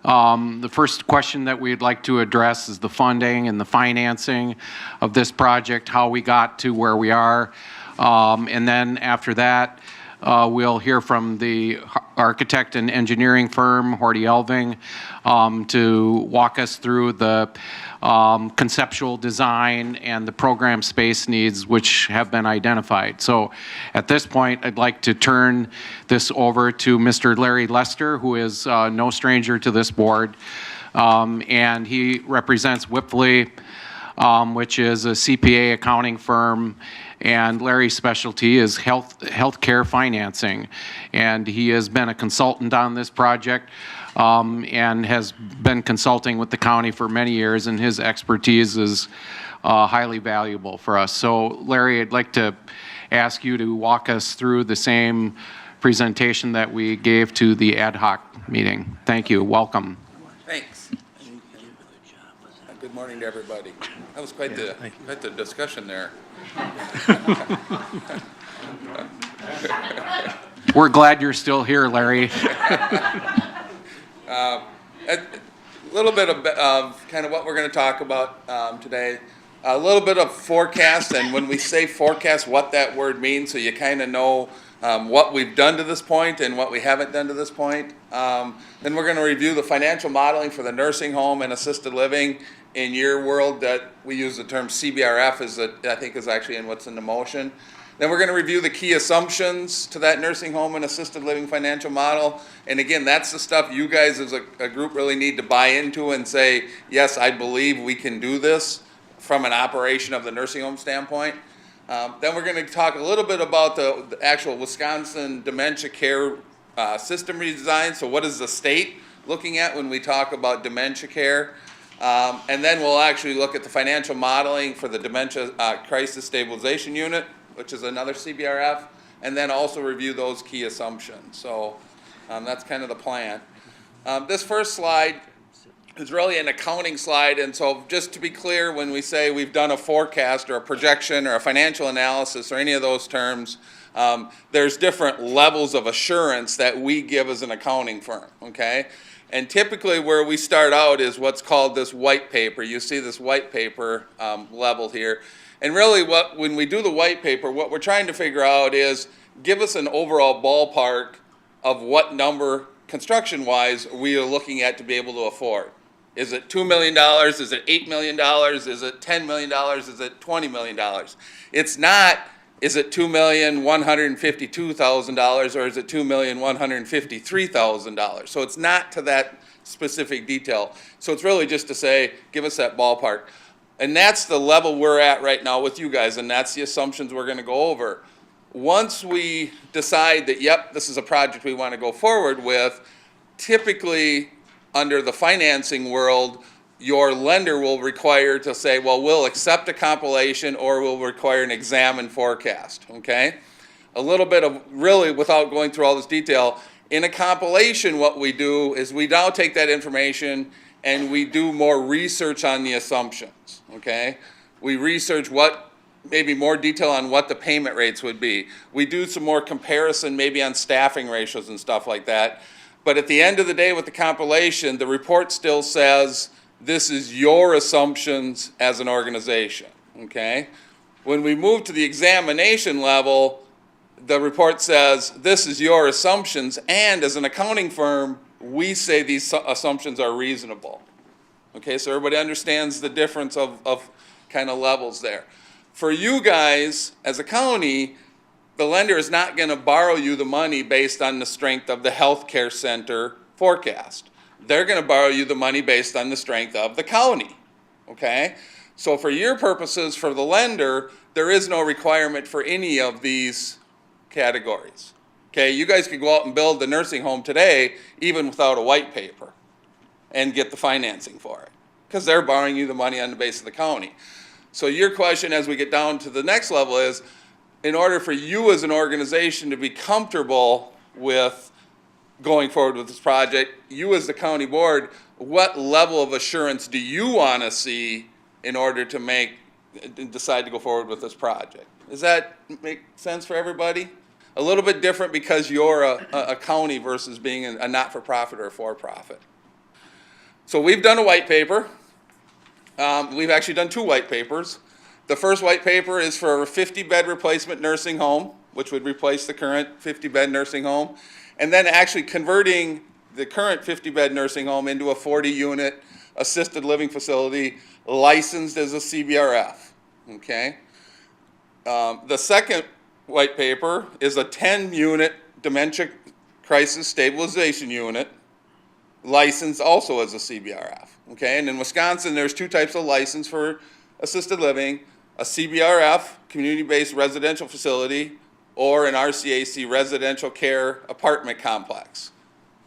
the first question that we'd like to address is the funding and the financing of this project, how we got to where we are. And then after that, we'll hear from the architect and engineering firm, Horty Elving, to walk us through the conceptual design and the program space needs which have been identified. So at this point, I'd like to turn this over to Mr. Larry Lester, who is no stranger to this board. And he represents Whippley, which is a CPA accounting firm, and Larry's specialty is healthcare financing. And he has been a consultant on this project and has been consulting with the county for many years, and his expertise is highly valuable for us. So Larry, I'd like to ask you to walk us through the same presentation that we gave to the ad hoc meeting. Thank you. Welcome.
Thanks. Good morning to everybody. That was quite the discussion there.
We're glad you're still here, Larry.
A little bit of kind of what we're going to talk about today. A little bit of forecast, and when we say forecast, what that word means, so you kind of know what we've done to this point and what we haven't done to this point. Then we're going to review the financial modeling for the nursing home and assisted living. In your world, that we use the term CBRF, I think is actually in what's in the motion. Then we're going to review the key assumptions to that nursing home and assisted living financial model. And again, that's the stuff you guys as a group really need to buy into and say, yes, I believe we can do this from an operation of the nursing home standpoint. Then we're going to talk a little bit about the actual Wisconsin dementia care system redesign. So what is the state looking at when we talk about dementia care? And then we'll actually look at the financial modeling for the Dementia Crisis Stabilization Unit, which is another CBRF, and then also review those key assumptions. So that's kind of the plan. This first slide is really an accounting slide, and so just to be clear, when we say we've done a forecast or a projection or a financial analysis or any of those terms, there's different levels of assurance that we give as an accounting firm, okay? And typically where we start out is what's called this white paper. You see this white paper level here. And really when we do the white paper, what we're trying to figure out is give us an overall ballpark of what number construction-wise we are looking at to be able to afford. Is it $2 million? Is it $8 million? Is it $10 million? Is it $20 million? It's not, is it $2,152,000 or is it $2,153,000? So it's not to that specific detail. So it's really just to say, give us that ballpark. And that's the level we're at right now with you guys, and that's the assumptions we're going to go over. Once we decide that, yep, this is a project we want to go forward with, typically under the financing world, your lender will require to say, well, we'll accept a compilation or we'll require an exam and forecast, okay? A little bit of, really, without going through all this detail, in a compilation what we do is we now take that information and we do more research on the assumptions, okay? We research maybe more detail on what the payment rates would be. We do some more comparison maybe on staffing ratios and stuff like that. But at the end of the day with the compilation, the report still says, this is your assumptions as an organization, okay? When we move to the examination level, the report says, this is your assumptions, and as an accounting firm, we say these assumptions are reasonable. Okay, so everybody understands the difference of kind of levels there. For you guys, as a county, the lender is not going to borrow you the money based on the strength of the healthcare center forecast. They're going to borrow you the money based on the strength of the county, okay? So for your purposes, for the lender, there is no requirement for any of these categories, okay? You guys could go out and build the nursing home today, even without a white paper, and get the financing for it, because they're borrowing you the money on the basis of the county. So your question as we get down to the next level is, in order for you as an organization to be comfortable with going forward with this project, you as the county board, what level of assurance do you want to see in order to decide to go forward with this project? Does that make sense for everybody? A little bit different because you're a county versus being a not-for-profit or a for-profit. So we've done a white paper. We've actually done 2 white papers. The first white paper is for a 50-bed replacement nursing home, which would replace the current 50-bed nursing home, and then actually converting the current 50-bed nursing home into a 40-unit assisted living facility licensed as a CBRF, okay? The second white paper is a 10-unit dementia crisis stabilization unit licensed also as a CBRF, okay? And in Wisconsin, there's 2 types of license for assisted living, a CBRF, community-based residential facility, or an RCAC, residential care apartment complex.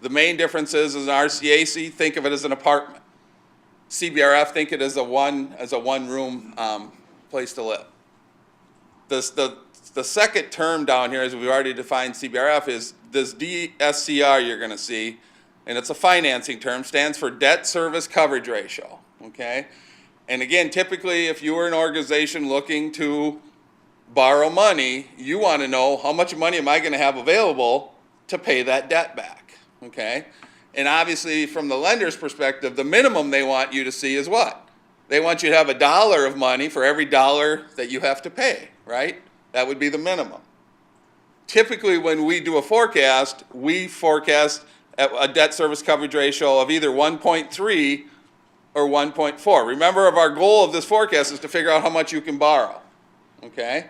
The main difference is an RCAC, think of it as an apartment. CBRF, think of it as a one-room place to live. The second term down here, as we've already defined CBRF, is this DSCR you're going to see, and it's a financing term, stands for debt service coverage ratio, okay? And again, typically, if you were an organization looking to borrow money, you want to know how much money am I going to have available to pay that debt back, okay? And obviously, from the lender's perspective, the minimum they want you to see is what? They want you to have $1 of money for every dollar that you have to pay, right? That would be the minimum. Typically, when we do a forecast, we forecast a debt service coverage ratio of either 1.3 or 1.4. Remember, our goal of this forecast is to figure out how much you can borrow, okay?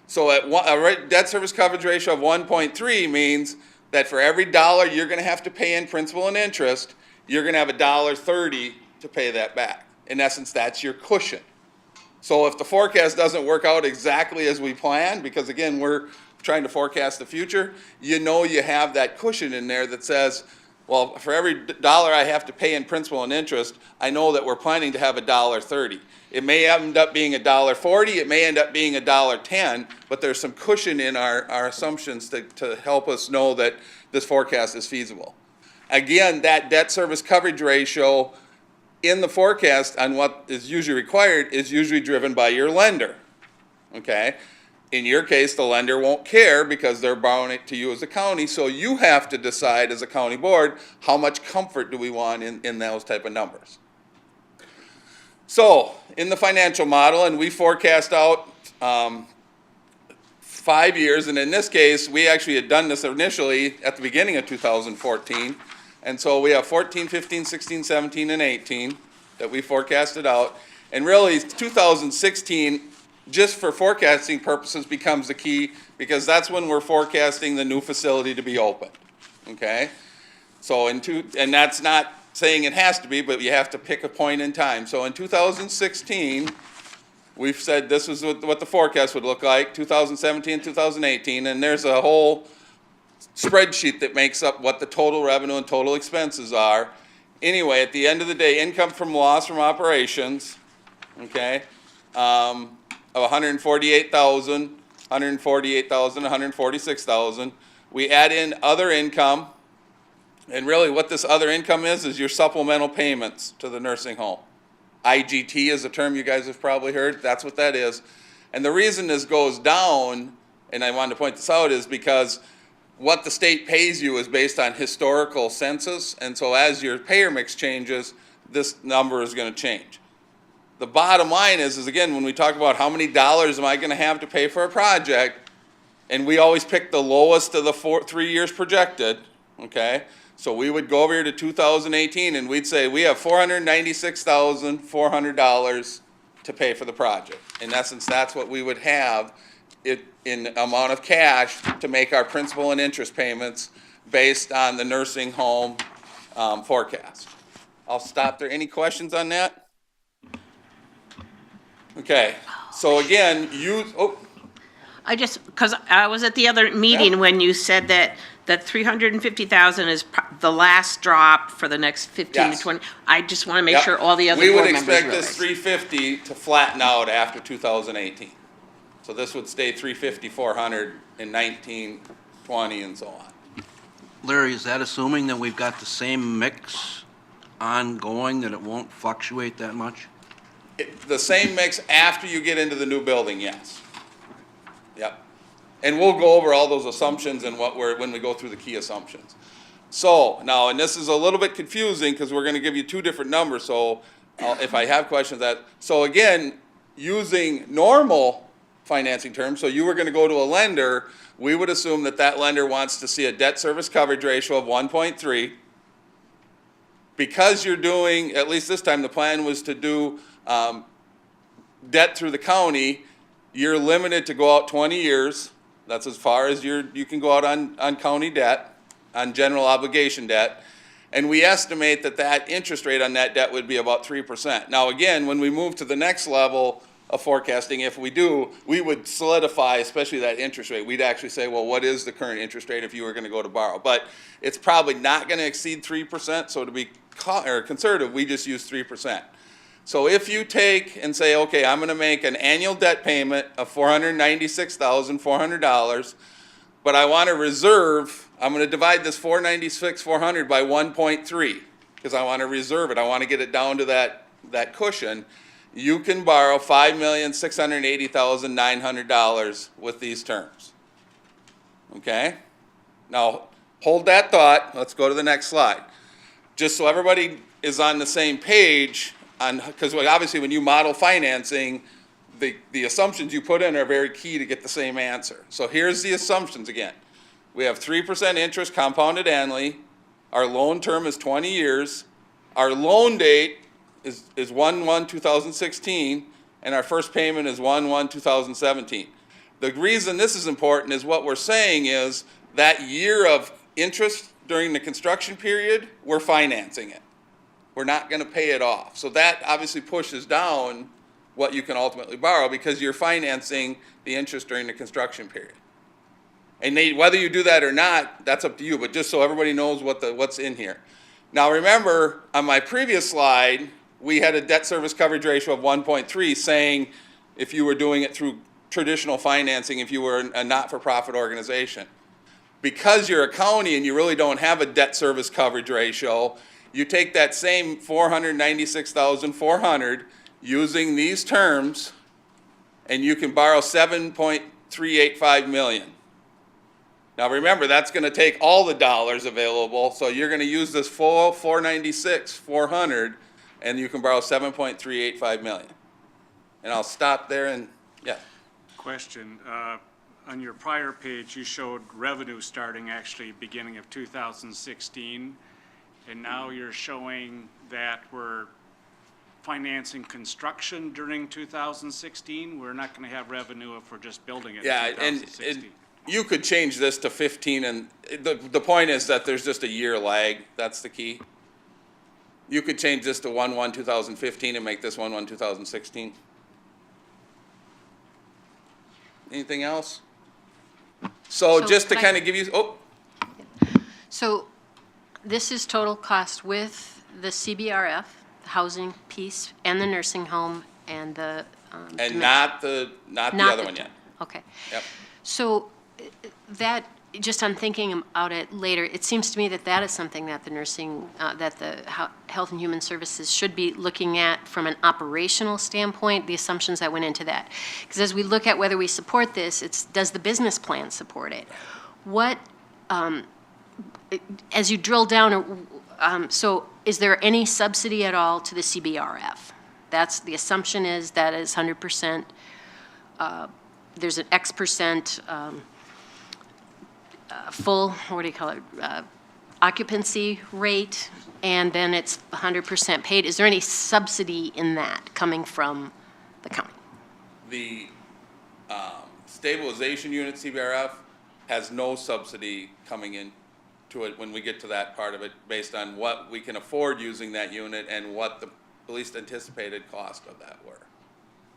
So a debt service coverage ratio of 1.3 means that for every dollar you're going to have to pay in principal and interest, you're going to have $1.30 to pay that back. In essence, that's your cushion. So if the forecast doesn't work out exactly as we planned, because again, we're trying to forecast the future, you know you have that cushion in there that says, well, for every dollar I have to pay in principal and interest, I know that we're planning to have $1.30. It may end up being $1.40, it may end up being $1.10, but there's some cushion in our assumptions to help us know that this forecast is feasible. Again, that debt service coverage ratio in the forecast on what is usually required is usually driven by your lender, okay? In your case, the lender won't care because they're borrowing it to you as a county, so you have to decide as a county board how much comfort do we want in those type of numbers. So, in the financial model, and we forecast out 5 years, and in this case, we actually had done this initially at the beginning of 2014, and so we have 14, 15, 16, 17, and 18 that we forecasted out, and really 2016, just for forecasting purposes, becomes the key because that's when we're forecasting the new facility to be opened, okay? So and that's not saying it has to be, but you have to pick a point in time. So in 2016, we've said this is what the forecast would look like, 2017, 2018, and there's a whole spreadsheet that makes up what the total revenue and total expenses are. Anyway, at the end of the day, income from loss from operations, okay, of $148,000, $146,000. We add in other income, and really what this other income is your supplemental payments to the nursing home. IGT is a term you guys have probably heard. That's what that is. And the reason this goes down, and I wanted to point this out, is because what the state pays you is based on historical census, and so as your payer mix changes, this number is going to change. The bottom line is again, when we talk about how many dollars am I going to have to pay for a project, and we always pick the lowest of the 3 years projected, okay? So we would go over here to 2018 and we'd say we have $496,400 to pay for the project. In essence, that's what we would have in amount of cash to make our principal and interest payments based on the nursing home forecast. I'll stop there. Any questions on that? Okay, so again,
because I was at the other meeting when you said that 350,000 is the last drop for the next 15 to 20. I just want to make sure all the other board members realize.
We would expect this 350 to flatten out after 2018. So this would stay 350, 400 in 19, 20, and so on.
Larry, is that assuming that we've got the same mix ongoing, that it won't fluctuate that much?
The same mix after you get into the new building, yes. Yep. And we'll go over all those assumptions and when we go through the key assumptions. So now, and this is a little bit confusing because we're going to give you two different numbers. So if I have questions, so again, using normal financing terms, so you were going to go to a lender, we would assume that that lender wants to see a debt service coverage ratio of 1.3. Because you're doing, at least this time, the plan was to do debt through the county, you're limited to go out 20 years. That's as far as you can go out on county debt, on general obligation debt. And we estimate that that interest rate on that debt would be about 3%. Now again, when we move to the next level of forecasting, if we do, we would solidify, especially that interest rate. We'd actually say, well, what is the current interest rate if you were going to go to borrow? But it's probably not going to exceed 3%, so to be conservative, we just use 3%. So if you take and say, okay, I'm going to make an annual debt payment of $496,400, but I want to reserve, I'm going to divide this $496,400 by 1.3 because I want to reserve it. I want to get it down to that cushion. You can borrow $5,680,900 with these terms. Okay? Now, hold that thought. Let's go to the next slide. Just so everybody is on the same page, because obviously when you model financing, the assumptions you put in are very key to get the same answer. So here's the assumptions again. We have 3% interest compounded annually. Our loan term is 20 years. Our loan date is 1/1/2016, and our first payment is 1/1/2017. The reason this is important is what we're saying is that year of interest during the construction period, we're financing it. We're not going to pay it off. So that obviously pushes down what you can ultimately borrow because you're financing the interest during the construction period. And whether you do that or not, that's up to you, but just so everybody knows what's in here. Now remember, on my previous slide, we had a debt service coverage ratio of 1.3 saying if you were doing it through traditional financing, if you were a not-for-profit organization. Because you're a county and you really don't have a debt service coverage ratio, you take that same $496,400 using these terms, and you can borrow $7.385 million. Now remember, that's going to take all the dollars available, so you're going to use this full $496,400, and you can borrow $7.385 million. And I'll stop there and, yeah.
Question. On your prior page, you showed revenue starting actually beginning of 2016, and now you're showing that we're financing construction during 2016. We're not going to have revenue if we're just building it in 2016.
And you could change this to 15, and the point is that there's just a year lag. That's the key. You could change this to 1/1/2015 and make this 1/1/2016. Anything else? So just to kind of give you,
So this is total cost with the CBRF, the housing piece, and the nursing home, and the.
And not the other one yet.
Okay.
Yep.
So that, just on thinking about it later, it seems to me that that is something that the nursing, that the Health and Human Services should be looking at from an operational standpoint, the assumptions that went into that. Because as we look at whether we support this, does the business plan support it? What, as you drill down, so is there any subsidy at all to the CBRF? That's, the assumption is that is 100%, there's an X percent full, what do you call it, occupancy rate, and then it's 100% paid. Is there any subsidy in that coming from the county?
The stabilization unit, CBRF, has no subsidy coming in to it when we get to that part of it, based on what we can afford using that unit and what the least anticipated cost of that were.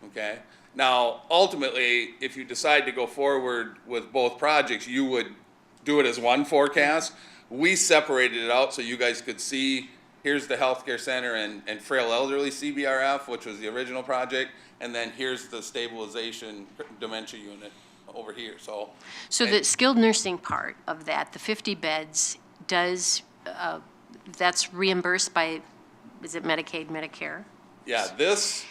Okay? Now, ultimately, if you decide to go forward with both projects, you would do it as one forecast. We separated it out so you guys could see here's the healthcare center and frail elderly CBRF, which was the original project, and then here's the stabilization dementia unit over here, so.
So the skilled nursing part of that, the 50 beds, does, that's reimbursed by, is it Medicaid, Medicare?
Yeah, this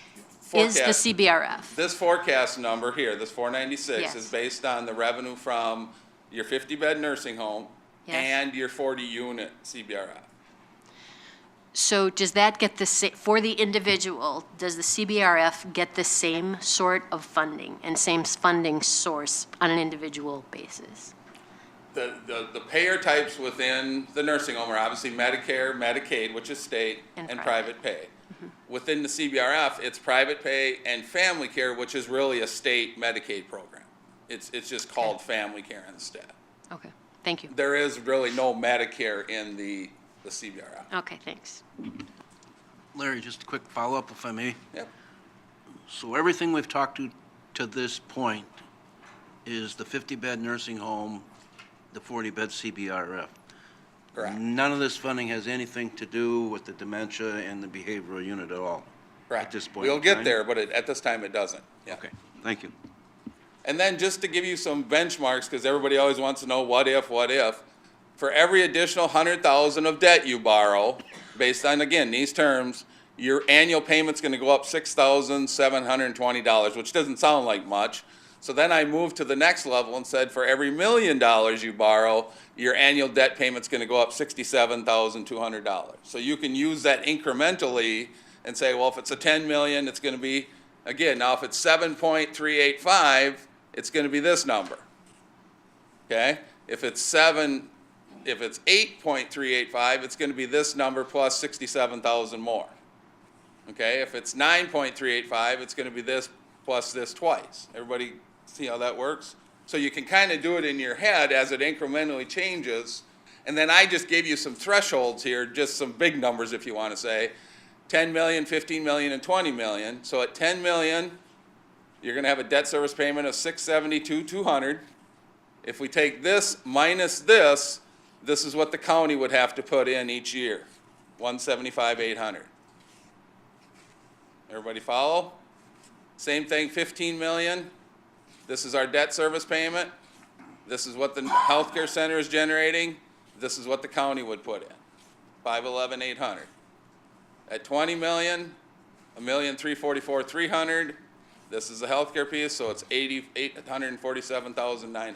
Is
forecast.
the CBRF?
This forecast number here, this 496,
Yes.
is based on the revenue from your 50-bed nursing home
Yes.
and your 40-unit CBRF.
So does that get the, for the individual, does the CBRF get the same sort of funding and same funding source on an individual basis?
The payer types within the nursing home are obviously Medicare, Medicaid, which is state, and private pay. Within the CBRF, it's private pay and family care, which is really a state Medicaid program. It's just called family care instead.
Okay, thank you.
There is really no Medicare in the CBRF.
Okay, thanks.
Larry, just a quick follow-up if I may.
Yep.
So everything we've talked to this point is the 50-bed nursing home, the 40-bed CBRF.
Correct.
None of this funding has anything to do with the dementia and the behavioral unit at all.
Correct.
At this point
We'll
in
get
time?
there, but at this time it doesn't. Yeah.
Okay, thank you.
And then just to give you some benchmarks, because everybody always wants to know what if, for every additional 100,000 of debt you borrow, based on, again, these terms, your annual payment's gonna go up $6,720, which doesn't sound like much. So then I moved to the next level and said, for every $1 million you borrow, your annual debt payment's gonna go up $67,200. So you can use that incrementally and say, well, if it's a 10 million, it's gonna be, again, now if it's 7.385, it's gonna be this number. Okay? If it's 8.385, it's gonna be this number plus 67,000 more. Okay? If it's 9.385, it's gonna be this plus this twice. Everybody see how that works? So you can kind of do it in your head as it incrementally changes. And then I just gave you some thresholds here, just some big numbers if you want to say. 10 million, 15 million, and 20 million. So at 10 million, you're going to have a debt service payment of $672,200. If we take this minus this is what the county would have to put in each year, $175,800. Everybody follow? Same thing, 15 million. This is our debt service payment. This is what the healthcare center is generating. This is what the county would put in, $511,800. At 20 million, $1,344,300. This is the healthcare piece, so it's $847,900.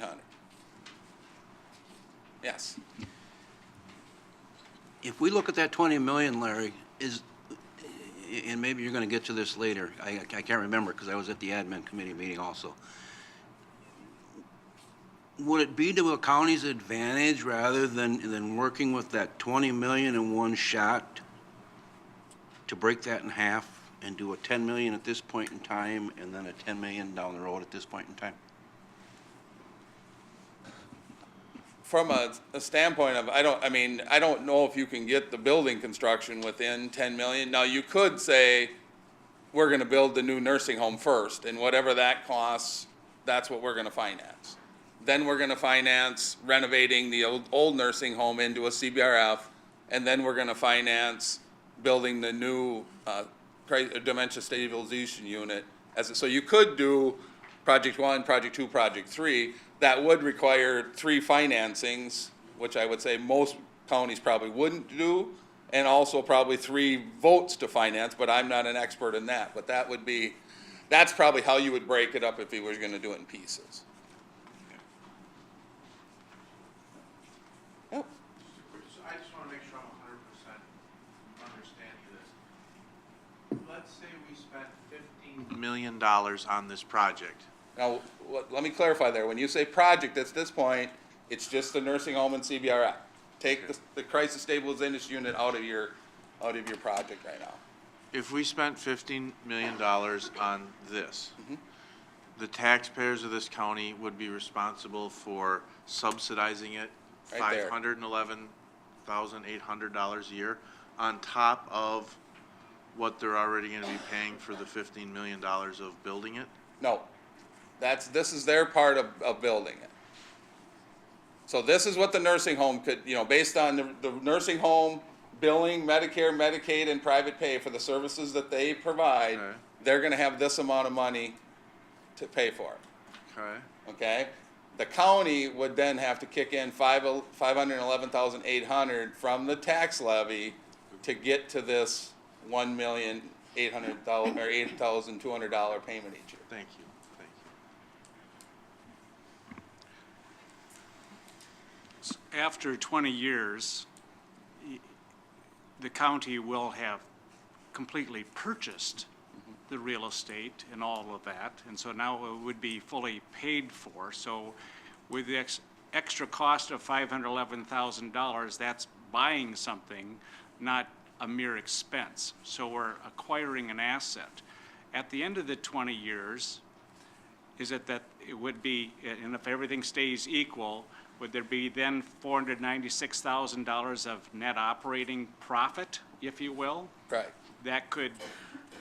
Yes.
If we look at that 20 million, Larry, and maybe you're going to get to this later, I can't remember because I was at the admin committee meeting also. Would it be to a county's advantage rather than working with that 20 million in one shot to break that in half and do a 10 million at this point in time and then a 10 million down the road at this point in time?
From a standpoint of, I don't know if you can get the building construction within 10 million. Now, you could say, we're gonna build the new nursing home first, and whatever that costs, that's what we're gonna finance. Then we're gonna finance renovating the old nursing home into a CBRF, and then we're gonna finance building the new dementia stabilization unit. So you could do project 1, project 2, project 3. That would require 3 financings, which I would say most counties probably wouldn't do, and also probably 3 votes to finance, but I'm not an expert in that. But that's probably how you would break it up if you were gonna do it in pieces. Yep.
I just want to make sure I'm 100% understanding this. Let's say we spent $15 million on this project.
Now, let me clarify there. When you say project, at this point, it's just the nursing home and CBRF. Take the crisis stabilization unit out of your project right now.
If we spent $15 million on this, the taxpayers of this county would be responsible for subsidizing it
Right there.
$511,800 a year on top of what they're already going to be paying for the $15 million of building it?
No. This is their part of building it. So this is what the nursing home could, based on the nursing home billing Medicare, Medicaid, and private pay for the services that they provide,
Okay.
they're gonna have this amount of money to pay for it,
Okay,
okay? The county would then have to kick in $511,800 from the tax levy to get to this $1,800,000 or $8,200 payment each year.
thank you, thank you.
After 20 years, the county will have completely purchased the real estate and all of that, and so now it would be fully paid for. So with the extra cost of $511,000, that's buying something, not a mere expense. So we're acquiring an asset. At the end of the 20 years, is it that it would be, and if everything stays equal, would there be then $496,000 of net operating profit, if you will?
Right.
That could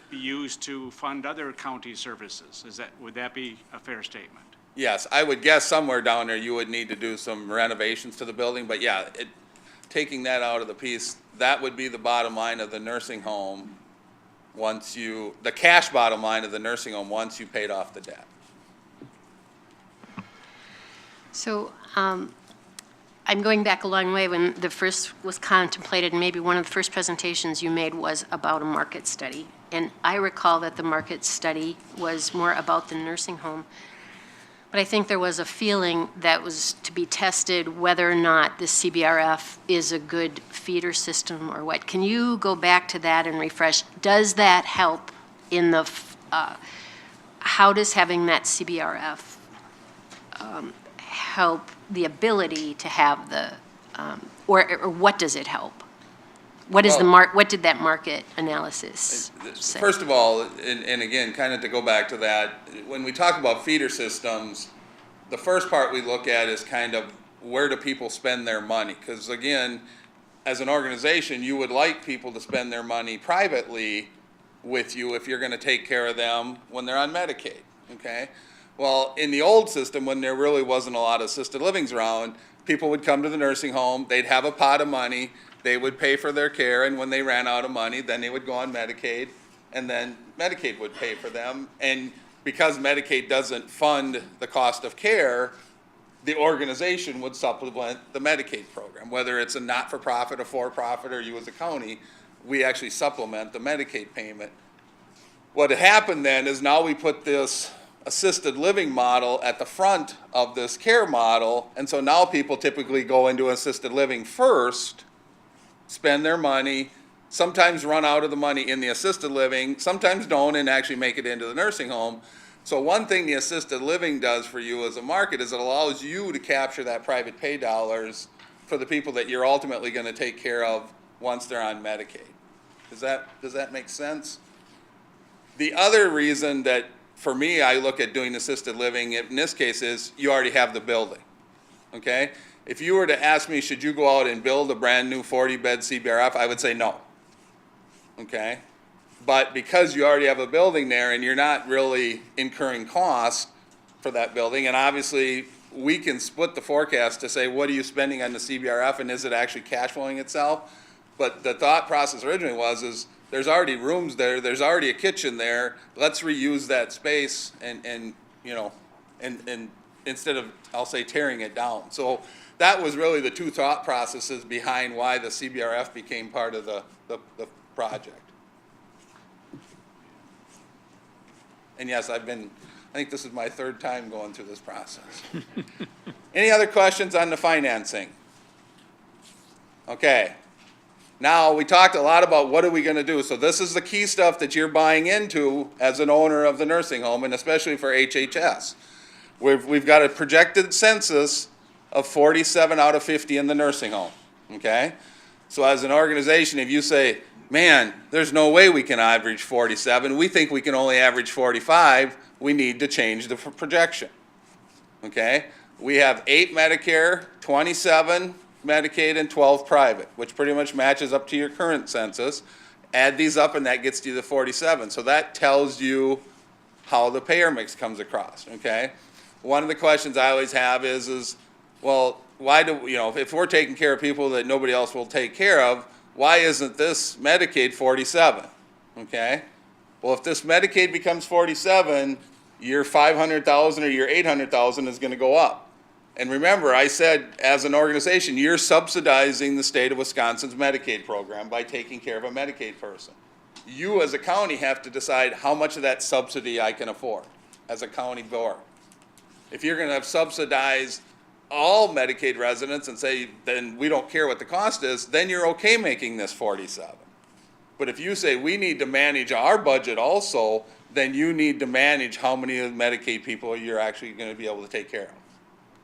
be used to fund other county services. Would that be a fair statement?
Yes, I would guess somewhere down there you would need to do some renovations to the building, but yeah, taking that out of the piece, that would be the bottom line of the nursing home the cash bottom line of the nursing home once you paid off the debt.
So I'm going back a long way. When the first was contemplated, and maybe one of the first presentations you made was about a market study. And I recall that the market study was more about the nursing home. But I think there was a feeling that was to be tested whether or not the CBRF is a good feeder system or what. Can you go back to that and refresh? Does that help in the, how does having that CBRF help the ability to have the, or what does it help? What is what did that market analysis say?
First of all, and again, kind of to go back to that, when we talk about feeder systems, the first part we look at is kind of where do people spend their money? Because again, as an organization, you would like people to spend their money privately with you if you're going to take care of them when they're on Medicaid, okay? Well, in the old system, when there really wasn't a lot of assisted livings around, people would come to the nursing home, they'd have a pot of money, they would pay for their care, and when they ran out of money, then they would go on Medicaid, and then Medicaid would pay for them. And because Medicaid doesn't fund the cost of care, the organization would supplement the Medicaid program. Whether it's a not-for-profit, a for-profit, or you as a county, we actually supplement the Medicaid payment. What had happened then is now we put this assisted living model at the front of this care model, and so now people typically go into assisted living first, spend their money, sometimes run out of the money in the assisted living, sometimes don't and actually make it into the nursing home. So one thing the assisted living does for you as a market is it allows you to capture that private pay dollars for the people that you're ultimately going to take care of once they're on Medicaid. Does that make sense? The other reason that, for me, I look at doing assisted living in this case is you already have the building, okay? If you were to ask me, should you go out and build a brand new 40-bed CBRF, I would say no, okay? But because you already have a building there and you're not really incurring costs for that building, and obviously we can split the forecast to say, what are you spending on the CBRF and is it actually cash flowing itself? But the thought process originally is there's already rooms there, there's already a kitchen there, let's reuse that space and you know, and instead of, I'll say, tearing it down. So that was really the two thought processes behind why the CBRF became part of the project. And yes, I think this is my third time going through this process. Any other questions on the financing? Okay. Now, we talked a lot about what are we going to do. So this is the key stuff that you're buying into as an owner of the nursing home, and especially for HHS. We've got a projected census of 47 out of 50 in the nursing home, okay? So as an organization, if you say, man, there's no way we can average 47, we think we can only average 45, we need to change the projection, okay? We have 8 Medicare, 27 Medicaid, and 12 private, which pretty much matches up to your current census. Add these up and that gets you to 47. So that tells you how the payer mix comes across, okay? One of the questions I always have is well, why do, you know, if we're taking care of people that nobody else will take care of, why isn't this Medicaid 47? Okay? Well, if this Medicaid becomes 47, your 500,000 or your 800,000 is going to go up. And remember, I said, as an organization, you're subsidizing the state of Wisconsin's Medicaid program by taking care of a Medicaid person. You, as a county, have to decide how much of that subsidy I can afford as a county board. If you're going to subsidize all Medicaid residents and say, then we don't care what the cost is, then you're okay making this 47. But if you say we need to manage our budget also, then you need to manage how many of the Medicaid people you're actually going to be able to take care of.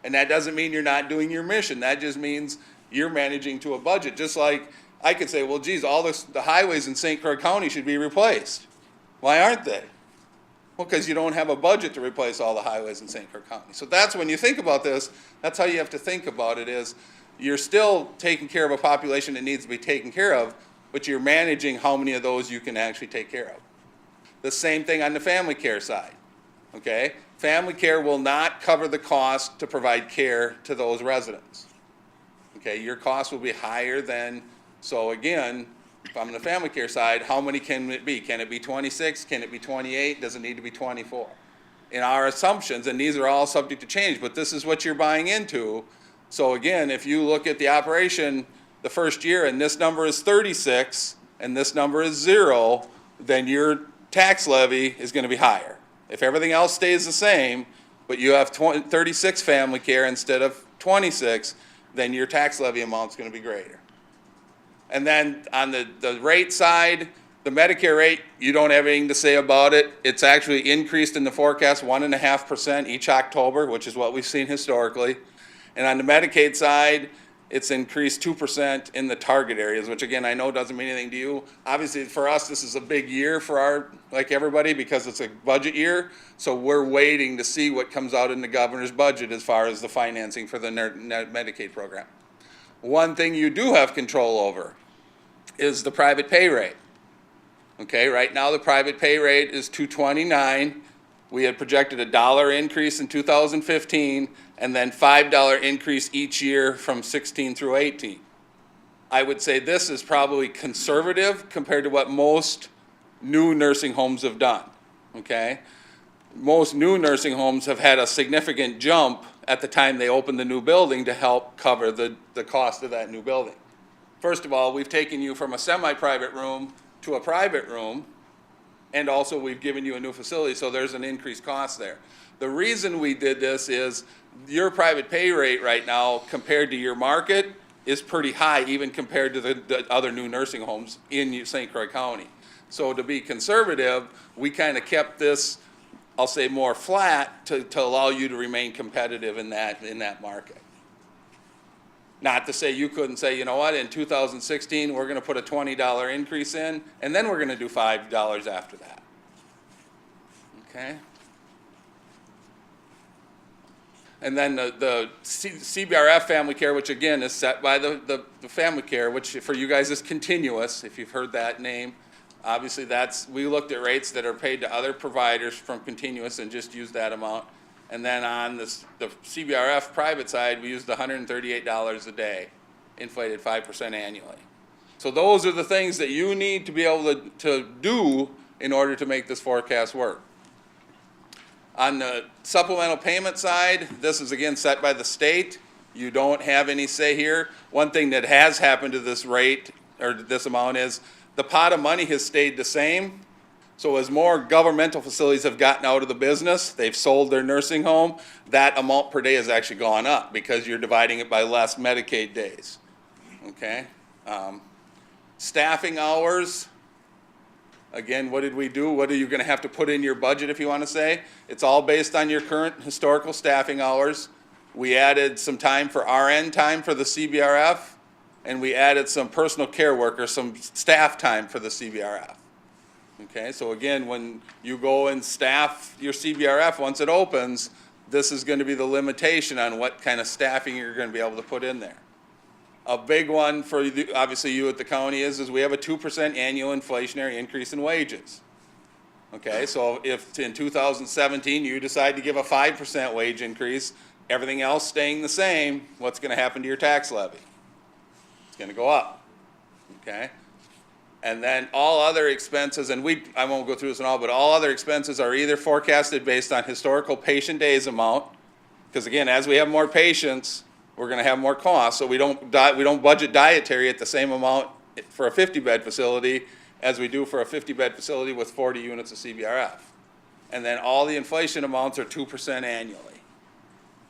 And that doesn't mean you're not doing your mission. That just means you're managing to a budget. Just like I could say, well, geez, all the highways in St. Croix County should be replaced. Why aren't they? Well, because you don't have a budget to replace all the highways in St. Croix County. So that's when you think about this, that's how you have to think about it is you're still taking care of a population that needs to be taken care of, but you're managing how many of those you can actually take care of. The same thing on the family care side, okay? Family care will not cover the cost to provide care to those residents. Okay, your cost will be higher than, so again, if I'm on the family care side, how many can it be? Can it be 26? Can it be 28? Does it need to be 24? In our assumptions, and these are all subject to change, but this is what you're buying into. So again, if you look at the operation the first year and this number is 36 and this number is 0, then your tax levy is going to be higher. If everything else stays the same, but you have 36 family care instead of 26, then your tax levy amount is going to be greater. And then on the rate side, the Medicare rate, you don't have anything to say about it. It's actually increased in the forecast 1.5% each October, which is what we've seen historically. And on the Medicaid side, it's increased 2% in the target areas, which again, I know doesn't mean anything to you. Obviously, for us, this is a big year for like everybody, because it's a budget year. So we're waiting to see what comes out in the governor's budget as far as the financing for the Medicaid program. One thing you do have control over is the private pay rate. Okay, right now the private pay rate is $2.29. We had projected a $1 increase in 2015 and then $5 increase each year from 16 through 18. I would say this is probably conservative compared to what most new nursing homes have done, okay? Most new nursing homes have had a significant jump at the time they opened the new building to help cover the cost of that new building. First of all, we've taken you from a semi-private room to a private room, and also we've given you a new facility, so there's an increased cost there. The reason we did this is your private pay rate right now compared to your market is pretty high, even compared to the other new nursing homes in St. Croix County. So to be conservative, we kind of kept this, I'll say, more flat to allow you to remain competitive in that market. Not to say you couldn't say, you know what, in 2016, we're going to put a $20 increase in, and then we're going to do $5 after that. Okay? And then the CBRF family care, which again is set by the family care, which for you guys is continuous, if you've heard that name. Obviously, we looked at rates that are paid to other providers from continuous and just used that amount. And then on the CBRF private side, we used $138 a day, inflated 5% annually. So those are the things that you need to be able to do in order to make this forecast work. On the supplemental payment side, this is again set by the state. You don't have any say here. One thing that has happened to this rate, or this amount, is the pot of money has stayed the same. So as more governmental facilities have gotten out of the business, they've sold their nursing home, that amount per day has actually gone up because you're dividing it by less Medicaid days. Okay? Staffing hours. Again, what did we do? What are you going to have to put in your budget if you want to say? It's all based on your current historical staffing hours. We added some time for RN time for the CBRF, and we added some personal care workers, some staff time for the CBRF. Okay, so again, when you go and staff your CBRF once it opens, this is going to be the limitation on what kind of staffing you're going to be able to put in there. A big one for obviously you at the county is we have a 2% annual inflationary increase in wages. Okay, so if in 2017 you decide to give a 5% wage increase, everything else staying the same, what's going to happen to your tax levy? It's going to go up. okay? And then all other expenses, and I won't go through this and all, but all other expenses are either forecasted based on historical patient days amount, because again, as we have more patients, we're gonna have more costs, so we don't budget dietary at the same amount for a 50-bed facility as we do for a 50-bed facility with 40 units of CBRF. And then all the inflation amounts are 2% annually.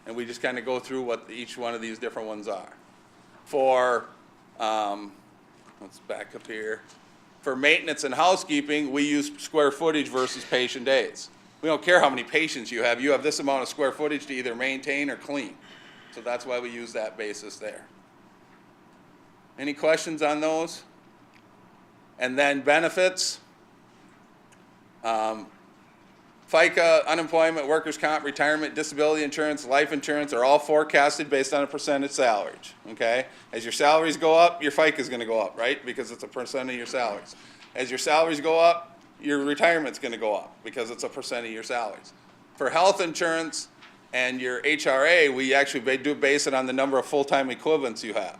And we just kind of go through what each one of these different ones are. For, let's back up here. For maintenance and housekeeping, we use square footage versus patient days. We don't care how many patients you have this amount of square footage to either maintain or clean. So that's why we use that basis there. Any questions on those? And then benefits. FICA, unemployment, workers' comp, retirement, disability insurance, life insurance are all forecasted based on a percentage salaries, okay? As your salaries go up, your FICA is gonna go up, right? Because it's a percent of your salaries. As your salaries go up, your retirement's gonna go up because it's a percent of your salaries. For health insurance and your HRA, we actually do base it on the number of full-time equivalents you have.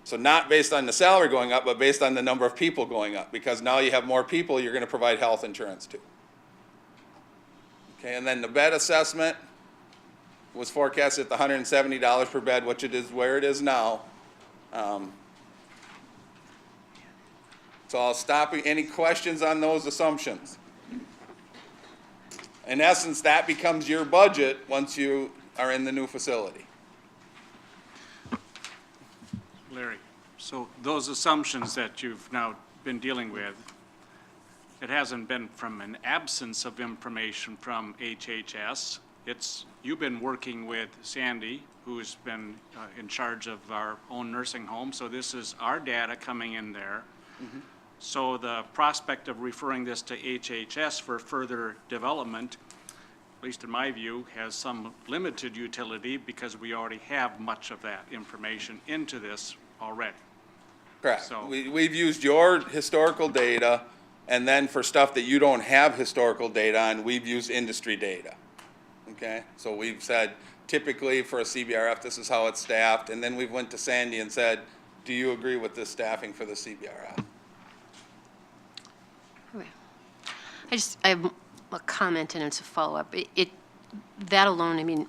So not based on the salary going up, but based on the number of people going up, because now you have more people you're gonna provide health insurance to. Okay, and then the bed assessment was forecasted at the $170 per bed, which it is where it is now. So I'll stop. Any questions on those assumptions? In essence, that becomes your budget once you are in the new facility.
Larry, so those assumptions that you've now been dealing with, it hasn't been from an absence of information from HHS. You've been working with Sandy, who's been in charge of our own nursing home, so this is our data coming in there. Mm-hmm. So the prospect of referring this to HHS for further development, at least in my view, has some limited utility because we already have much of that information into this already.
Correct.
So,
we've used your historical data, and then for stuff that you don't have historical data on, we've used industry data. Okay? So we've said, typically for a CBRF, this is how it's staffed, and then we went to Sandy and said, do you agree with this staffing for the CBRF?
I have a comment and it's a follow-up. That alone, I mean,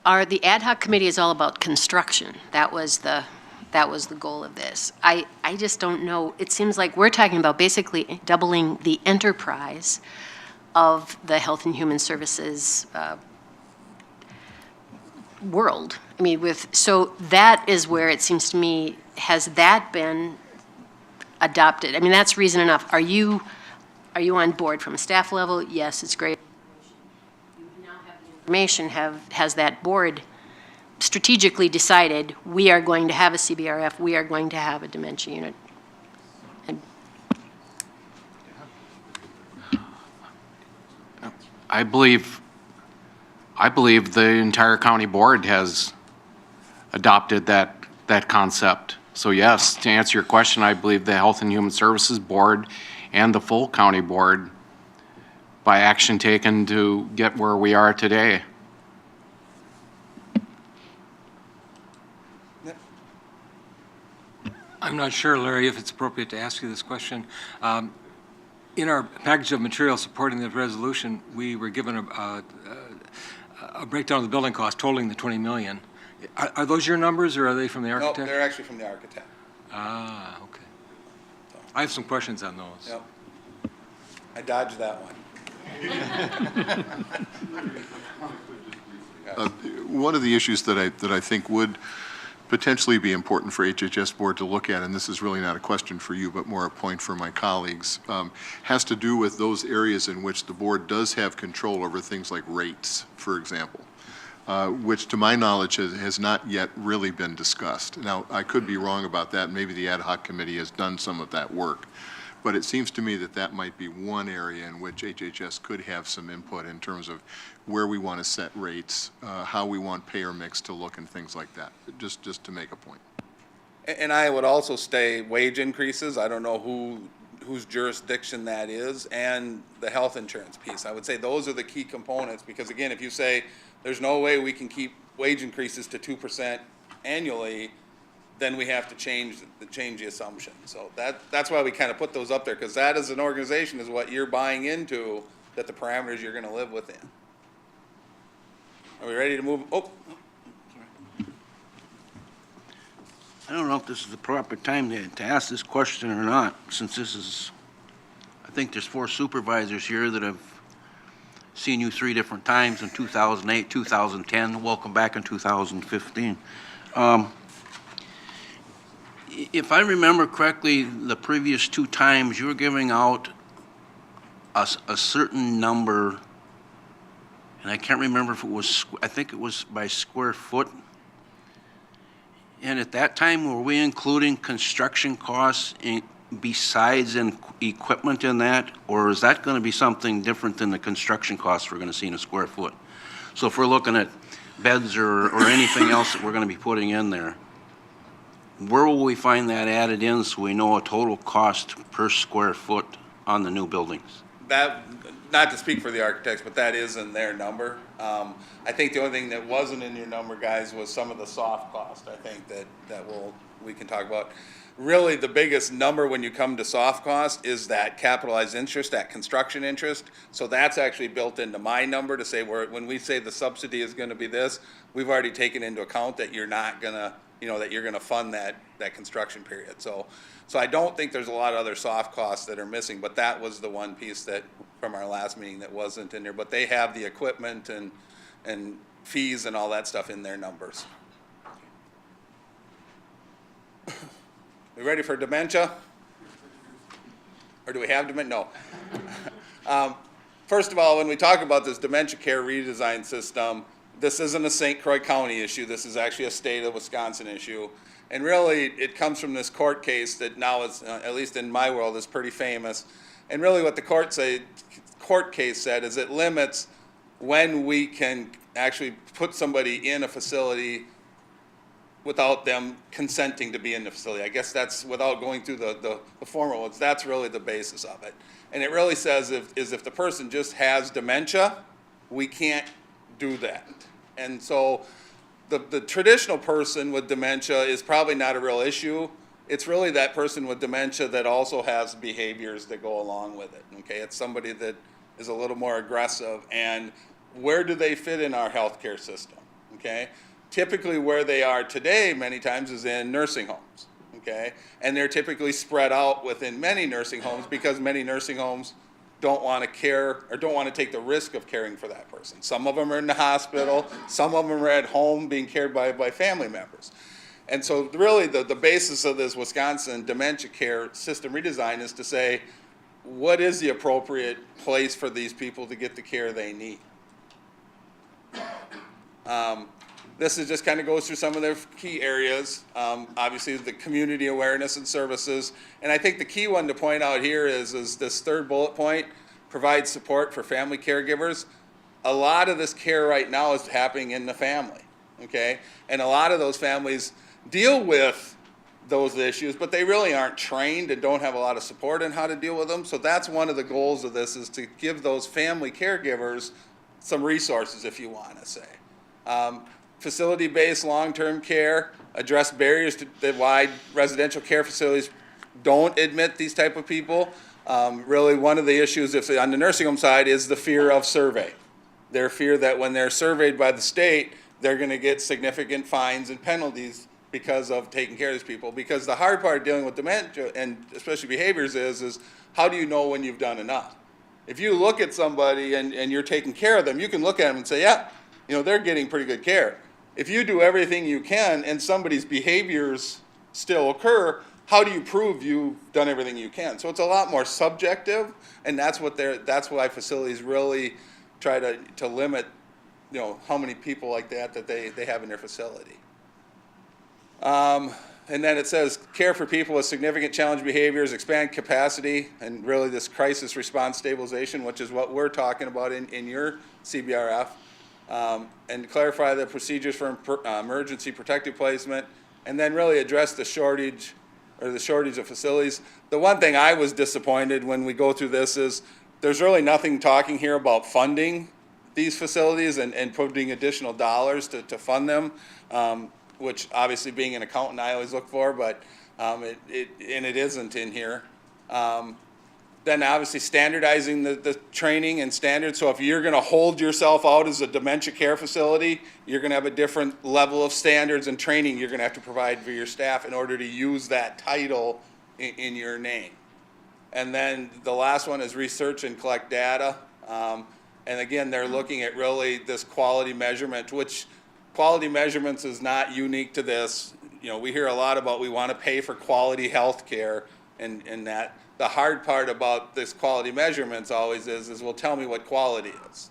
the ad hoc committee is all about construction. That was the goal of this. I just don't know. It seems like we're talking about basically doubling the enterprise of the Health and Human Services world. I mean, so that is where it seems to me, has that been adopted? I mean, that's reason enough. Are you on board from a staff level? Yes, it's great. You now have the information. Has that board strategically decided we are going to have a CBRF, we are going to have a dementia unit? And
I believe the entire county board has adopted that concept. So yes, to answer your question, I believe the Health and Human Services Board and the full county board, by action taken to get where we are today.
I'm not sure, Larry, if it's appropriate to ask you this question. In our package of material supporting the resolution, we were given a breakdown of the building cost totaling the $20 million. Are those your numbers, or are they from the architect?
No, they're actually from the architect.
Ah, okay. I have some questions on those.
Yep. I dodged that one.
One of the issues that I think would potentially be important for HHS board to look at, and this is really not a question for you, but more a point for my colleagues, has to do with those areas in which the board does have control over things like rates, for example, which to my knowledge has not yet really been discussed. Now, I could be wrong about that. Maybe the ad hoc committee has done some of that work. But it seems to me that that might be one area in which HHS could have some input in terms of where we want to set rates, how we want payer mix to look and things like that, just to make a point.
And I would also say wage increases. I don't know whose jurisdiction that is, and the health insurance piece. I would say those are the key components, because again, if you say there's no way we can keep wage increases to 2% annually, then we have to change the assumption. So that's why we kind of put those up there, because that as an organization is what you're buying into, that the parameters you're gonna live within. Are we ready to move? Oh,
I don't know if this is the proper time to ask this question or not, since this is, I think there's 4 supervisors here that have seen you 3 different times in 2008, 2010, welcome back in 2015. If I remember correctly, the previous 2 times, you were giving out a certain number, and I can't remember if it was, I think it was by square foot. And at that time, were we including construction costs besides equipment in that? Or is that going to be something different than the construction costs we're going to see in a square foot? So if we're looking at beds or anything else that we're going to be putting in there, where will we find that added in so we know a total cost per square foot on the new buildings?
that, not to speak for the architects, but that is in their number. I think the only thing that wasn't in your number, guys, was some of the soft cost, I think, that we can talk about. Really, the biggest number when you come to soft cost is that capitalized interest, that construction interest. So that's actually built into my number to say, when we say the subsidy is gonna be this, we've already taken into account that you're not gonna, that you're gonna fund that construction period. So I don't think there's a lot of other soft costs that are missing, but that was the one piece that, from our last meeting, that wasn't in there. But they have the equipment and fees and all that stuff in their numbers. We ready for dementia? Or do we have dementia? No. First of all, when we talk about this dementia care redesign system, this isn't a St. Croix County issue. This is actually a state of Wisconsin issue. And really, it comes from this court case that now is, at least in my world, is pretty famous. And really what the court case said is it limits when we can actually put somebody in a facility without them consenting to be in the facility. I guess that's without going through the formal ones. That's really the basis of it. And it really says if the person just has dementia, we can't do that. And so the traditional person with dementia is probably not a real issue. It's really that person with dementia that also has behaviors that go along with it, okay? It's somebody that is a little more aggressive. And where do they fit in our healthcare system, okay? Typically where they are today many times is in nursing homes, okay? And they're typically spread out within many nursing homes because many nursing homes don't want to care or don't want to take the risk of caring for that person. Some of them are in the hospital, some of them are at home being cared by family members. And so really the basis of this Wisconsin dementia care system redesign is to say, what is the appropriate place for these people to get the care they need? This is just kind of goes through some of their key areas. Obviously, the community awareness and services. And I think the key one to point out here is this third bullet point, provide support for family caregivers. A lot of this care right now is happening in the family, okay? And a lot of those families deal with those issues, but they really aren't trained and don't have a lot of support in how to deal with them. So that's one of the goals of this, is to give those family caregivers some resources, if you want to say. Facility-based long-term care, address barriers to why residential care facilities don't admit these type of people. Really, one of the issues on the nursing home side is the fear of survey. Their fear that when they're surveyed by the state, they're going to get significant fines and penalties because of taking care of these people. Because the hard part of dealing with dementia, and especially behaviors, is how do you know when you've done enough? If you look at somebody and you're taking care of them, you can look at them and say, yeah, they're getting pretty good care. If you do everything you can and somebody's behaviors still occur, how do you prove you've done everything you can? So it's a lot more subjective, and that's why facilities really try to limit, how many people like that they have in their facility. And then it says care for people with significant challenge behaviors, expand capacity, and really this crisis response stabilization, which is what we're talking about in your CBRF. And clarify the procedures for emergency protective placement, and then really address the shortage of facilities. The one thing I was disappointed when we go through this is there's really nothing talking here about funding these facilities and putting additional dollars to fund them. which obviously being an accountant, I always look for, but it isn't in here. Then obviously standardizing the training and standards. So if you're going to hold yourself out as a dementia care facility, you're going to have a different level of standards and training you're going to have to provide for your staff in order to use that title in your name. And then the last one is research and collect data. And again, they're looking at really this quality measurement, which quality measurements is not unique to this. You know, we hear a lot about we want to pay for quality health care and that. The hard part about this quality measurements always is, well, tell me what quality is,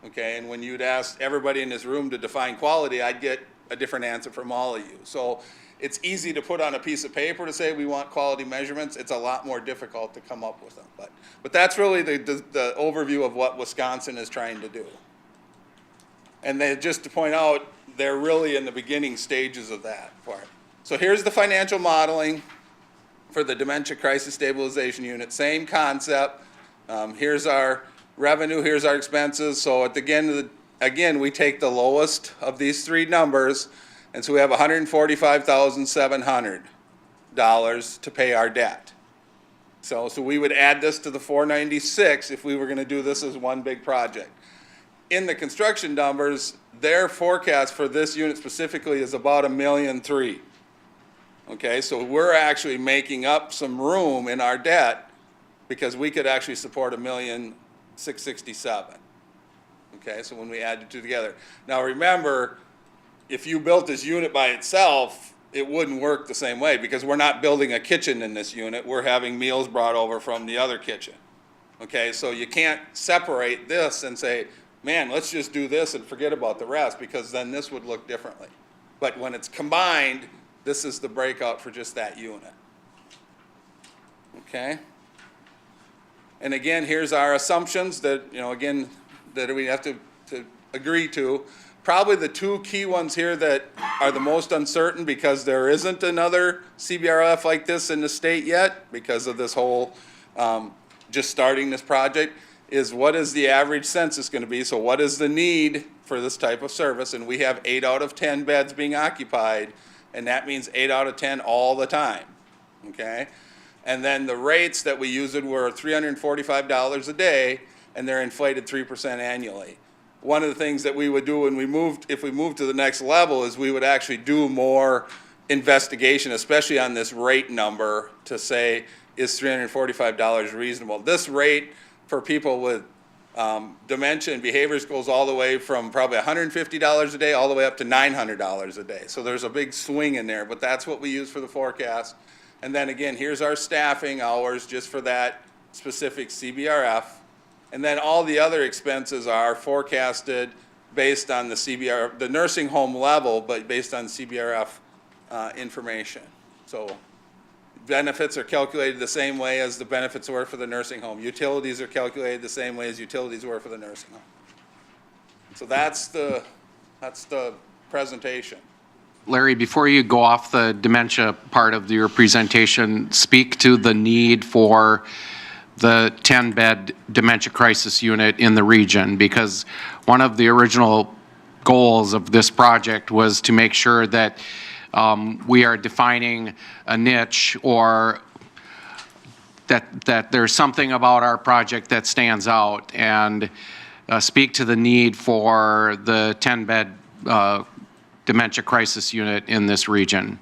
okay? And when you'd ask everybody in this room to define quality, I'd get a different answer from all of you. So it's easy to put on a piece of paper to say we want quality measurements. It's a lot more difficult to come up with them. But that's really the overview of what Wisconsin is trying to do. And then just to point out, they're really in the beginning stages of that part. So here's the financial modeling for the Dementia Crisis Stabilization Unit. Same concept. Here's our revenue, here's our expenses. So at the end of the, again, we take the lowest of these three numbers, and so we have $145,700 to pay our debt. So we would add this to the 496 if we were going to do this as one big project. In the construction numbers, their forecast for this unit specifically is about $1.3 million. Okay, so we're actually making up some room in our debt because we could actually support $1,667,000. Okay, so when we add the two together. Now remember, if you built this unit by itself, it wouldn't work the same way because we're not building a kitchen in this unit. We're having meals brought over from the other kitchen. Okay, so you can't separate this and say, man, let's just do this and forget about the rest, because then this would look differently. But when it's combined, this is the breakout for just that unit. Okay? And again, here's our assumptions that, you know, again, that we have to agree to. Probably the two key ones here that are the most uncertain, because there isn't another CBRF like this in the state yet because of this whole just starting this project, is what is the average census going to be? So what is the need for this type of service? And we have 8 out of 10 beds being occupied, and that means 8 out of 10 all the time, okay? And then the rates that we used were $345 a day, and they're inflated 3% annually. One of the things that we would do when we moved, if we moved to the next level, is we would actually do more investigation, especially on this rate number, to say, is $345 reasonable? This rate for people with dementia and behaviors goes all the way from probably $150 a day all the way up to $900 a day. So there's a big swing in there, but that's what we use for the forecast. And then again, here's our staffing hours just for that specific CBRF. And then all the other expenses are forecasted based on the nursing home level, but based on CBRF information. So benefits are calculated the same way as the benefits were for the nursing home. Utilities are calculated the same way as utilities were for the nursing home. So that's the presentation.
Larry, before you go off the dementia part of your presentation, speak to the need for the 10-bed dementia crisis unit in the region, because one of the original goals of this project was to make sure that we are defining a niche, or that there's something about our project that stands out, and speak to the need for the 10-bed dementia crisis unit in this region.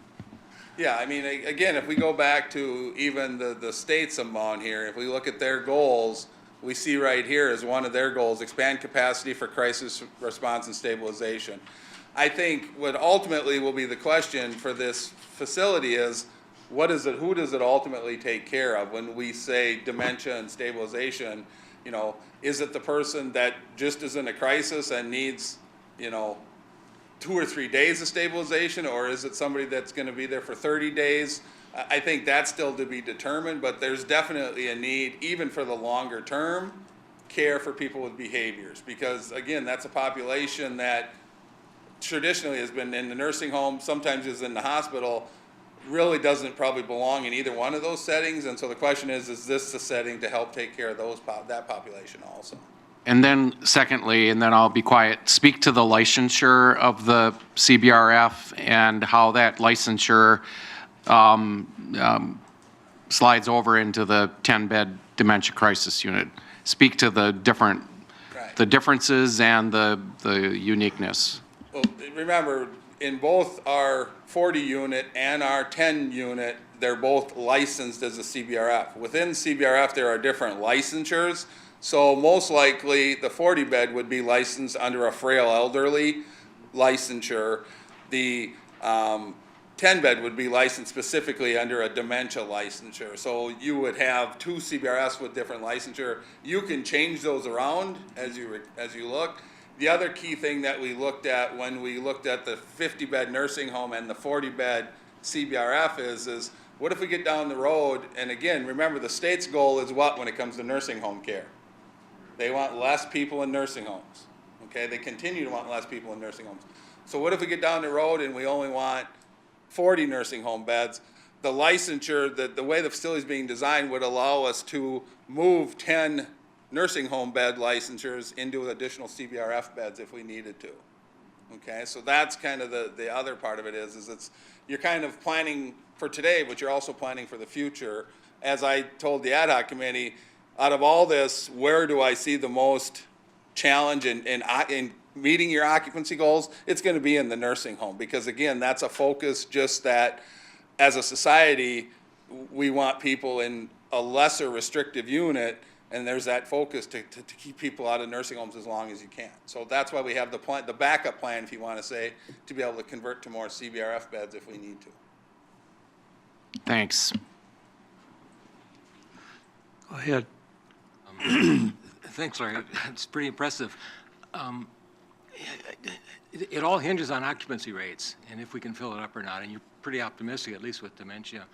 Yeah, I mean, again, if we go back to even the state's amount here, if we look at their goals, we see right here as one of their goals, expand capacity for crisis response and stabilization. I think what ultimately will be the question for this facility is, what is it, who does it ultimately take care of? When we say dementia and stabilization, you know, is it the person that just is in a crisis and needs, you know, 2 or 3 days of stabilization, or is it somebody that's going to be there for 30 days? I think that's still to be determined, but there's definitely a need, even for the longer term care for people with behaviors, because again, that's a population that traditionally has been in the nursing home, sometimes is in the hospital, really doesn't probably belong in either one of those settings. And so the question is this the setting to help take care of that population also?
And then secondly, and then I'll be quiet, speak to the licensure of the CBRF and how that licensure slides over into the 10-bed dementia crisis unit. Speak to the differences and the uniqueness.
Well, remember, in both our 40 unit and our 10 unit, they're both licensed as a CBRF. Within CBRF, there are different licensures. So most likely, the 40 bed would be licensed under a frail elderly licensure. The 10 bed would be licensed specifically under a dementia licensure. So you would have two CBRFs with different licensure. You can change those around as you look. The other key thing that we looked at when we looked at the 50 bed nursing home and the 40 bed CBRF is what if we get down the road, and again, remember the state's goal is what when it comes to nursing home care? They want less people in nursing homes, okay? They continue to want less people in nursing homes. So what if we get down the road and we only want 40 nursing home beds? The licensure, the way the facility is being designed would allow us to move 10 nursing home bed licensures into additional CBRF beds if we needed to. Okay, so that's kind of the other part of it is it's, you're kind of planning for today, but you're also planning for the future. As I told the ad hoc committee, out of all this, where do I see the most challenge in meeting your occupancy goals? It's going to be in the nursing home because, again, that's a focus just that as a society, we want people in a lesser restrictive unit, and there's that focus to keep people out of nursing homes as long as you can. So that's why we have the backup plan, if you want to say, to be able to convert to more CBRF beds if we need to.
Thanks.
Go ahead.
Thanks, Larry. It's pretty impressive. It all hinges on occupancy rates and if we can fill it up or not. And you're pretty optimistic, at least with dementia.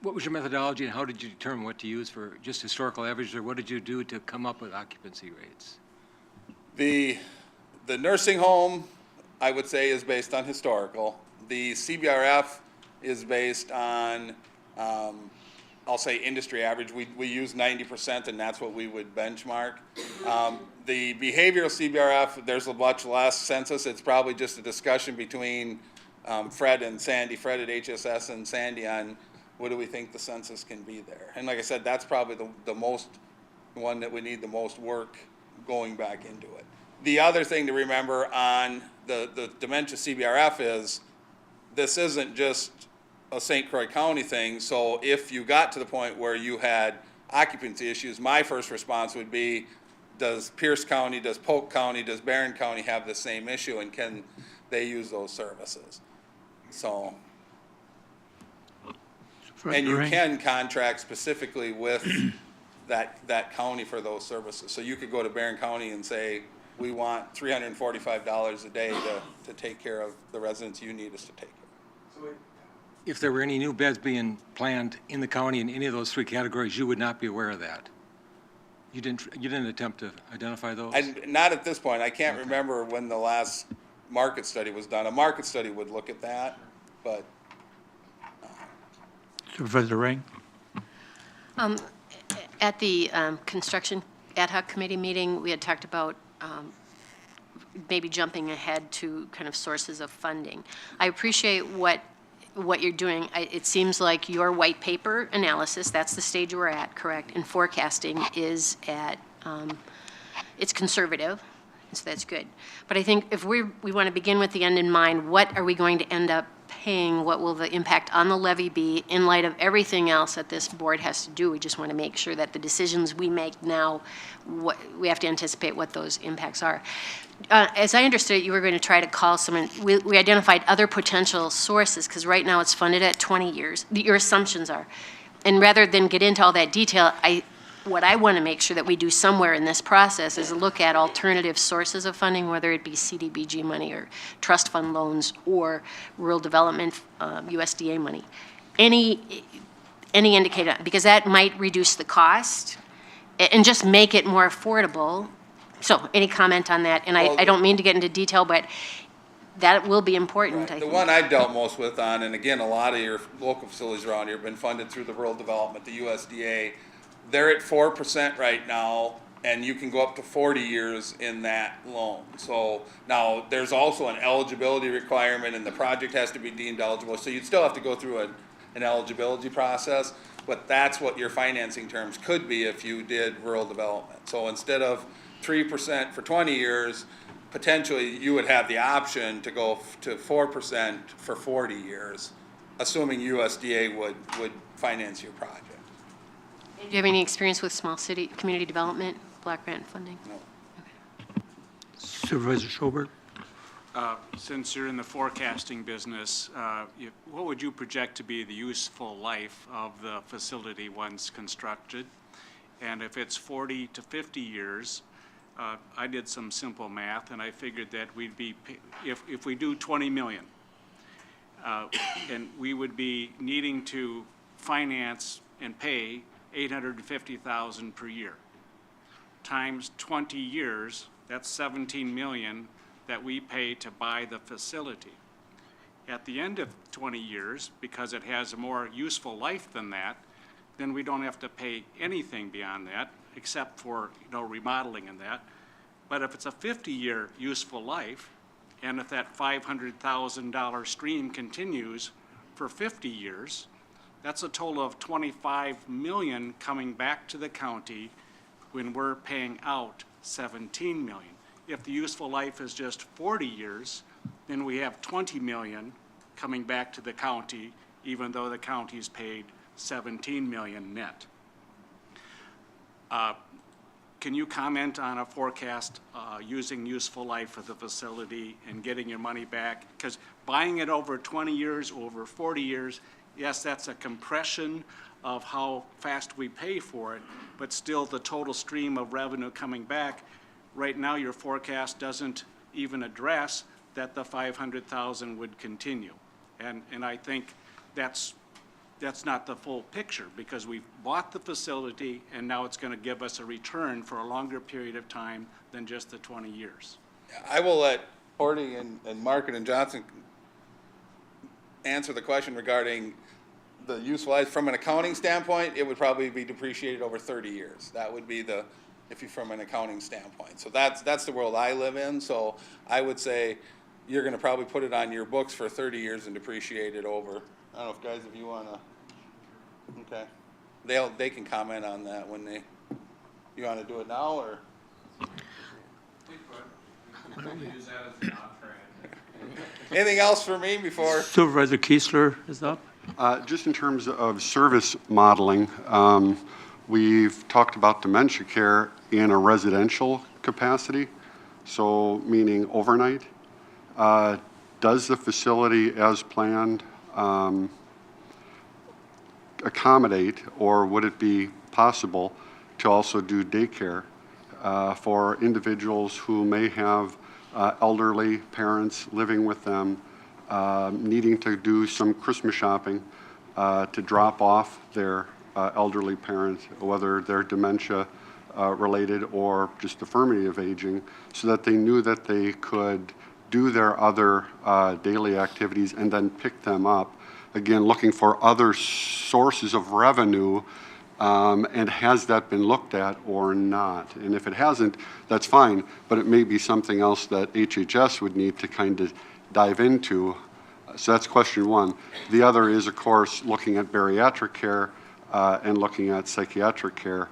What was your methodology and how did you determine what to use for just historical averages, or what did you do to come up with occupancy rates?
The nursing home, I would say, is based on historical. The CBRF is based on, I'll say, industry average. We use 90%, and that's what we would benchmark. The behavioral CBRF, there's a much less census. It's probably just a discussion between Fred and Sandy, Fred at HSS and Sandy on what do we think the census can be there. And like I said, that's probably the most one that we need the most work going back into it. The other thing to remember on the dementia CBRF is this isn't just a St. Croix County thing. So if you got to the point where you had occupancy issues, my first response would be, does Pierce County, does Polk County, does Barron County have the same issue, and can they use those services? So, and you can contract specifically with that county for those services. So you could go to Barron County and say, we want $345 a day to take care of the residents you need us to take care of.
If there were any new beds being planned in the county in any of those three categories, you would not be aware of that? You didn't attempt to identify those?
Not at this point. I can't remember when the last market study was done. A market study would look at that, but.
Supervisor Ring?
At the construction ad hoc committee meeting, we had talked about maybe jumping ahead to kind of sources of funding. I appreciate what you're doing. It seems like your white paper analysis, that's the stage we're at, correct? And forecasting is at, it's conservative, so that's good. But I think if we want to begin with the end in mind, what are we going to end up paying? What will the impact on the levy be in light of everything else that this board has to do? We just want to make sure that the decisions we make now, we have to anticipate what those impacts are. As I understood it, you were going to try to call someone, we identified other potential sources, because right now it's funded at 20 years, your assumptions are. And rather than get into all that detail, what I want to make sure that we do somewhere in this process is look at alternative sources of funding, whether it be CDBG money or trust fund loans or rural development USDA money. Any indicator, because that might reduce the cost and just make it more affordable. So any comment on that? And I don't mean to get into detail, but that will be important.
Right. The one I dealt most with on, and again, a lot of your local facilities around here have been funded through the rural development, the USDA. They're at 4% right now. and you can go up to 40 years in that loan. So now there's also an eligibility requirement, and the project has to be deemed eligible. So you'd still have to go through an eligibility process, but that's what your financing terms could be if you did rural development. So instead of 3% for 20 years, potentially you would have the option to go to 4% for 40 years, assuming USDA would finance your project.
Do you have any experience with small city community development, block grant funding?
No.
Supervisor Schoberg?
Since you're in the forecasting business, what would you project to be the useful life of the facility once constructed? And if it's 40 to 50 years, I did some simple math, and I figured that we'd be, if we do 20 million, and we would be needing to finance and pay $850,000 per year. Times 20 years, that's 17 million that we pay to buy the facility. At the end of 20 years, because it has a more useful life than that, then we don't have to pay anything beyond that, except for, remodeling and that. But if it's a 50-year useful life, and if that $500,000 stream continues for 50 years, that's a total of 25 million coming back to the county when we're paying out 17 million. If the useful life is just 40 years, then we have 20 million coming back to the county, even though the county's paid 17 million net. Can you comment on a forecast using useful life of the facility and getting your money back? Because buying it over 20 years, over 40 years, yes, that's a compression of how fast we pay for it, but still the total stream of revenue coming back, right now your forecast doesn't even address that the 500,000 would continue. And I think that's not the full picture, because we've bought the facility and now it's going to give us a return for a longer period of time than just the 20 years.
I will let Horty and Market and Johnson answer the question regarding the useful life. From an accounting standpoint, it would probably be depreciated over 30 years. That would be from an accounting standpoint. So that's the world I live in. So I would say you're going to probably put it on your books for 30 years and depreciate it over. I don't know if guys, if you want to, okay. They can comment on that when you want to do it now, or? Anything else for me before?
Supervisor Kiesler is up.
Just in terms of service modeling, we've talked about dementia care in a residential capacity, so meaning overnight. Does the facility as planned accommodate, or would it be possible to also do daycare for individuals who may have elderly parents living with them, needing to do some Christmas shopping to drop off their elderly parents, whether they're dementia related or just infirmity of aging, so that they knew that they could do their other daily activities and then pick them up. Again, looking for other sources of revenue, and has that been looked at or not? And if it hasn't, that's fine, but it may be something else that HHS would need to kind of dive into. So that's question one. The other is, of course, looking at bariatric care and looking at psychiatric care.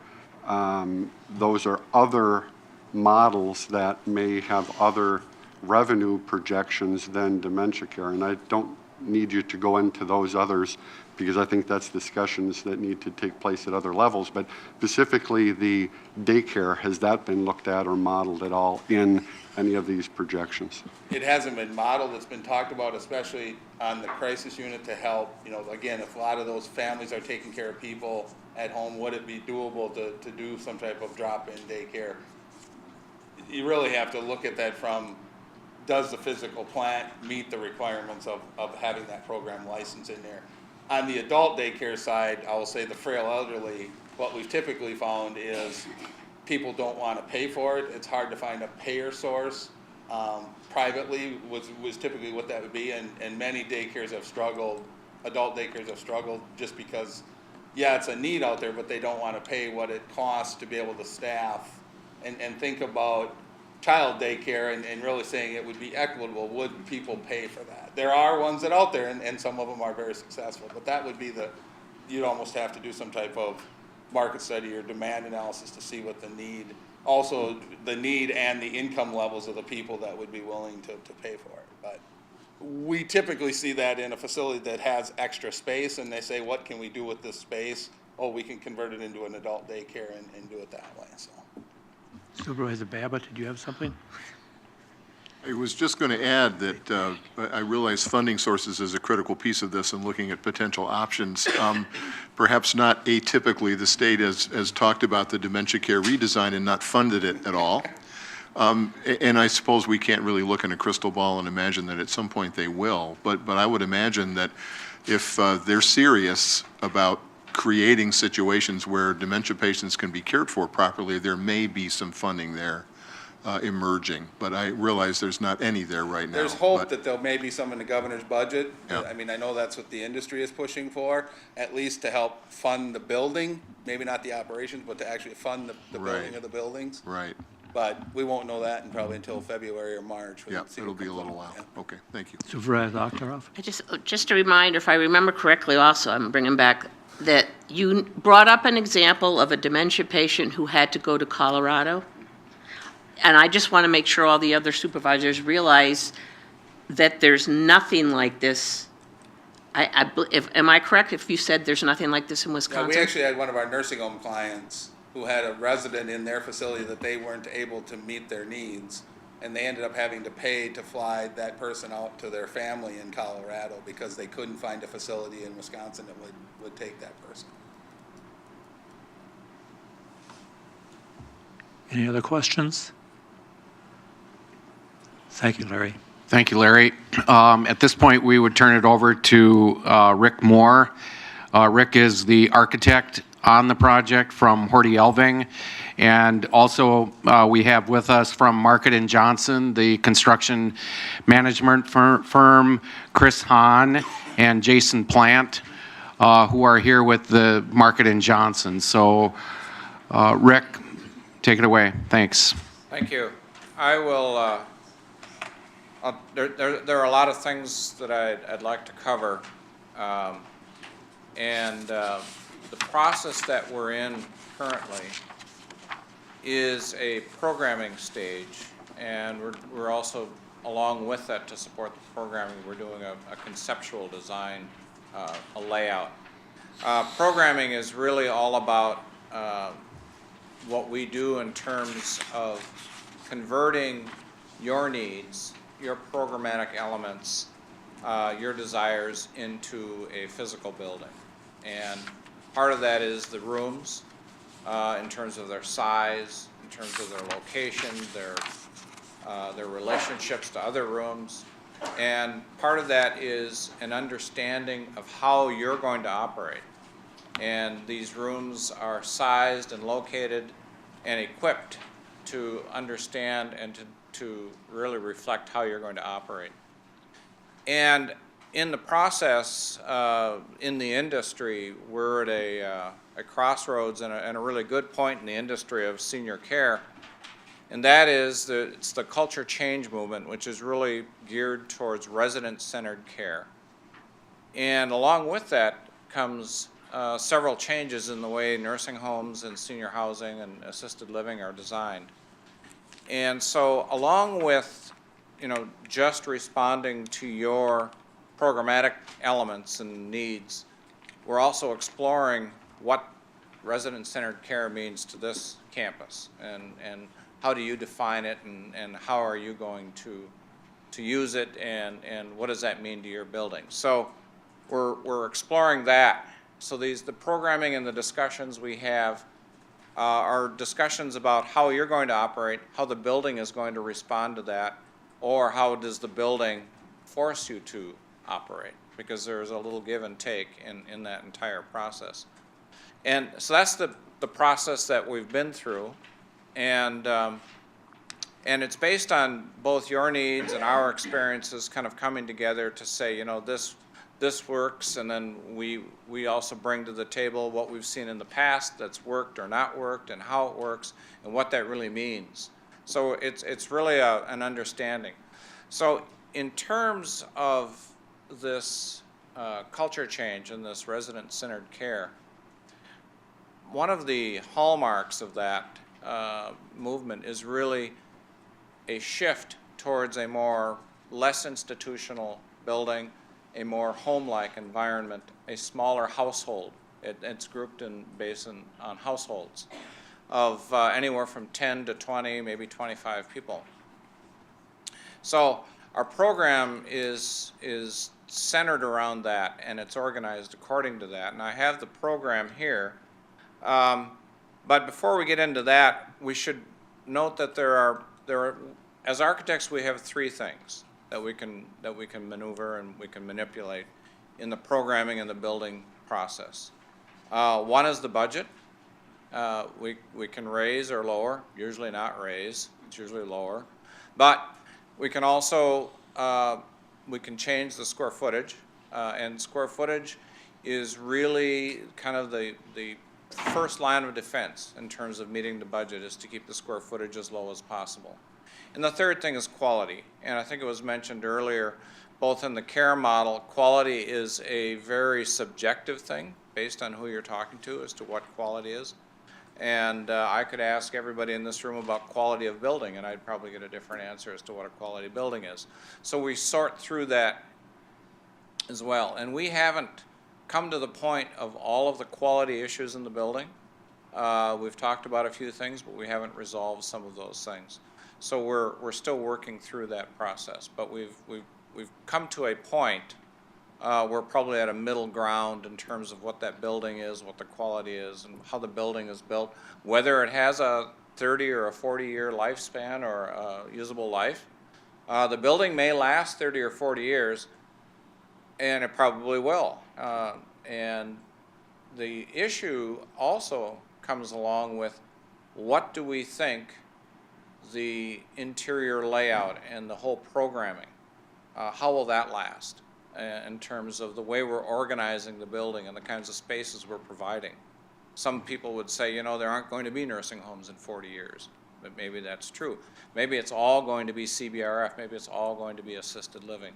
Those are other models that may have other revenue projections than dementia care, and I don't need you to go into those others, because I think that's discussions that need to take place at other levels. But specifically the daycare, has that been looked at or modeled at all in any of these projections?
It hasn't been modeled. It's been talked about, especially on the crisis unit, to help, again, if a lot of those families are taking care of people at home, would it be doable to do some type of drop-in daycare? You really have to look at that from, does the physical plant meet the requirements of having that program license in there? On the adult daycare side, I will say the frail elderly, what we've typically found is people don't want to pay for it. It's hard to find a payer source. Privately was typically what that would be, and many daycares have struggled, adult daycares have struggled just because, yeah, it's a need out there, but they don't want to pay what it costs to be able to staff and think about child daycare and really saying it would be equitable, would people pay for that? There are ones that are out there, and some of them are very successful, but that would be you'd almost have to do some type of market study or demand analysis to see what the need, also the need and the income levels of the people that would be willing to pay for it. But we typically see that in a facility that has extra space, and they say, what can we do with this space? Oh, we can convert it into an adult daycare and do it that way, so.
Supervisor Babbitt, did you have something?
I was just going to add that I realize funding sources is a critical piece of this and looking at potential options. Perhaps not atypically, the state has talked about the dementia care redesign and not funded it at all. And I suppose we can't really look in a crystal ball and imagine that at some point they will. But I would imagine that if they're serious about creating situations where dementia patients can be cared for properly, there may be some funding there emerging. But I realize there's not any there right now.
There's hope that there may be some in the governor's budget.
Yeah.
I mean, I know that's what the industry is pushing for, at least to help fund the building, maybe not the operations, but to actually fund the building of the buildings.
Right.
But we won't know that probably until February or March.
Yeah, it'll be a little while.
Yeah.
Okay, thank you.
Supervisor Akhtarov?
Just a reminder, if I remember correctly also, I'm bringing back that you brought up an example of a dementia patient who had to go to Colorado. And I just want to make sure all the other supervisors realize that there's nothing like this. Am I correct if you said there's nothing like this in Wisconsin?
Yeah, we actually had one of our nursing home clients who had a resident in their facility that they weren't able to meet their needs. And they ended up having to pay to fly that person out to their family in Colorado because they couldn't find a facility in Wisconsin that would take that person.
Any other questions? Thank you, Larry.
Thank you, Larry. At this point, we would turn it over to Rick Moore. Rick is the architect on the project from Horty Elving. And also, we have with us from Market & Johnson, the construction management firm, Chris Hahn and Jason Plant, who are here with the Market & Johnson. So, Rick, take it away. Thanks.
Thank you. I will, there are a lot of things that I'd like to cover. The process that we're in currently is a programming stage, and we're also, along with that, to support the programming, we're doing a conceptual design, a layout. Programming is really all about what we do in terms of converting your needs, your programmatic elements, your desires into a physical building. And part of that is the rooms, in terms of their size, in terms of their location, their relationships to other rooms. And part of that is an understanding of how you're going to operate. And these rooms are sized and located and equipped to understand and to really reflect how you're going to operate. And in the process, in the industry, we're at a crossroads and a really good point in the industry of senior care. And that is, it's the culture change movement, which is really geared towards resident-centered care. And along with that comes several changes in the way nursing homes and senior housing and assisted living are designed. And so along with, just responding to your programmatic elements and needs, we're also exploring what resident-centered care means to this campus, and how do you define it, and how are you going to use it, and what does that mean to your building. So we're exploring that. So the programming and the discussions we have are discussions about how you're going to operate, how the building is going to respond to that, or how does the building force you to operate, because there's a little give and take in that entire process. And so that's the process that we've been through, and it's based on both your needs and our experiences kind of coming together to say, this this works, and then we also bring to the table what we've seen in the past that's worked or not worked, and how it works, and what that really means. So it's really an understanding. So in terms of this culture change and this resident-centered care, one of the hallmarks of that movement is really a shift towards a less institutional building, a more home-like environment, a smaller household. It's grouped based on households of anywhere from 10 to 20, maybe 25 people. So our program is centered around that, and it's organized according to that. And I have the program here. But before we get into that, we should note that there are, as architects, we have three things that we can maneuver and we can manipulate in the programming and the building process. One is the budget. We can raise or lower, usually not raise, it's usually lower. But we can also, we can change the square footage, and square footage is really kind of the first line of defense in terms of meeting the budget, is to keep the square footage as low as possible. And the third thing is quality, and I think it was mentioned earlier, both in the care model, quality is a very subjective thing based on who you're talking to as to what quality is. And I could ask everybody in this room about quality of building, and I'd probably get a different answer as to what a quality building is. So we sort through that as well. And we haven't come to the point of all of the quality issues in the building. We've talked about a few things, but we haven't resolved some of those things. So we're still working through that process. But we've come to a point we're probably at a middle ground in terms of what that building is, what the quality is, and how the building is built, whether it has a 30 or a 40-year lifespan or usable life. The building may last 30 or 40 years, and it probably will. And the issue also comes along with, what do we think the interior layout and the whole programming, how will that last in terms of the way we're organizing the building and the kinds of spaces we're providing? Some people would say, you know, there aren't going to be nursing homes in 40 years, but maybe that's true. Maybe it's all going to be CBRF, maybe it's all going to be assisted living.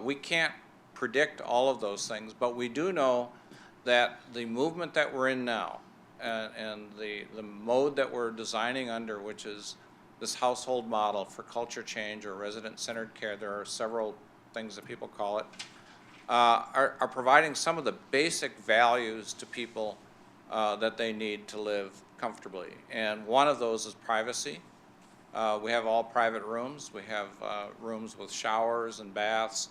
We can't predict all of those things, but we do know that the movement that we're in now and the mode that we're designing under, which is this household model for culture change or resident-centered care, there are several things that people call it, are providing some of the basic values to people that they need to live comfortably. And one of those is privacy. We have all private rooms. We have rooms with showers and baths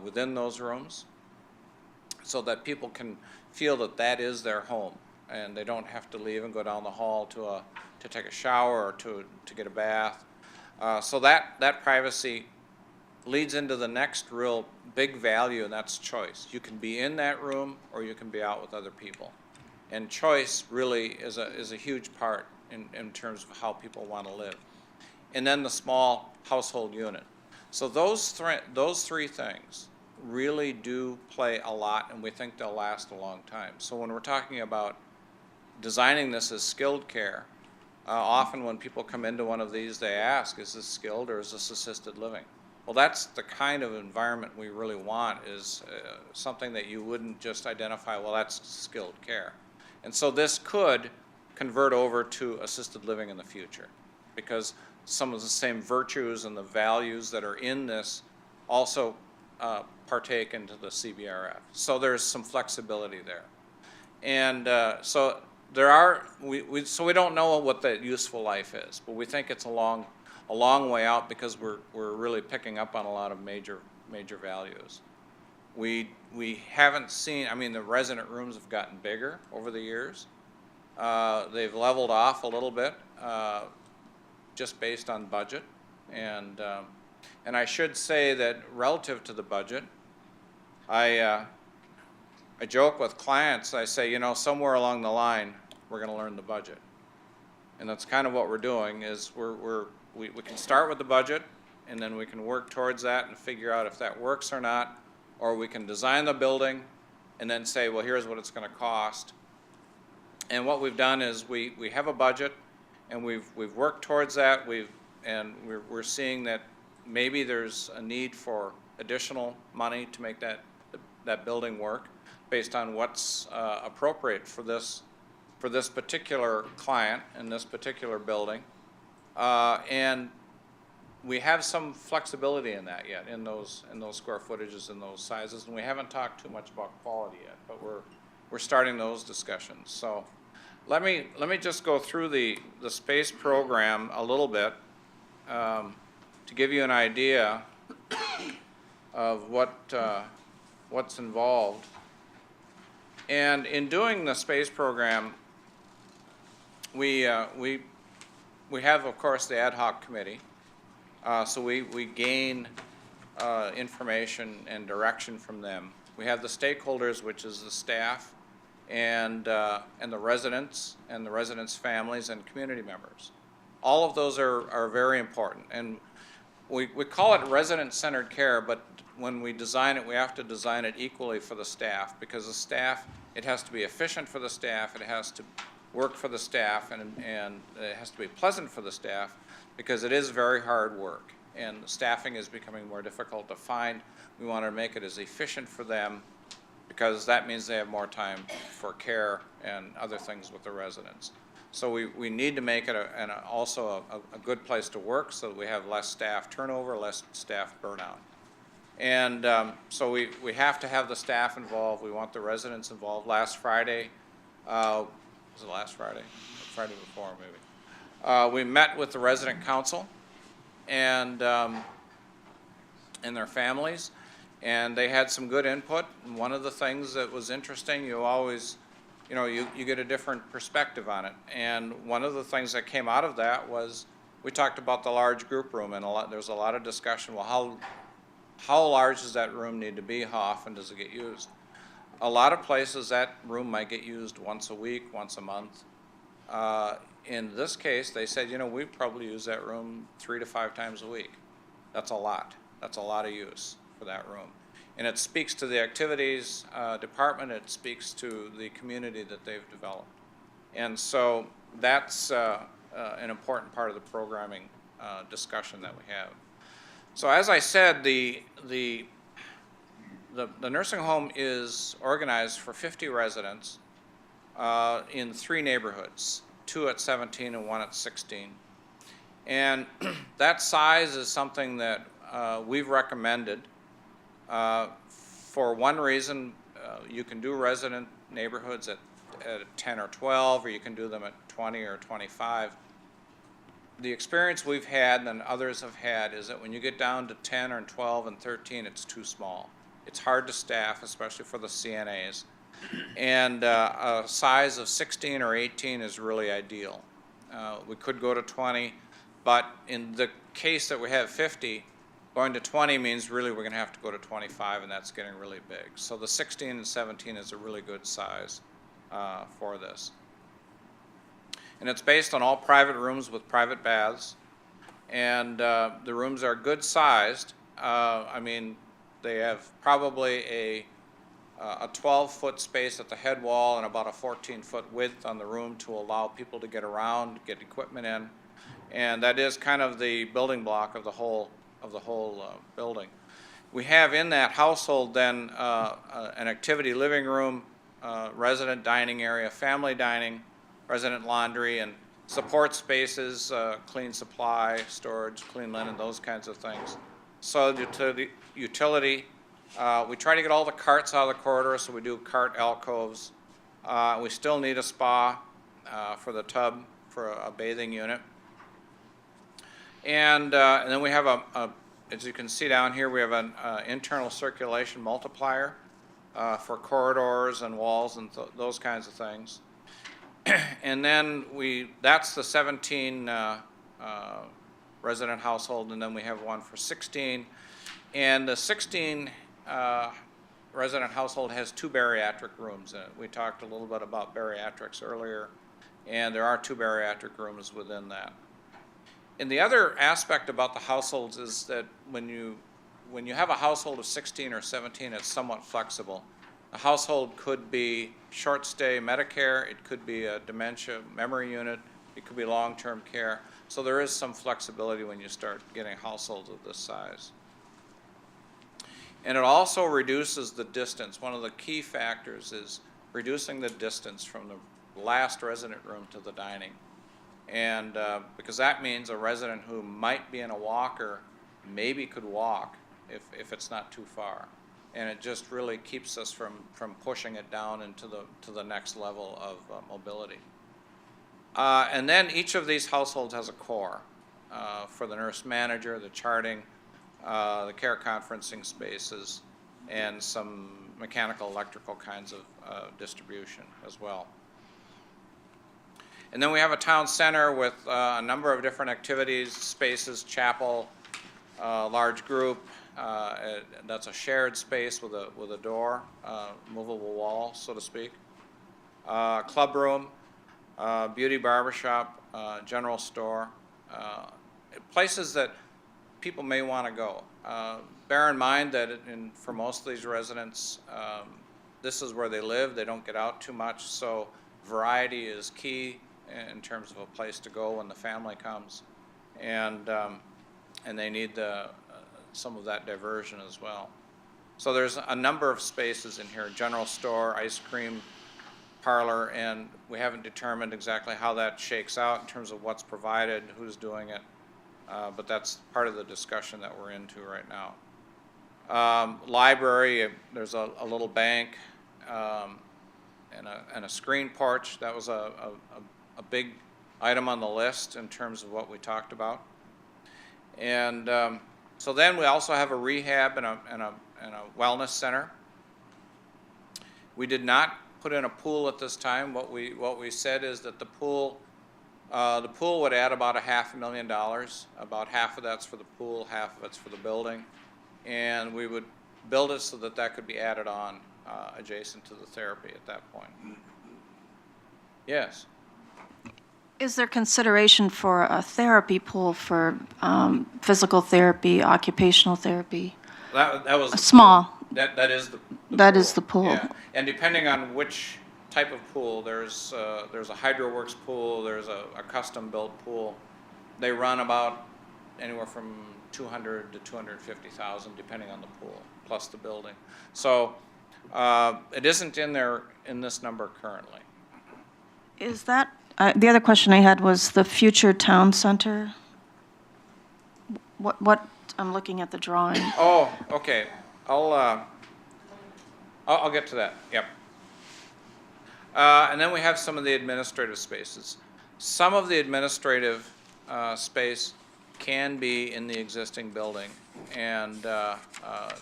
within those rooms, so that people can feel that that is their home, and they don't have to leave and go down the hall to take a shower or to get a bath. So that privacy leads into the next real big value, and that's choice. You can be in that room or you can be out with other people. And choice really is a huge part in terms of how people want to live. And then the small household unit. So those three things really do play a lot, and we think they'll last a long time. So when we're talking about designing this as skilled care, often when people come into one of these, they ask, is this skilled or is this assisted living? Well, that's the kind of environment we really want, is something that you wouldn't just identify, well, that's skilled care. And so this could convert over to assisted living in the future, because some of the same virtues and the values that are in this also partake into the CBRF. So there's some flexibility there. And so there are, so we don't know what the useful life is, but we think it's a long way out, because we're really picking up on a lot of major values. We haven't seen, I mean, the resident rooms have gotten bigger over the years. They've leveled off a little bit, just based on budget. And I should say that relative to the budget, I joke with clients, I say, you know, somewhere along the line, we're going to learn the budget. And that's kind of what we're doing, is we can start with the budget, and then we can work towards that and figure out if that works or not, or we can design the building and then say, well, here's what it's going to cost. And what we've done is we have a budget, and we've worked towards that. We're seeing that maybe there's a need for additional money to make that building work based on what's appropriate for this particular client in this particular building. And we have some flexibility in that yet, in those square footages and those sizes, and we haven't talked too much about quality yet, but we're starting those discussions. So let me just go through the space program a little bit to give you an idea of what's involved. And in doing the space program, we have, of course, the ad hoc committee. So we gain information and direction from them. We have the stakeholders, which is the staff and the residents and the residents' families and community members. All of those are very important. And we call it resident-centered care, but when we design it, we have to design it equally for the staff, because the staff, it has to be efficient for the staff, it has to work for the staff, and it has to be pleasant for the staff, because it is very hard work, and staffing is becoming more difficult to find. We want to make it as efficient for them, because that means they have more time for care and other things with the residents. So we need to make it also a good place to work, so that we have less staff turnover, less staff burnout. And so we have to have the staff involved. We want the residents involved. Last Friday, was it last Friday? Friday before, maybe. We met with the resident council and their families, and they had some good input. And one of the things that was interesting, you always, you get a different perspective on it. And one of the things that came out of that was we talked about the large group room, and there's a lot of discussion. Well, how large does that room need to be? How often does it get used? A lot of places that room might get used once a week, once a month. In this case, they said, we probably use that room 3 to 5 times a week. That's a lot. That's a lot of use for that room. And it speaks to the activities department. It speaks to the community that they've developed. And so that's an important part of the programming discussion that we have. So as I said, the nursing home is organized for 50 residents in 3 neighborhoods, 2 at 17 and 1 at 16. And that size is something that we've recommended for one reason. You can do resident neighborhoods at 10 or 12, or you can do them at 20 or 25. The experience we've had and others have had is that when you get down to 10 or 12 and 13, it's too small. It's hard to staff, especially for the CNAs. And a size of 16 or 18 is really ideal. We could go to 20, but in the case that we have 50, going to 20 means really we're going to have to go to 25, and that's getting really big. So the 16 and 17 is a really good size for this. And it's based on all private rooms with private baths. And the rooms are good sized. I mean, they have probably a 12-foot space at the head wall and about a 14-foot width on the room to allow people to get around, get equipment in. And that is kind of the building block of the whole building. We have in that household then an activity living room, resident dining area, family dining, resident laundry, and support spaces, clean supply, storage, clean linen, those kinds of things. Solid utility. We try to get all the carts out of the corridor, so we do cart alcoves. We still need a spa for the tub, for a bathing unit. And then we have as you can see down here, we have an internal circulation multiplier for corridors and walls and those kinds of things. And then that's the 17 resident household, and then we have one for 16. And the 16 resident household has 2 bariatric rooms in it. We talked a little bit about bariatrics earlier, and there are 2 bariatric rooms within that. And the other aspect about the households is that when you when you have a household of 16 or 17, it's somewhat flexible. A household could be short stay Medicare, it could be a dementia memory unit, it could be long-term care. So there is some flexibility when you start getting households of this size. And it also reduces the distance. One of the key factors is reducing the distance from the last resident room to the dining. And because that means a resident who might be in a walker maybe could walk if it's not too far. And it just really keeps us from pushing it down into the next level of mobility. And then each of these households has a core for the nurse manager, the charting, the care conferencing spaces, and some mechanical, electrical kinds of distribution as well. And then we have a town center with a number of different activities, spaces, chapel, large group. That's a shared space with a door, movable wall, so to speak. Club room, beauty barbershop, general store, places that people may want to go. Bear in mind that for most of these residents, this is where they live. They don't get out too much, so variety is key in terms of a place to go when the family comes, and they need some of that diversion as well. So there's a number of spaces in here: general store, ice cream parlor, and we haven't determined exactly how that shakes out in terms of what's provided, who's doing it, but that's part of the discussion that we're into right now. Library, there's a little bank and a screen porch. That was a big item on the list in terms of what we talked about. And so then we also have a rehab and a wellness center. We did not put in a pool at this time. What we said is that the pool would add about $500,000. About half of that's for the pool, half of it's for the building, and we would build it so that could be added on adjacent to the therapy at that point. Yes.
Is there consideration for a therapy pool for physical therapy, occupational therapy?
That was
small.
That is the
That
pool.
is the pool.
Yeah. And depending on which type of pool, there's a HydroWorks pool, there's a custom built pool. They run about anywhere from $200,000 to $250,000 depending on the pool plus the building. So it isn't in this number currently.
Is that, the other question I had was the future town center? What, I'm looking at the drawing.
Oh, okay. I'll get to that. Yep. And then we have some of the administrative spaces. Some of the administrative space can be in the existing building, and the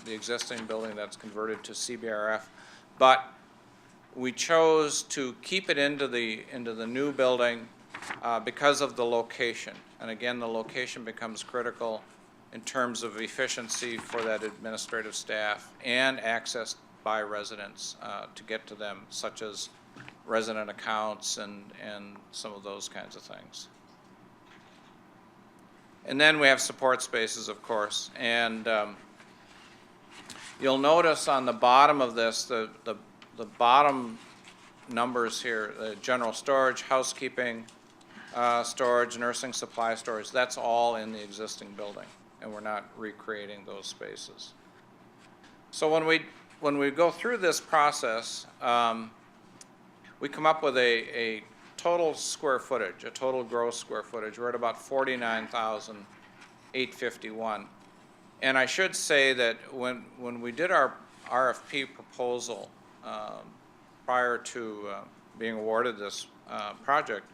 existing building that's converted to CBRF, but we chose to keep it into the new building because of the location. And again, the location becomes critical in terms of efficiency for that administrative staff and access by residents to get to them, such as resident accounts and some of those kinds of things. And then we have support spaces, of course. And you'll notice on the bottom of this, the bottom numbers here, the general storage, housekeeping, storage, nursing supply storage, that's all in the existing building, and we're not recreating those spaces. So when we go through this process, we come up with a total square footage, a total gross square footage. We're at about 49,851. And I should say that when we did our RFP proposal prior to being awarded this project,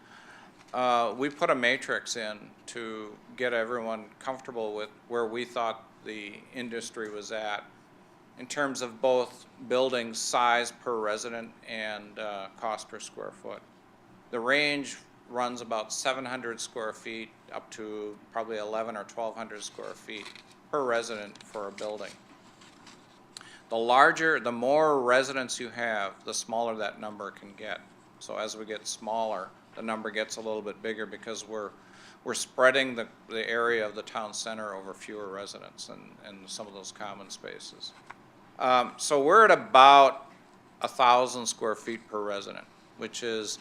we put a matrix in to get everyone comfortable with where we thought the industry was at in terms of both building size per resident and cost per square foot. The range runs about 700 square feet up to probably 1,100 or 1,200 square feet per resident for a building. The more residents you have, the smaller that number can get. So as we get smaller, the number gets a little bit bigger because we're we're spreading the area of the town center over fewer residents and some of those common spaces. So we're at about 1,000 square feet per resident, which is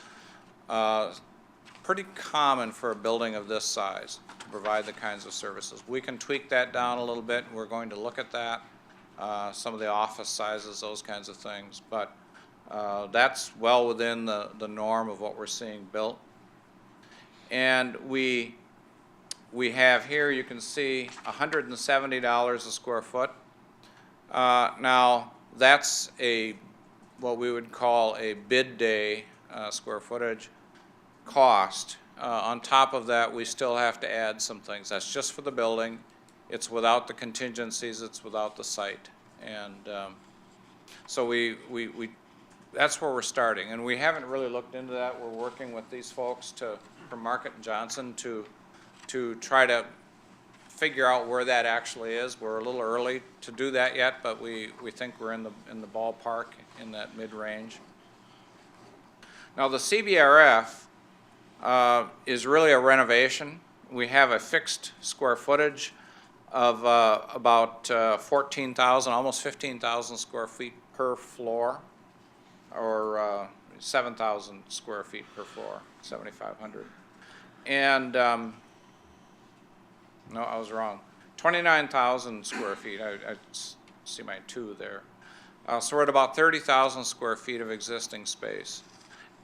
pretty common for a building of this size to provide the kinds of services. We can tweak that down a little bit. We're going to look at that, some of the office sizes, those kinds of things. But that's well within the norm of what we're seeing built. And we have here, you can see, $170 a square foot. Now, that's what we would call a bid day square footage cost. On top of that, we still have to add some things. That's just for the building. It's without the contingencies. It's without the site. And so that's where we're starting. And we haven't really looked into that. We're working with these folks from Market and Johnson to try to figure out where that actually is. We're a little early to do that yet, but we think we're in the ballpark in that mid-range. Now the CBRF is really a renovation. We have a fixed square footage of about 14,000, almost 15,000 square feet per floor, or 7,000 square feet per floor, 7,500. And no, I was wrong. 29,000 square feet. I see my 2 there. So we're at about 30,000 square feet of existing space.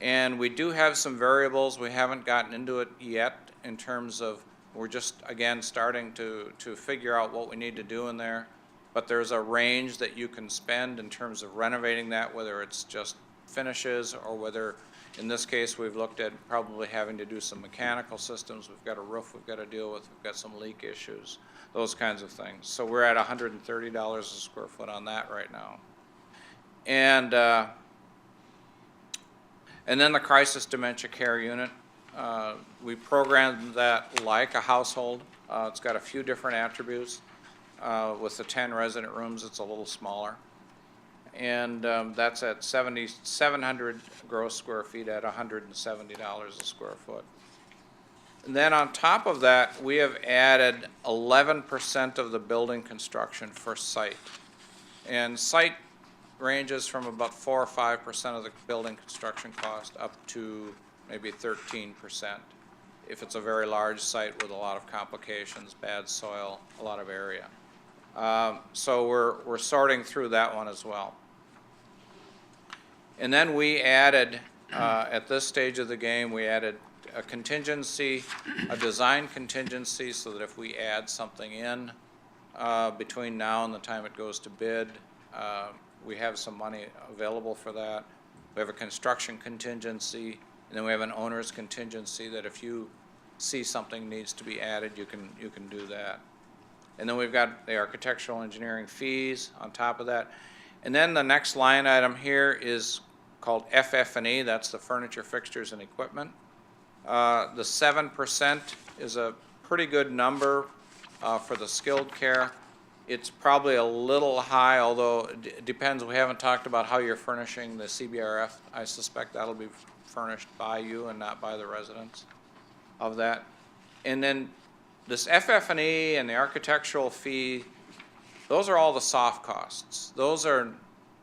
And we do have some variables. We haven't gotten into it yet in terms of, we're just, again, starting to figure out what we need to do in there. But there's a range that you can spend in terms of renovating that, whether it's just finishes or whether, in this case, we've looked at probably having to do some mechanical systems. We've got a roof we've got to deal with. We've got some leak issues, those kinds of things. So we're at $130 a square foot on that right now. And then the crisis dementia care unit. We programmed that like a household. It's got a few different attributes. With the 10 resident rooms, it's a little smaller. And that's at 7,700 gross square feet at $170 a square foot. And then on top of that, we have added 11% of the building construction for site. And site ranges from about 4 or 5% of the building construction cost up to maybe 13% if it's a very large site with a lot of complications, bad soil, a lot of area. So we're sorting through that one as well. And then we added, at this stage of the game, we added a contingency, a design contingency, so that if we add something in between now and the time it goes to bid, we have some money available for that. We have a construction contingency, and then we have an owner's contingency that if you see something needs to be added, you can do that. And then we've got the architectural engineering fees on top of that. And then the next line item here is called FF&E, that's the furniture, fixtures, and equipment. The 7% is a pretty good number for the skilled care. It's probably a little high, although it depends. We haven't talked about how you're furnishing the CBRF. I suspect that'll be furnished by you and not by the residents of that. And then this FF&E and the architectural fee, those are all the soft costs. Those are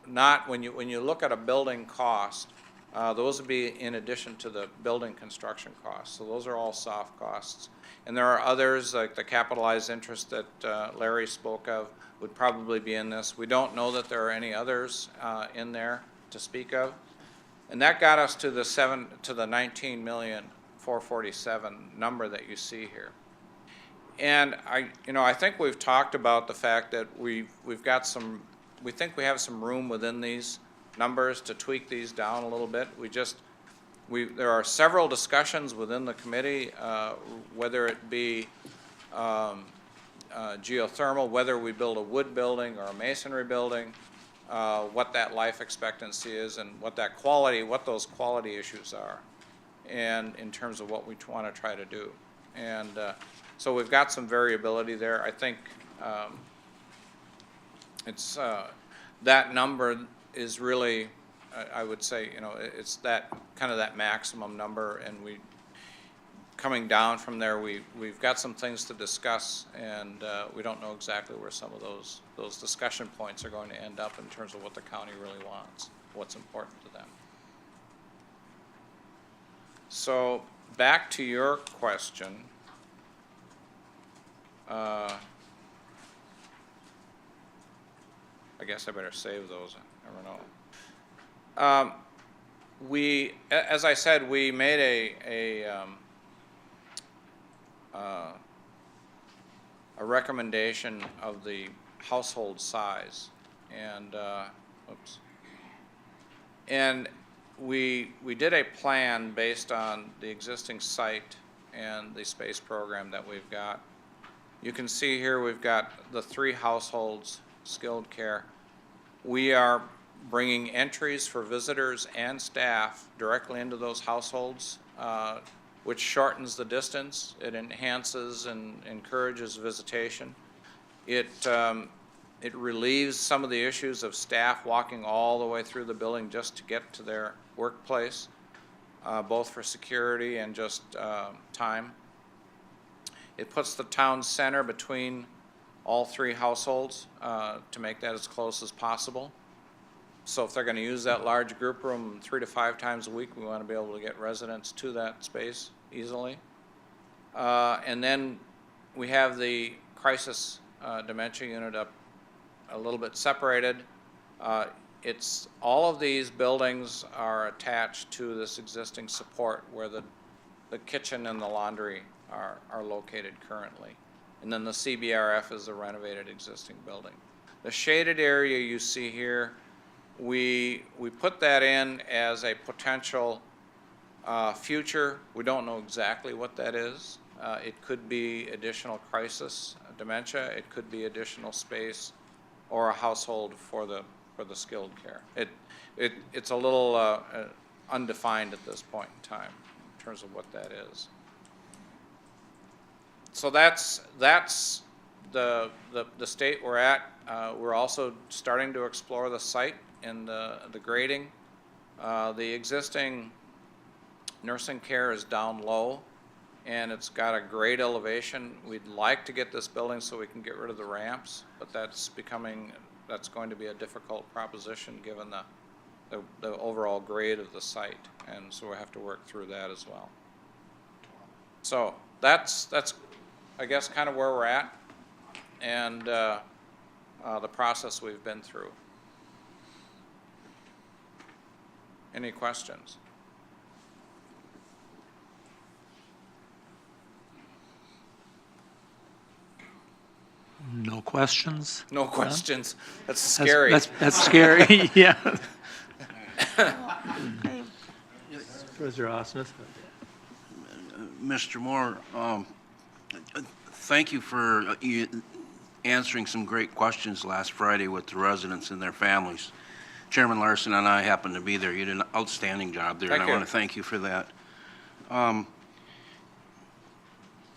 not, when you look at a building cost, those would be in addition to the building construction costs. So those are all soft costs. And there are others, like the capitalized interest that Larry spoke of, would probably be in this. We don't know that there are any others in there to speak of. And that got us to the $19,447,000 number that you see here. And I think we've talked about the fact that we think we have some room within these numbers to tweak these down a little bit. There are several discussions within the committee, whether it be geothermal, whether we build a wood building or a masonry building, what that life expectancy is and what those quality issues are, and in terms of what we want to try to do. And so we've got some variability there. I think it's that number is really, I would say, it's that kind of that maximum number, and we coming down from there, we've got some things to discuss, and we don't know exactly where some of those discussion points are going to end up in terms of what the county really wants, what's important to them. So back to your question. I guess I better save those, I never know. As I said, we made a recommendation of the household size, and and we did a plan based on the existing site and the space program that we've got. You can see here we've got the 3 households, skilled care. We are bringing entries for visitors and staff directly into those households, which shortens the distance. It enhances and encourages visitation. It relieves some of the issues of staff walking all the way through the building just to get to their workplace, both for security and just time. It puts the town center between all 3 households to make that as close as possible. So if they're going to use that large group room 3 to 5 times a week, we want to be able to get residents to that space easily. And then we have the crisis dementia unit up a little bit separated. All of these buildings are attached to this existing support where the kitchen and the laundry are located currently. And then the CBRF is a renovated existing building. The shaded area you see here, we put that in as a potential future. We don't know exactly what that is. It could be additional crisis dementia. It could be additional space or a household for the skilled care. It's a little undefined at this point in time in terms of what that is. So that's the state we're at. We're also starting to explore the site and the grading. The existing nursing care is down low, and it's got a grade elevation. We'd like to get this building so we can get rid of the ramps, but that's going to be a difficult proposition given the overall grade of the site, and so we have to work through that as well. So that's I guess kind of where we're at, and the process we've been through. Any questions?
No questions?
No questions. That's scary.
That's scary, yeah. Supervisor Osmuth?
Mr. Moore, thank you for answering some great questions last Friday with the residents and their families. Chairman Larson and I happened to be there. You did an outstanding job there, and I want to thank you for that.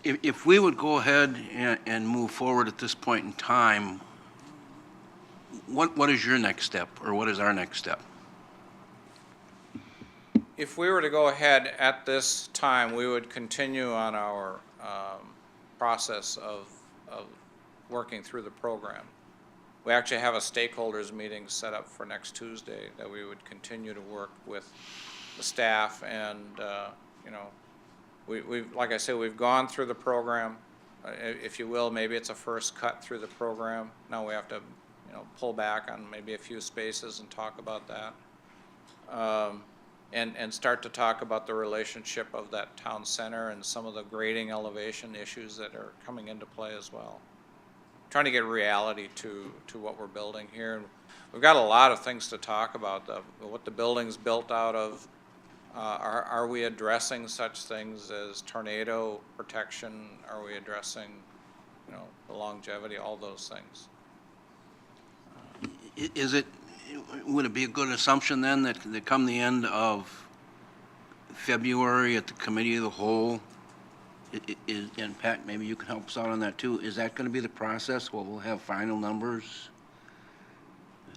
If we would go ahead and move forward at this point in time, what is your next step, or what is our next step?
If we were to go ahead at this time, we would continue on our process of working through the program. We actually have a stakeholders meeting set up for next Tuesday that we would continue to work with the staff, and we've like I said, we've gone through the program. If you will, maybe it's a first cut through the program. Now we have to pull back on maybe a few spaces and talk about that. And start to talk about the relationship of that town center and some of the grading elevation issues that are coming into play as well. Trying to get reality to what we're building here. And we've got a lot of things to talk about, what the building's built out of. Are we addressing such things as tornado protection? Are we addressing, the longevity, all those things?
Would it be a good assumption then that come the end of February at the committee of the whole, and Pat, maybe you can help us out on that too, is that going to be the process? Well, we'll have final numbers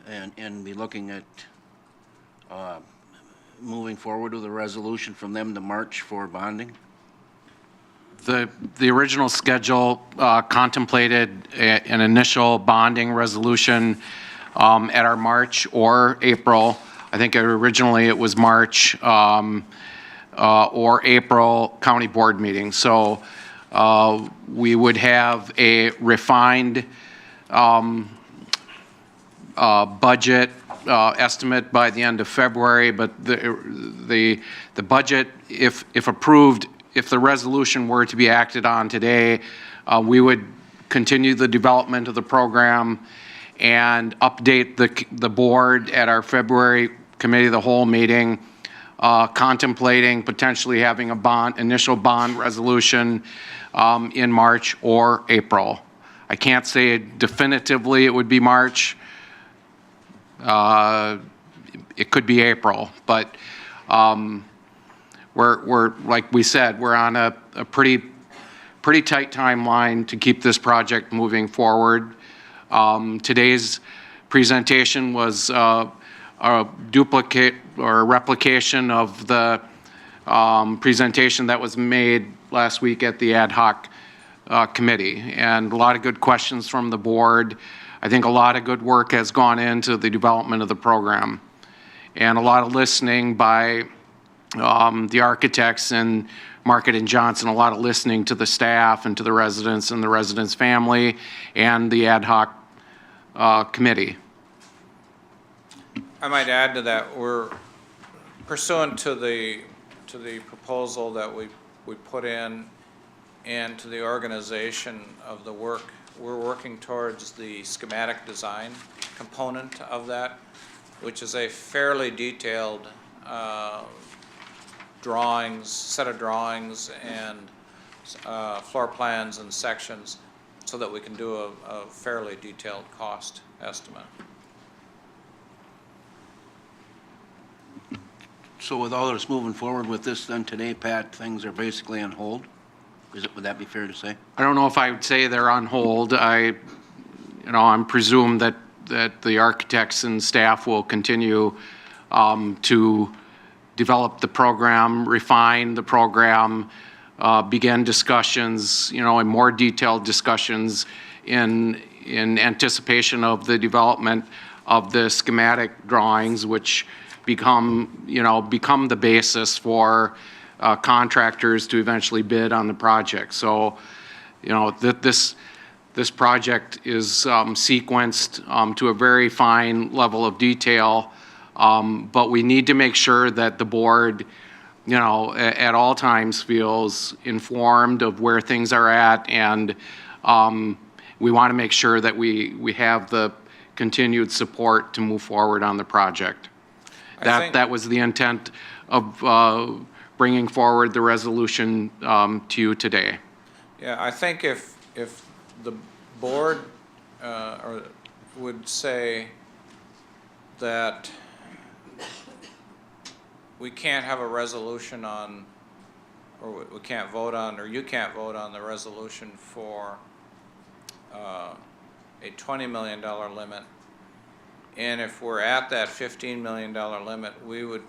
and be looking at moving forward with a resolution from them to March for bonding?
The original schedule contemplated an initial bonding resolution at our March or April. I think originally it was March or April county board meeting. So we would have a refined budget estimate by the end of February, but the budget, if approved, if the resolution were to be acted on today, we would continue the development of the program and update the board at our February committee of the whole meeting, contemplating potentially having a initial bond resolution in March or April. I can't say definitively it would be March. It could be April, but we're like we said, we're on a pretty tight timeline to keep this project moving forward. Today's presentation was a duplicate or a replication of the presentation that was made last week at the ad hoc committee, and a lot of good questions from the board. I think a lot of good work has gone into the development of the program, and a lot of listening by the architects and Market and Johnson, a lot of listening to the staff and to the residents and the residents' family and the ad hoc committee.
I might add to that, we're pursuant to the proposal that we put in and to the organization of the work, we're working towards the schematic design component of that, which is a fairly detailed set of drawings and floor plans and sections so that we can do a fairly detailed cost estimate.
So with all of us moving forward with this then today, Pat, things are basically on hold? Would that be fair to say?
I don't know if I would say they're on hold. I'm presumed that the architects and staff will continue to develop the program, refine the program, begin discussions, and more detailed discussions in anticipation of the development of the schematic drawings, which become the basis for contractors to eventually bid on the project. So, this project is sequenced to a very fine level of detail, but we need to make sure that the board, at all times feels informed of where things are at, and we want to make sure that we have the continued support to move forward on the project. That was the intent of bringing forward the resolution to you today.
Yeah, I think if the board would say that we can't have a resolution on, or we can't vote on, or you can't vote on the resolution for a $20 million limit, and if we're at that $15 million limit, we would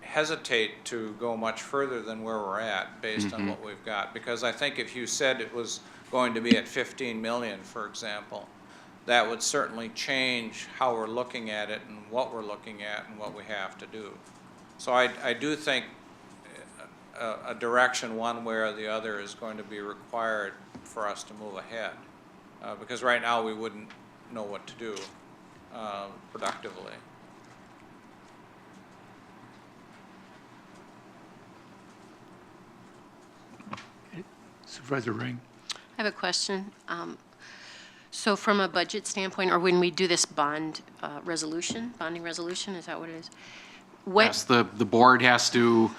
hesitate to go much further than where we're at based on what we've got. Because I think if you said it was going to be at 15 million, for example, that would certainly change how we're looking at it and what we're looking at and what we have to do. So I do think a direction one way or the other is going to be required for us to move ahead. Because right now we wouldn't know what to do productively.
Supervisor Ring.
I have a question. So from a budget standpoint, or when we do this bonding resolution, is that what it is?
Yes, the board has to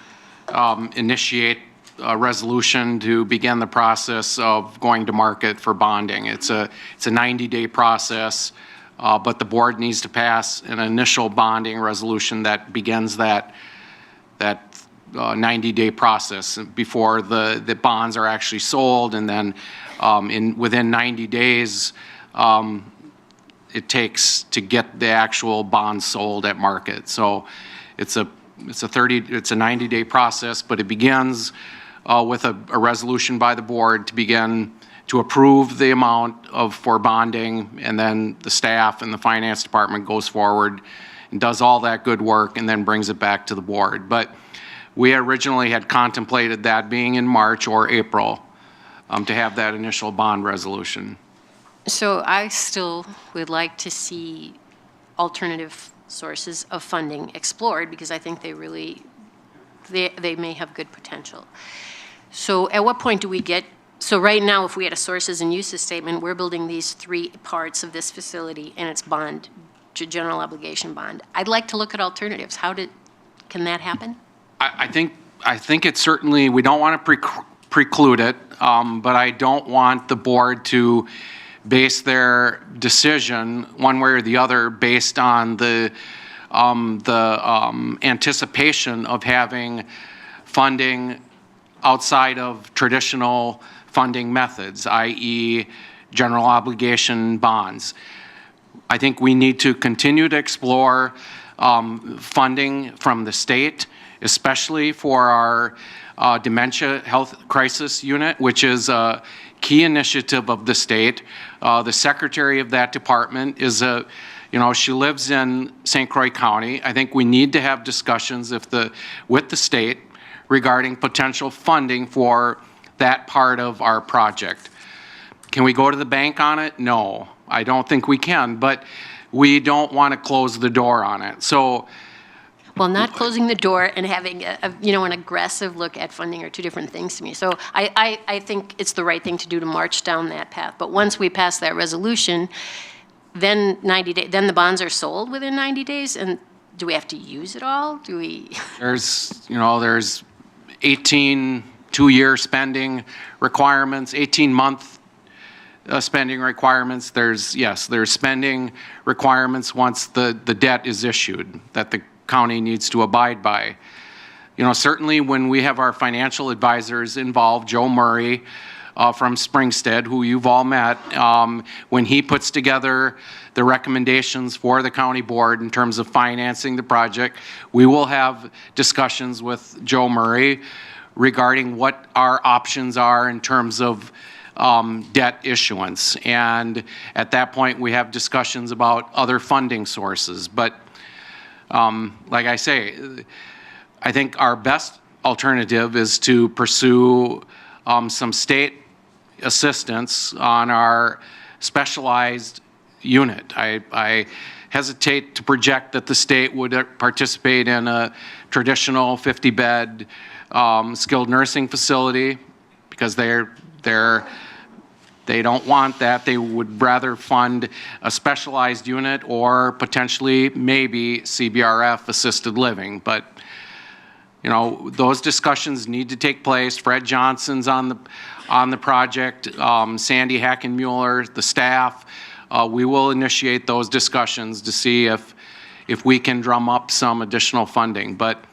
initiate a resolution to begin the process of going to market for bonding. It's a 90-day process, but the board needs to pass an initial bonding resolution that begins that 90-day process before the bonds are actually sold, and then within 90 days it takes to get the actual bonds sold at market. So it's a 90-day process, but it begins with a resolution by the board to begin to approve the amount for bonding, and then the staff and the finance department goes forward and does all that good work and then brings it back to the board. But we originally had contemplated that being in March or April to have that initial bond resolution.
So I still would like to see alternative sources of funding explored, because I think they really, they may have good potential. So at what point do we get, so right now, if we had a sources and uses statement, we're building these 3 parts of this facility and it's bond, general obligation bond. I'd like to look at alternatives. Can that happen?
I think it's certainly, we don't want to preclude it, but I don't want the board to base their decision one way or the other based on the anticipation of having funding outside of traditional funding methods, i.e. general obligation bonds. I think we need to continue to explore funding from the state, especially for our dementia health crisis unit, which is a key initiative of the state. The secretary of that department is she lives in St. Croix County. I think we need to have discussions with the state regarding potential funding for that part of our project. Can we go to the bank on it? No, I don't think we can, but we don't want to close the door on it. So,
well, not closing the door and having an aggressive look at funding are 2 different things to me. So I think it's the right thing to do to march down that path. But once we pass that resolution, then then the bonds are sold within 90 days. And do we have to use it all? Do we?
There's 18 2-year spending requirements, 18-month spending requirements. There's spending requirements once the debt is issued that the county needs to abide by. Certainly when we have our financial advisors involved, Joe Murray from Springstead, who you've all met, when he puts together the recommendations for the county board in terms of financing the project, we will have discussions with Joe Murray regarding what our options are in terms of debt issuance. And at that point, we have discussions about other funding sources. But like I say, I think our best alternative is to pursue some state assistance on our specialized unit. I hesitate to project that the state would participate in a traditional 50-bed skilled nursing facility, because they don't want that. They would rather fund a specialized unit or potentially maybe CBRF assisted living. But those discussions need to take place. Fred Johnson's on the project, Sandy Hackenmuller, the staff. We will initiate those discussions to see if we can drum up some additional funding. But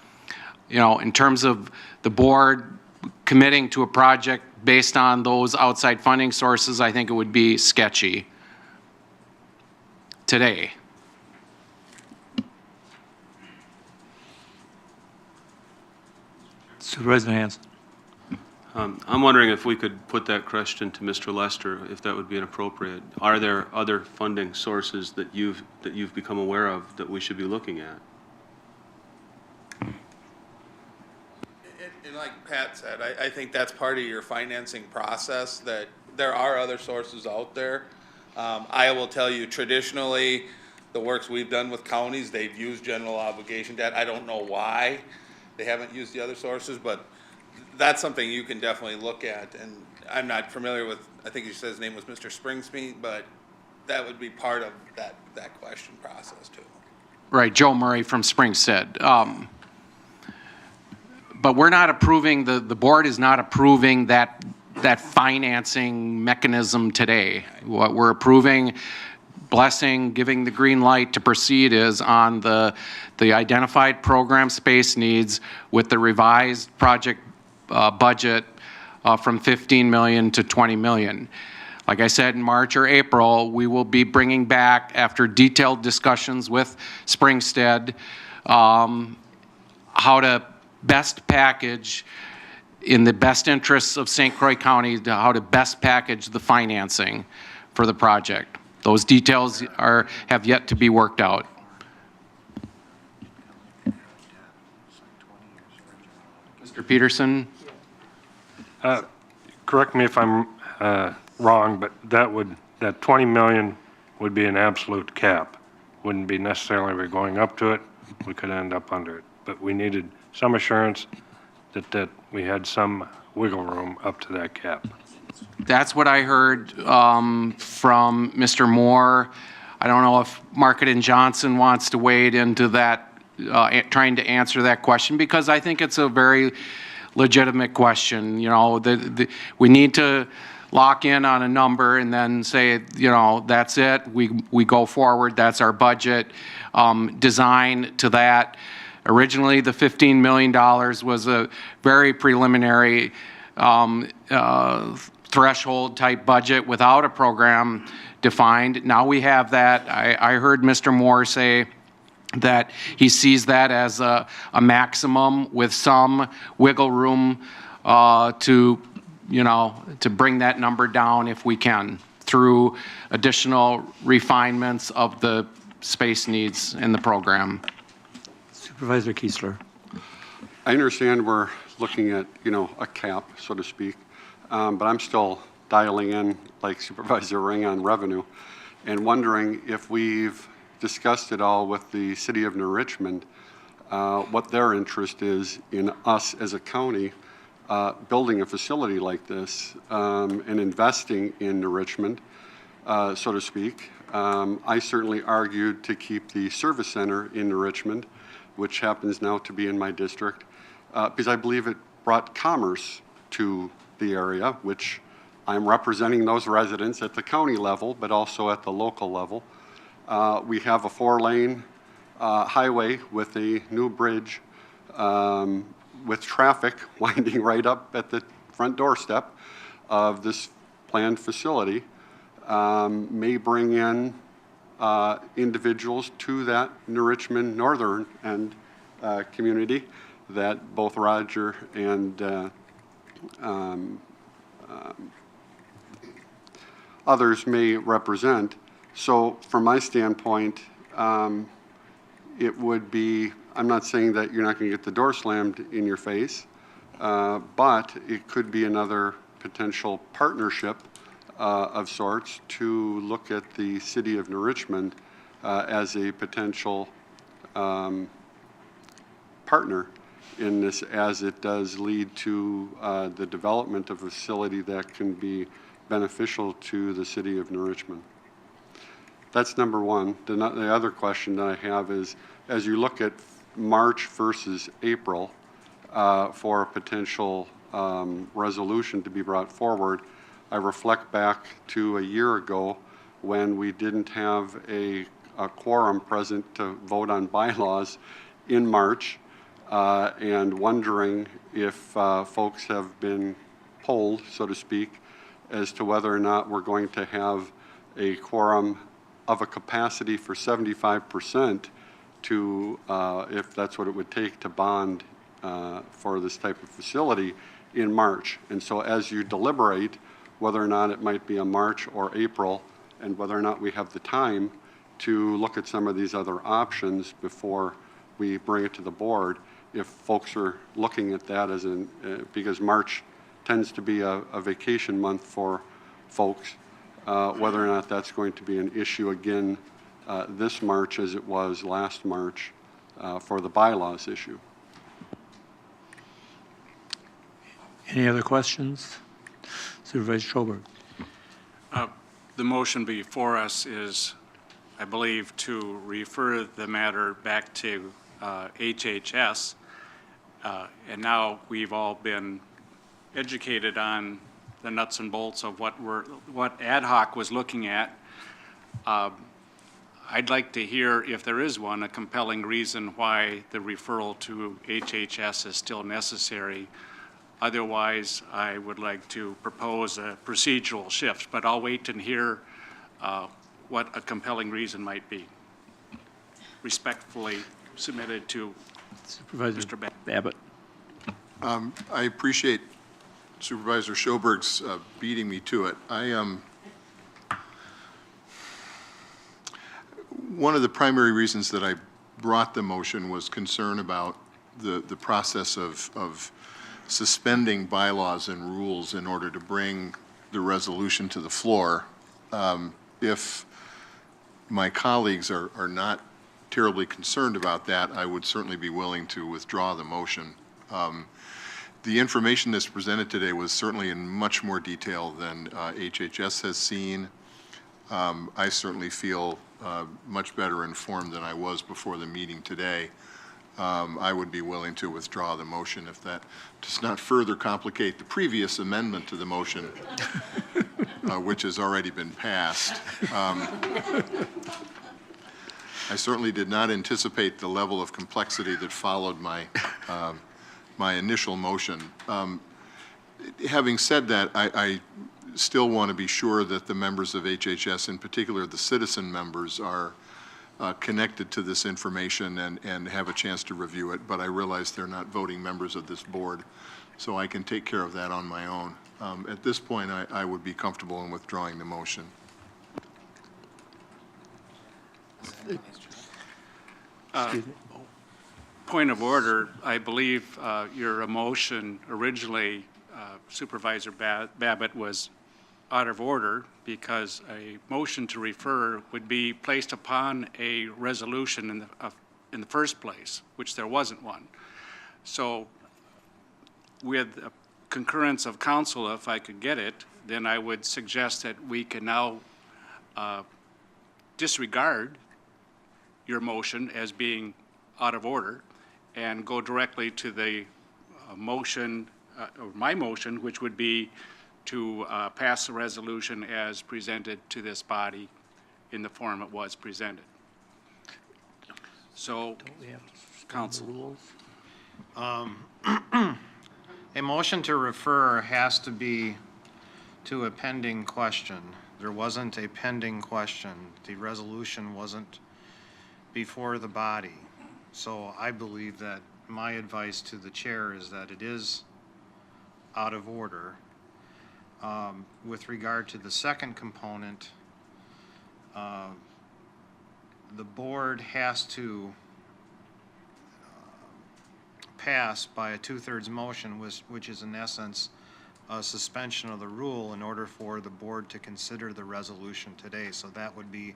in terms of the board committing to a project based on those outside funding sources, I think it would be sketchy today.
Supervisor Hanson.
I'm wondering if we could put that question to Mr. Lester, if that would be inappropriate. Are there other funding sources that you've become aware of that we should be looking at?
And like Pat said, I think that's part of your financing process, that there are other sources out there. I will tell you, traditionally, the works we've done with counties, they've used general obligation debt. I don't know why they haven't used the other sources, but that's something you can definitely look at. And I'm not familiar with, I think you said his name was Mr. Springsmeet, but that would be part of that question process too.
Right, Joe Murray from Springstead. But we're not approving, the board is not approving that financing mechanism today. What we're approving, blessing, giving the green light to proceed is on the identified program space needs with the revised project budget from 15 million to 20 million. Like I said, in March or April, we will be bringing back, after detailed discussions with Springstead, how to best package in the best interests of St. Croix County, to how to best package the financing for the project. Those details have yet to be worked out. Mr. Peterson?
Correct me if I'm wrong, but that 20 million would be an absolute cap. Wouldn't be necessarily we're going up to it. We could end up under it. But we needed some assurance that we had some wiggle room up to that cap.
That's what I heard from Mr. Moore. I don't know if Market and Johnson wants to wade into that, trying to answer that question, because I think it's a very legitimate question. You know, we need to lock in on a number and then say, you know, that's it. We go forward. That's our budget. Design to that. Originally, the $15 million was a very preliminary threshold type budget without a program defined. Now we have that. I heard Mr. Moore say that he sees that as a maximum with some wiggle room to bring that number down if we can through additional refinements of the space needs in the program.
Supervisor Kiesler.
I understand we're looking at, a cap, so to speak, but I'm still dialing in, like Supervisor Ring, on revenue and wondering if we've discussed it all with the City of New Richmond, what their interest is in us as a county building a facility like this and investing in New Richmond, so to speak. I certainly argued to keep the service center in New Richmond, which happens now to be in my district, because I believe it brought commerce to the area, which I'm representing those residents at the county level, but also at the local level. We have a 4-lane highway with a new bridge with traffic winding right up at the front doorstep of this planned facility. May bring in individuals to that New Richmond northern end community that both Roger and others may represent. So from my standpoint, it would be, I'm not saying that you're not going to get the door slammed in your face, but it could be another potential partnership of sorts to look at the City of New Richmond as a potential partner in this, as it does lead to the development of a facility that can be beneficial to the City of New Richmond. That's number one. The other question that I have is, as you look at March versus April for a potential resolution to be brought forward, I reflect back to a year ago when we didn't have a quorum present to vote on bylaws in March, and wondering if folks have been polled, so to speak, as to whether or not we're going to have a quorum of a capacity for 75% to, if that's what it would take to bond for this type of facility in March. And so as you deliberate whether or not it might be a March or April, and whether or not we have the time to look at some of these other options before we bring it to the board, if folks are looking at that as because March tends to be a vacation month for folks, whether or not that's going to be an issue again this March as it was last March for the bylaws issue.
Any other questions? Supervisor Schoberg.
The motion before us is, I believe, to refer the matter back to HHS. And now we've all been educated on the nuts and bolts of what ad hoc was looking at. I'd like to hear, if there is one, a compelling reason why the referral to HHS is still necessary. Otherwise, I would like to propose a procedural shift, but I'll wait and hear what a compelling reason might be. Respectfully submitted to
Supervisor
Mr.
Babbitt.
I appreciate Supervisor Schoberg's beating me to it. One of the primary reasons that I brought the motion was concern about the process of suspending bylaws and rules in order to bring the resolution to the floor. If my colleagues are not terribly concerned about that, I would certainly be willing to withdraw the motion. The information that's presented today was certainly in much more detail than HHS has seen. I certainly feel much better informed than I was before the meeting today. I would be willing to withdraw the motion if that does not further complicate the previous amendment to the motion, which has already been passed. I certainly did not anticipate the level of complexity that followed my initial motion. Having said that, I still want to be sure that the members of HHS, in particular the citizen members, are connected to this information and have a chance to review it, but I realize they're not voting members of this board, so I can take care of that on my own. At this point, I would be comfortable in withdrawing the motion.
Point of order, I believe your motion originally, Supervisor Babbitt, was out of order because a motion to refer would be placed upon a resolution in the first place, which there wasn't one. So with concurrence of council, if I could get it, then I would suggest that we can now disregard your motion as being out of order and go directly to the motion, or my motion, which would be to pass the resolution as presented to this body in the form it was presented. So, council.
A motion to refer has to be to a pending question. There wasn't a pending question. The resolution wasn't before the body. So I believe that my advice to the chair is that it is out of order. With regard to the second component, the board has to pass by a 2/3 motion, which is in essence a suspension of the rule in order for the board to consider the resolution today. So that would be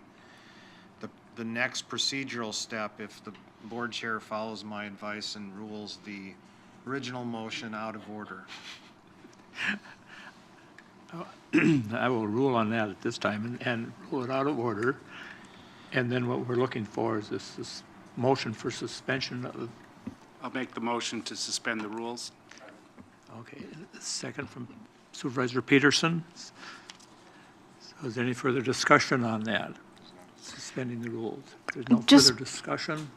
the next procedural step if the board chair follows my advice and rules the original motion out of order.
I will rule on that at this time and rule it out of order. And then what we're looking for is this motion for suspension of.
I'll make the motion to suspend the rules.
Okay, second from Supervisor Peterson. So is there any further discussion on that? Suspending the rules. If there's no further discussion,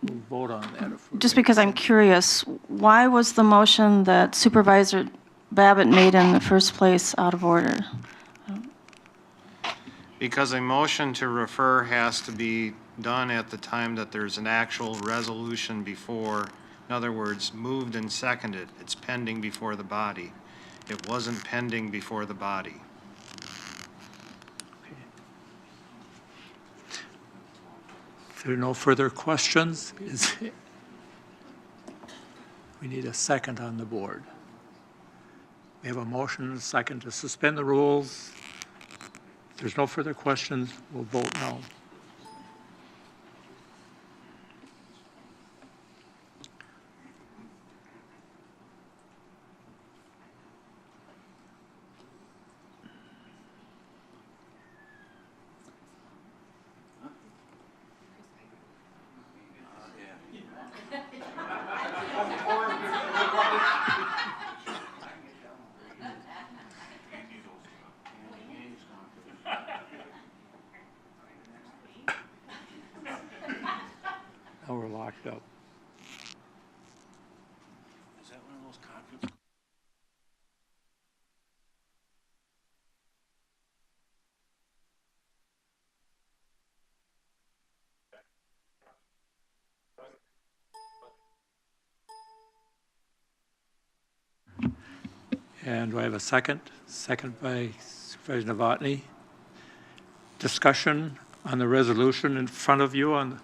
we'll vote on that.
Just because I'm curious, why was the motion that Supervisor Babbitt made in the first place out of order?
Because a motion to refer has to be done at the time that there's an actual resolution before, in other words, moved and seconded. It's pending before the body. It wasn't pending before the body.
If there are no further questions, we need a second on the board. We have a motion and a second to suspend the rules. If there's no further questions, we'll vote no. Now we're locked up.
Is that one of those conference?
And do I have a second? Second by Supervisor Novotny. Discussion on the resolution in front of you. Is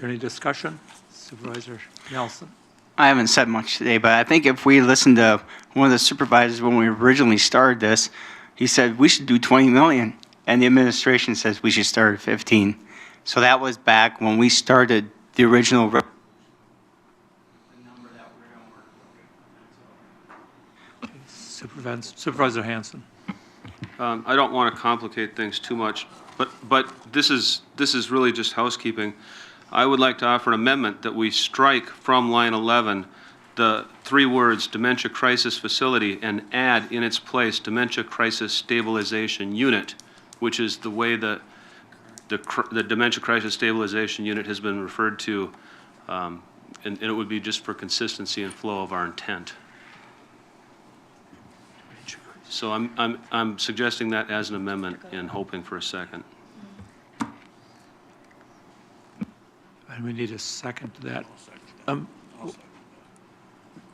there any discussion? Supervisor Nelson.
I haven't said much today, but I think if we listened to one of the supervisors when we originally started this, he said we should do 20 million, and the administration says we should start at 15. So that was back when we started the original.
Supervisor Hanson.
I don't want to complicate things too much, but this is really just housekeeping. I would like to offer an amendment that we strike from line 11 the 3 words dementia crisis facility and add in its place dementia crisis stabilization unit, which is the way the dementia crisis stabilization unit has been referred to, and it would be just for consistency and flow of our intent. So I'm suggesting that as an amendment and hoping for a second.
And we need a second to that.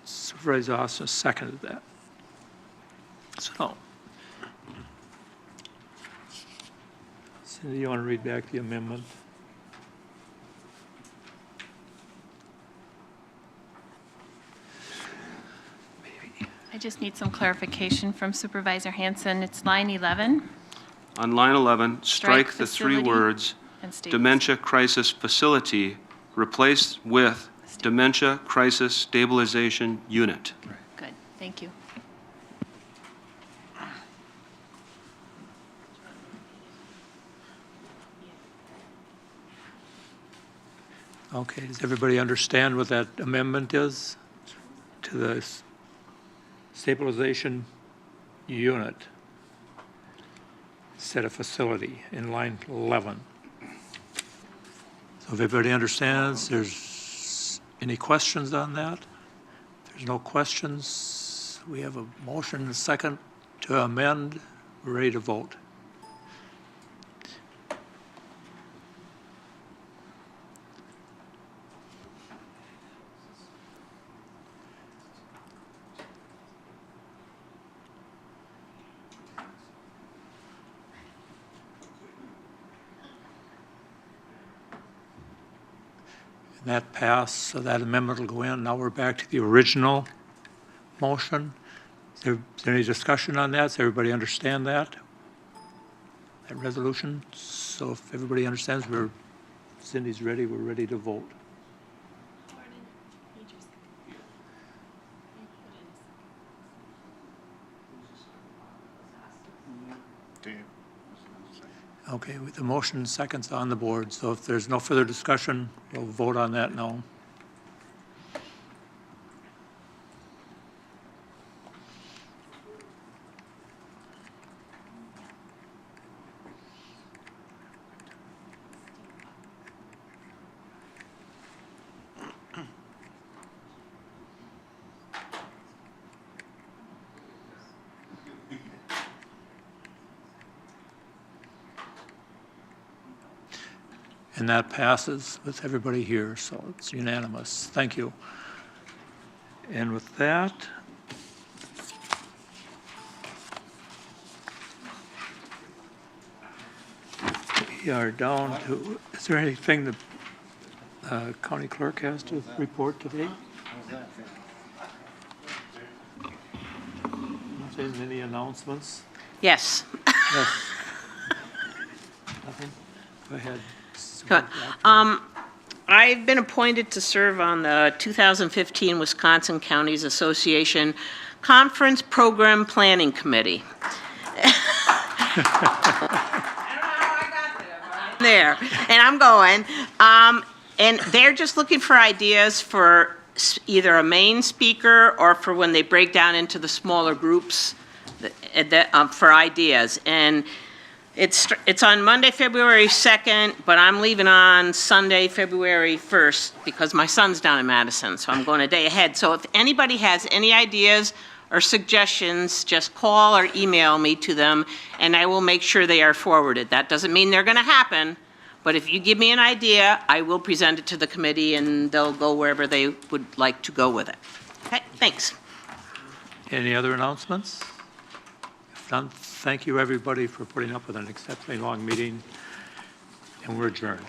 Supervisor Austin seconded that. So, Cindy, you want to read back the amendment?
I just need some clarification from Supervisor Hanson. It's line 11.
On line 11, strike the 3
facility
words
and stabilize.
dementia crisis facility, replaced with dementia crisis stabilization unit.
Good, thank you.
Okay, does everybody understand what that amendment is to the stabilization unit instead of facility in line 11? So if everybody understands, there's any questions on that? If there's no questions, we have a motion and a second to amend. We're ready to vote. That passed, so that amendment will go in. Now we're back to the original motion. Is there any discussion on that? Does everybody understand that? That resolution? So if everybody understands, Cindy's ready, we're ready to vote. Okay, with the motion and seconds on the board, so if there's no further discussion, we'll vote on that now. And that passes with everybody here, so it's unanimous. Thank you. And with that, we are down to, is there anything the county clerk has to report today? Nothing, any announcements?
Yes.
Yes. Nothing? Go ahead.
I've been appointed to serve on the 2015 Wisconsin Counties Association Conference Program Planning Committee. There, and I'm going. And they're just looking for ideas for either a main speaker or for when they break down into the smaller groups for ideas. And it's on Monday, February 2nd, but I'm leaving on Sunday, February 1st, because my son's down in Madison, so I'm going a day ahead. So if anybody has any ideas or suggestions, just call or email me to them, and I will make sure they are forwarded. That doesn't mean they're going to happen, but if you give me an idea, I will present it to the committee, and they'll go wherever they would like to go with it. Okay, thanks.
Any other announcements? If none, thank you, everybody, for putting up with an exceptionally long meeting, and we're adjourned.